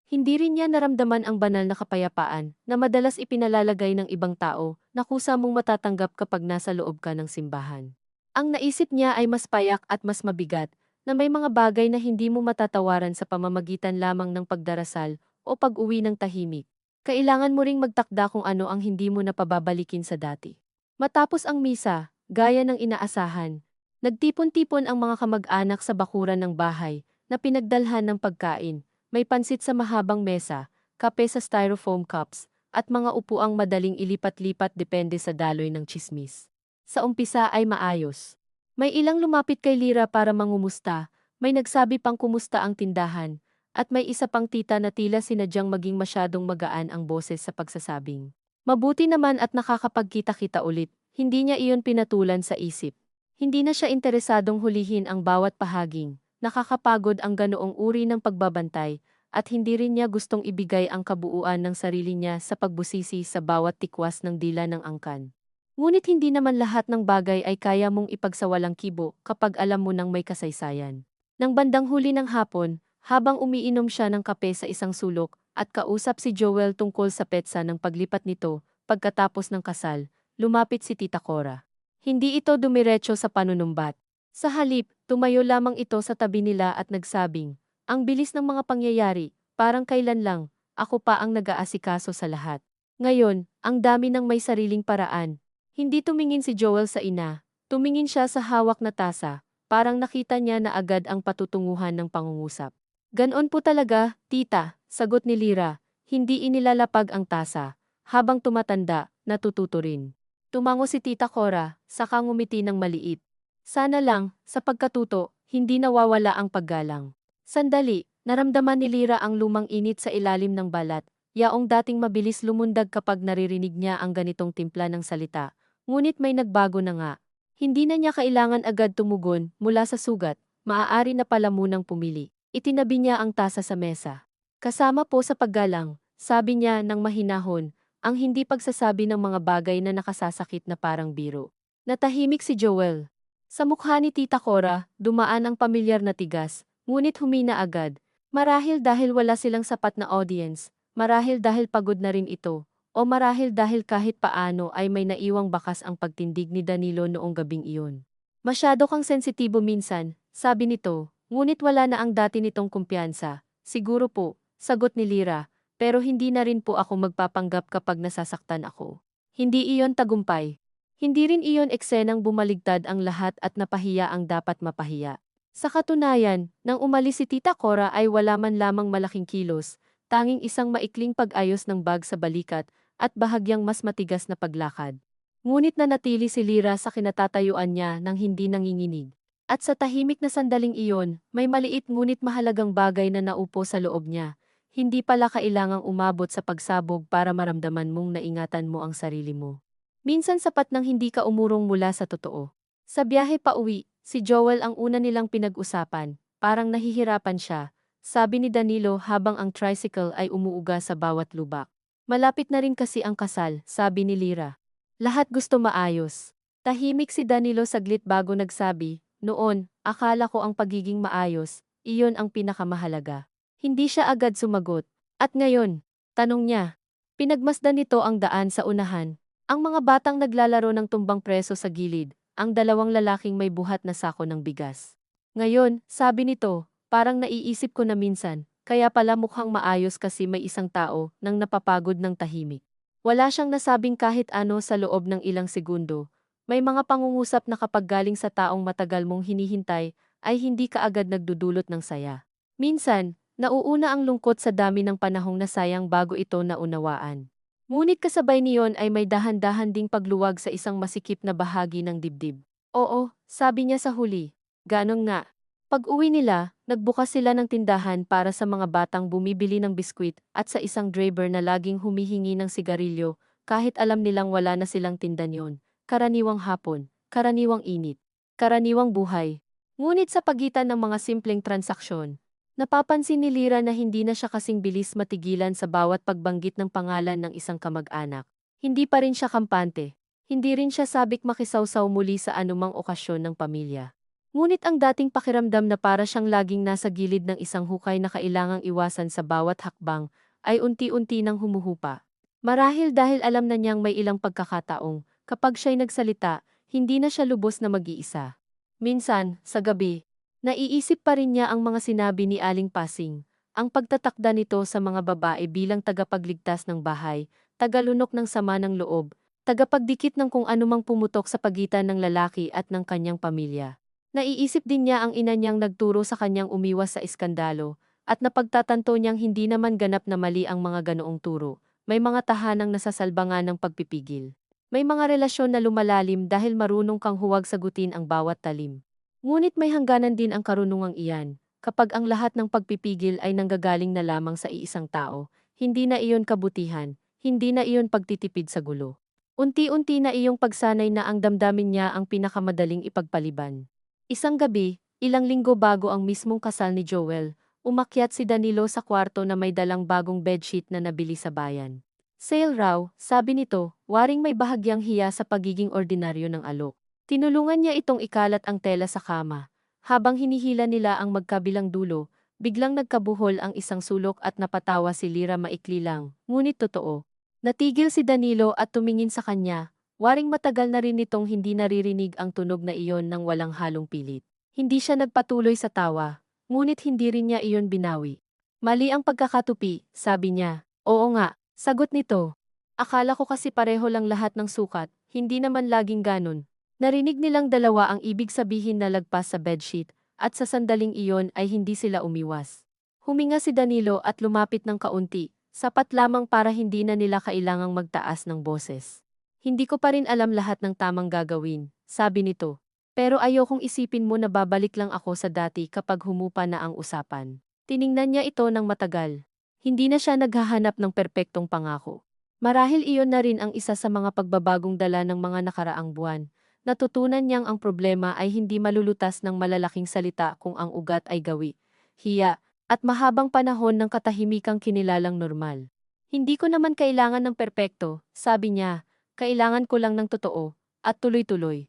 Hindi rin niya naramdaman ang banal na kapayapaan na madalas ipinalalagay ng ibang tao na kusa mong matatanggap kapag nasa loob ka ng simbahan. Ang naisip niya ay mas payak at mas mabigat, na may mga bagay na hindi mo matatawaran sa pamamagitan lamang ng pagdarasal o pag-uwi ng tahimik. Kailangan mo ring magtakda kung ano ang hindi mo napababalikin sa dati. Matapos ang misa, gaya ng inaasahan, nagtipon-tipon ang mga kamag-anak sa bakuran ng bahay na pinagdalhan ng pagkain. May pansit sa mahabang mesa, kape sa styrofoam cups, at mga upuang madaling ilipat-lipat depende sa daloy ng tsismis. Sa umpisa ay maayos. May ilang lumapit kay Lira para mangumusta, may nagsabi pang kumusta ang tindahan, At may isa pang tita na tila sinadyang maging masyadong magaan ang boses sa pagsasabing. Mabuti naman at nakakapagkita-kita ulit, hindi niya iyon pinatulan sa isip. Hindi na siya interesadong hulihin ang bawat pahaging, nakakapagod ang ganoong uri ng pagbabantay, at hindi rin niya gustong ibigay ang kabuuan ng sarili niya sa pagbusisi sa bawat tikwas ng dila ng angkan. Ngunit hindi naman lahat ng bagay ay kaya mong ipagsawalang kibo kapag alam mo nang may kasaysayan. Nang bandang huli ng hapon, habang umiinom siya ng kape sa isang sulok at kausap si Joel tungkol sa petsa ng paglipat nito pagkatapos ng kasal, lumapit si Tita Cora. Hindi ito dumiretso sa panunumbat. Sa halip, tumayo lamang ito sa tabi nila at nagsabing, "Ang bilis ng mga pangyayari, parang kailan lang, ako pa ang nag-aasikaso sa lahat. Ngayon, ang dami ng may sariling paraan." Hindi tumingin si Joel sa ina, tumingin siya sa hawak na tasa, parang nakita niya na agad ang patutunguhan ng pangungusap. "Ganon po talaga, tita," sagot ni Lyra, hindi inilalapag ang tasa. Habang tumatanda, natututo rin. Tumango si Tita Cora, saka ngumiti ng maliit. Sana lang, sa pagkatuto, hindi nawawala ang paggalang. Sandali, naramdaman ni Lyra ang lumang init sa ilalim ng balat, yaong dating mabilis lumundag kapag naririnig niya ang ganitong timpla ng salita. Ngunit may nagbago na nga. Hindi na niya kailangan agad tumugon mula sa sugat, maaari na pala munang pumili. Itinabi niya ang tasa sa mesa. Kasama po sa paggalang, sabi niya ng mahinahon, ang hindi pagsasabi ng mga bagay na nakasasakit na parang biro. Natahimik si Joel. Sa mukha ni Tita Cora, dumaan ang pamilyar na tigas, ngunit humina agad. Marahil dahil wala silang sapat na audience, marahil dahil pagod na rin ito, o marahil dahil kahit paano ay may naiwang bakas ang pagtindig ni Danilo noong gabing iyon. Masyado kang sensitibo minsan, sabi nito, ngunit wala na ang dati nitong kumpiyansa. Siguro po, sagot ni Lyra. Pero hindi na rin po ako magpapanggap kapag nasasaktan ako. Hindi iyon tagumpay. Hindi rin iyon eksenang bumaligtad ang lahat at napahiya ang dapat mapahiya. Sa katunayan, nang umalis si Tita Cora ay wala man lamang malaking kilos, tanging isang maikling pag-ayos ng bag sa balikat at bahagyang mas matigas na paglakad. Ngunit nanatili si Lyra sa kinatatayuan niya nang hindi nanginginig. At sa tahimik na sandaling iyon, may maliit ngunit mahalagang bagay na naupo sa loob niya. Hindi pala kailangang umabot sa pagsabog para maramdaman mong naingatan mo ang sarili mo. Minsan sapat nang hindi ka umurong mula sa totoo. Sa biyahe pa uwi, si Joel ang una nilang pinag-usapan, parang nahihirapan siya, sabi ni Danilo habang ang tricycle ay umuuga sa bawat lubak. Malapit na rin kasi ang kasal, sabi ni Lyra. Lahat gusto maayos. Tahimik si Danilo saglit bago nagsabi, noon, akala ko ang pagiging maayos, iyon ang pinakamahalaga. Hindi siya agad sumagot. At ngayon, tanong niya. Pinagmasdan nito ang daan sa unahan. Ang mga batang naglalaro ng tumbang preso sa gilid, ang dalawang lalaking may buhat na sako ng bigas. Ngayon, sabi nito, parang naiisip ko na minsan, kaya pala mukhang maayos kasi may isang tao nang napapagod ng tahimik. Wala siyang nasabing kahit ano sa loob ng ilang segundo. May mga pangungusap na kapag galing sa taong matagal mong hinihintay, ay hindi ka agad nagdudulot ng saya. Minsan, nauuna ang lungkot sa dami ng panahong nasayang bago ito naunawaan. Ngunit kasabay niyon ay may dahan-dahan ding pagluwag sa isang masikip na bahagi ng dibdib. Oo, sabi niya sa huli. Ganong nga. Pag-uwi nila, nagbukas sila ng tindahan para sa mga batang bumibili ng biskwit at sa isang driver na laging humihingi ng sigarilyo kahit alam nilang wala na silang tindan yon. Karaniwang hapon, karaniwang init, karaniwang buhay. Ngunit sa pagitan ng mga simpleng transaksyon, napapansin ni Lyra na hindi na siya kasing bilis matigilan sa bawat pagbanggit ng pangalan ng isang kamag-anak. Hindi pa rin siya kampante. Hindi rin siya sabik makisawsaw muli sa anumang okasyon ng pamilya. Ngunit ang dating pakiramdam na para siyang laging nasa gilid ng isang hukay na kailangang iwasan sa bawat hakbang, ay unti-unti nang humuhupa. Marahil dahil alam na niyang may ilang pagkakataong, kapag siya'y nagsalita, hindi na siya lubos na mag-iisa. Minsan, sa gabi, naiisip pa rin niya ang mga sinabi ni Aling Pasing, ang pagtatakda nito sa mga babae bilang tagapagligtas ng bahay, tagalunok ng sama ng loob, tagapagdikit ng kung anumang pumutok sa pagitan ng lalaki at ng kanyang pamilya. Naiisip din niya ang ina niyang nagturo sa kanyang umiwas sa iskandalo, at napagtatanto niyang hindi naman ganap na mali ang mga ganoong turo. May mga tahanang nasasalbangan ng pagpipigil. May mga relasyon na lumalalim dahil marunong kang huwag sagutin ang bawat talim. Ngunit may hangganan din ang karunungang iyan. kapag ang lahat ng pagpipigil ay nanggagaling na lamang sa iisang tao, hindi na iyon kabutihan, hindi na iyon pagtitipid sa gulo. Unti-unti na iyong pagsanay na ang damdamin niya ang pinakamadaling ipagpaliban. Isang gabi, ilang linggo bago ang mismong kasal ni Joel, umakyat si Danilo sa kwarto na may dalang bagong bedsheet na nabili sa bayan. Sale raw, sabi nito, waring may bahagyang hiya sa pagiging ordinaryo ng alok. Tinulungan niya itong ikalat ang tela sa kama. Habang hinihila nila ang magkabilang dulo, biglang nagkabuhol ang isang sulok at napatawa si Lira maikli lang, ngunit totoo. Natigil si Danilo at tumingin sa kanya, waring matagal na rin nitong hindi naririnig ang tunog na iyon ng walang halong pilit. Hindi siya nagpatuloy sa tawa, ngunit hindi rin niya iyon binawi. Mali ang pagkakatupi, sabi niya. Oo nga, sagot nito. Akala ko kasi pareho lang lahat ng sukat, hindi naman laging ganun. Narinig nilang dalawa ang ibig sabihin na lagpas sa bedsheet, at sa sandaling iyon ay hindi sila umiwas. Huminga si Danilo at lumapit ng kaunti, sapat lamang para hindi na nila kailangang magtaas ng boses. Hindi ko pa rin alam lahat ng tamang gagawin, sabi nito. Pero ayokong isipin mo na babalik lang ako sa dati kapag humupa na ang usapan. Tiningnan niya ito ng matagal. Hindi na siya naghahanap ng perpektong pangako. Marahil iyon na rin ang isa sa mga pagbabagong dala ng mga nakaraang buwan. Natutunan niyang ang problema ay hindi malulutas ng malalaking salita kung ang ugat ay gawi, hiya, at mahabang panahon ng katahimikang kinilalang normal. Hindi ko naman kailangan ng perpekto, sabi niya, kailangan ko lang ng totoo, at tuloy-tuloy.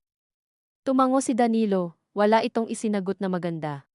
Tumango si Danilo, wala itong isinagot na maganda.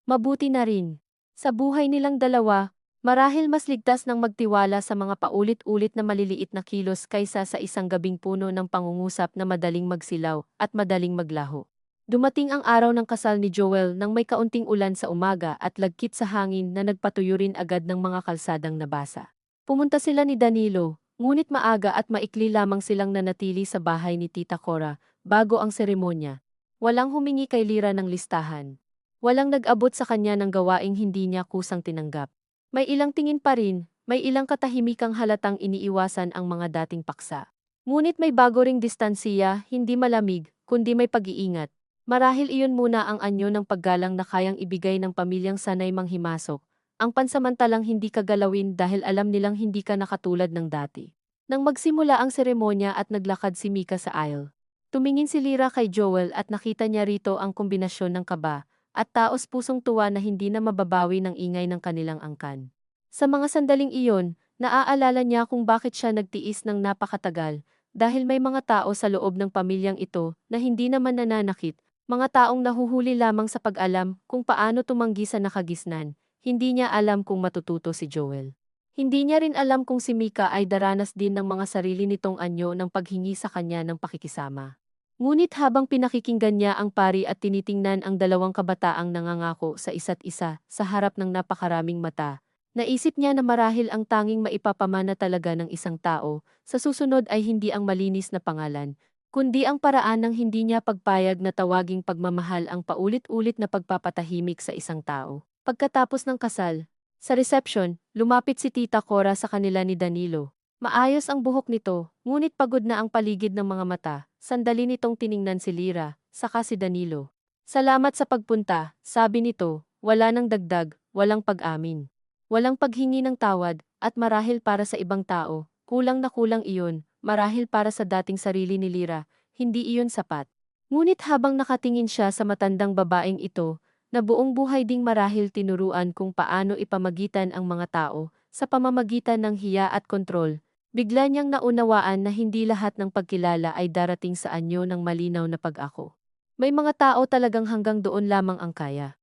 Mabuti na rin. Sa buhay nilang dalawa, marahil mas ligtas ng magtiwala sa mga paulit-ulit na maliliit na kilos kaysa sa isang gabing puno ng pangungusap na madaling magsilaw at madaling maglaho. Dumating ang araw ng kasal ni Joel nang may kaunting ulan sa umaga at lagkit sa hangin na nagpatuyo rin agad ng mga kalsadang nabasa. Pumunta sila ni Danilo, ngunit maaga at maikli lamang silang nanatili sa bahay ni Tita Cora bago ang seremonya. Walang humingi kay Lira ng listahan. Walang nag-abot sa kanya ng gawaing hindi niya kusang tinanggap. May ilang tingin pa rin, may ilang katahimikang halatang iniiwasan ang mga dating paksa. Ngunit may bago ring distansiya, hindi malamig, kundi may pag-iingat. Marahil iyon muna ang anyo ng paggalang na kayang ibigay ng pamilyang sanay manghimasok, ang pansamantalang hindi ka galawin dahil alam nilang hindi ka nakatulad ng dati. Nang magsimula ang seremonya at naglakad si Mika sa aisle, tumingin si Lira kay Joel at nakita niya rito ang kombinasyon ng kaba at taos-pusong tuwa na hindi na mababawi ng ingay ng kanilang angkan. Sa mga sandaling iyon, naaalala niya kung bakit siya nagtiis ng napakatagal, dahil may mga tao sa loob ng pamilyang ito na hindi naman nananakit, mga taong nahuhuli lamang sa pag-alam kung paano tumanggi sa nakagisnan. Hindi niya alam kung matututo si Joel. Hindi niya rin alam kung si Mika ay daranas din ng mga sarili nitong anyo ng paghingi sa kanya ng pakikisama. Ngunit habang pinakikinggan niya ang pari at tinitingnan ang dalawang kabataang nangangako sa isa't isa sa harap ng napakaraming mata, naisip niya na marahil ang tanging maipapamana talaga ng isang tao sa susunod ay hindi ang malinis na pangalan, kundi ang paraan ng hindi niya pagpayag na tawaging pagmamahal ang paulit-ulit na pagpapatahimik sa isang tao. Pagkatapos ng kasal, sa reception, lumapit si Tita Cora sa kanila ni Danilo. Maayos ang buhok nito, ngunit pagod na ang paligid ng mga mata. Sandali nitong tiningnan si Lira, saka si Danilo. Salamat sa pagpunta, sabi nito, wala nang dagdag, walang pag-amin. Walang paghingi ng tawad, at marahil para sa ibang tao, kulang na kulang iyon, marahil para sa dating sarili ni Lira, hindi iyon sapat. Ngunit habang nakatingin siya sa matandang babaeng ito, na buong buhay ding marahil tinuruan kung paano ipamagitan ang mga tao, sa pamamagitan ng hiya at kontrol, bigla niyang naunawaan na hindi lahat ng pagkilala ay darating sa anyo ng malinaw na pag-ako. May mga tao talagang hanggang doon lamang ang kaya.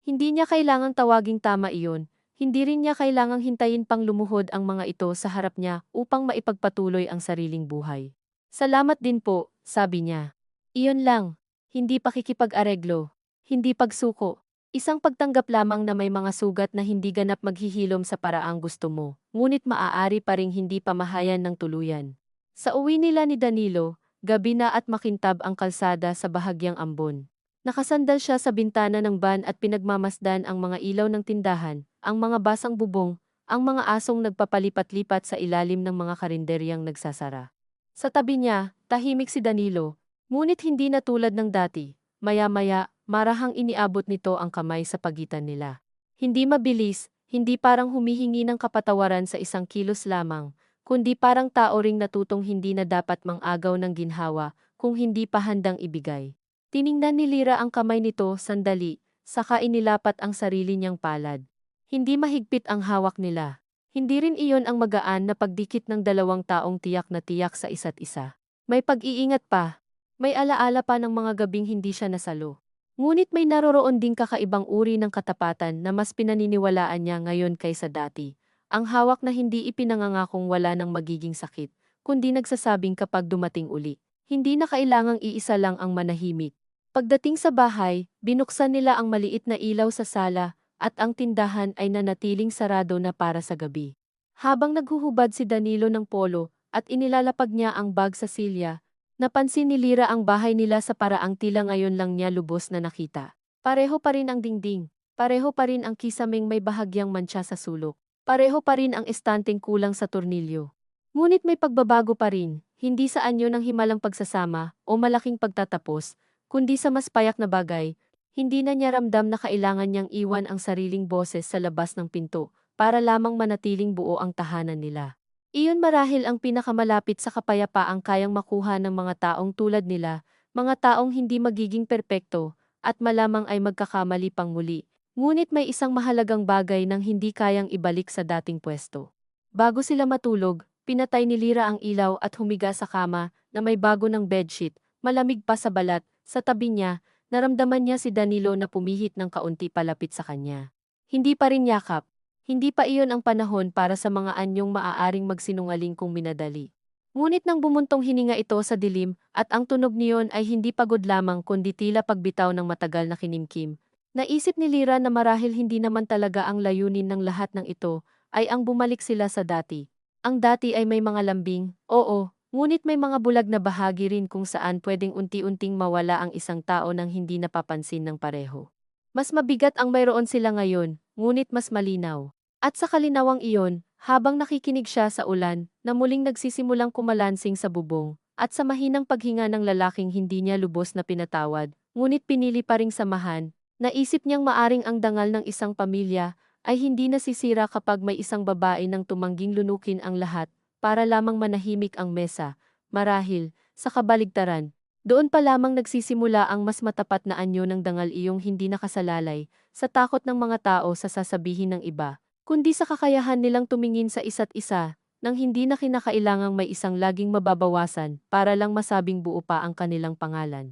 Hindi niya kailangang tawaging tama iyon, hindi rin niya kailangang hintayin pang lumuhod ang mga ito sa harap niya upang maipagpatuloy ang sariling buhay. Salamat din po, sabi niya. Iyon lang, hindi pakikipag-areglo, hindi pagsuko. Isang pagtanggap lamang na may mga sugat na hindi ganap maghihilom sa paraang gusto mo, ngunit maaari pa ring hindi pamahayan ng tuluyan. Sa uwi nila ni Danilo, gabi na at makintab ang kalsada sa bahagyang ambon. Nakasandal siya sa bintana ng van at pinagmamasdan ang mga ilaw ng tindahan, ang mga basang bubong, ang mga asong nagpapalipat-lipat sa ilalim ng mga karinderyang nagsasara. Sa tabi niya, tahimik si Danilo, ngunit hindi na tulad ng dati. Maya-maya, marahang iniabot nito ang kamay sa pagitan nila. Hindi mabilis, hindi parang humihingi ng kapatawaran sa isang kilos lamang, kundi parang tao ring natutong hindi na dapat mang-agaw ng ginhawa kung hindi pa handang ibigay. Tiningnan ni Lyra ang kamay nito sandali, saka inilapat ang sarili niyang palad. Hindi mahigpit ang hawak nila. Hindi rin iyon ang magaan na pagdikit ng dalawang taong tiyak na tiyak sa isa't isa. May pag-iingat pa. May alaala pa ng mga gabing hindi siya nasalo. Ngunit may naroroon ding kakaibang uri ng katapatan na mas pinaniniwalaan niya ngayon kaysa dati. Ang hawak na hindi ipinangangakong wala ng magiging sakit, kundi nagsasabing kapag dumating uli. Hindi na kailangang iisa lang ang manahimik. Pagdating sa bahay, binuksan nila ang maliit na ilaw sa sala, at ang tindahan ay nanatiling sarado na para sa gabi. Habang naghuhubad si Danilo ng polo, at inilalapag niya ang bag sa silya, napansin ni Lyra ang bahay nila sa paraang tila ngayon lang niya lubos na nakita. Pareho pa rin ang dingding, pareho pa rin ang kisaming may bahagyang mantsa sa sulok, pareho pa rin ang estanteng kulang sa tornilyo. Ngunit may pagbabago pa rin, hindi sa anyo ng himalang pagsasama o malaking pagtatapos, kundi sa mas payak na bagay. Hindi na niya ramdam na kailangan niyang iwan ang sariling boses sa labas ng pinto para lamang manatiling buo ang tahanan nila. Iyon marahil ang pinakamalapit sa kapayapaang kayang makuha ng mga taong tulad nila, mga taong hindi magiging perpekto, at malamang ay magkakamali pang muli. Ngunit may isang mahalagang bagay nang hindi kayang ibalik sa dating pwesto. Bago sila matulog, pinatay ni Lyra ang ilaw at humiga sa kama na may bago ng bedsheet, malamig pa sa balat. Sa tabi niya, naramdaman niya si Danilo na pumihit ng kaunti palapit sa kanya. Hindi pa rin yakap. Hindi pa iyon ang panahon para sa mga anyong maaaring magsinungaling kung minadali. Ngunit nang bumuntong hininga ito sa dilim at ang tunog niyon ay hindi pagod lamang kundi tila pagbitaw ng matagal na kinimkim, naisip ni Lyra na marahil hindi naman talaga ang layunin ng lahat ng ito ay ang bumalik sila sa dati. Ang dati ay may mga lambing, oo, ngunit may mga bulag na bahagi rin kung saan pwedeng unti-unting mawala ang isang tao nang hindi napapansin ng pareho. Mas mabigat ang mayroon sila ngayon, ngunit mas malinaw. At sa kalinawang iyon, habang nakikinig siya sa ulan, na muling nagsisimulang kumalansing sa bubong, at sa mahinang paghinga ng lalaking hindi niya lubos na pinatawad, ngunit pinili pa ring samahan, naisip niyang maaring ang dangal ng isang pamilya ay hindi nasisira kapag may isang babae nang tumangging lunukin ang lahat para lamang manahimik ang mesa. Marahil, sa kabaligtaran, doon pa lamang nagsisimula ang mas matapat na anyo ng dangal iyong hindi nakasalalay sa takot ng mga tao sa sasabihin ng iba, kundi sa kakayahan nilang tumingin sa isa't isa, nang hindi na kinakailangang may isang laging mababawasan para lang masabing buo pa ang kanilang pangalan.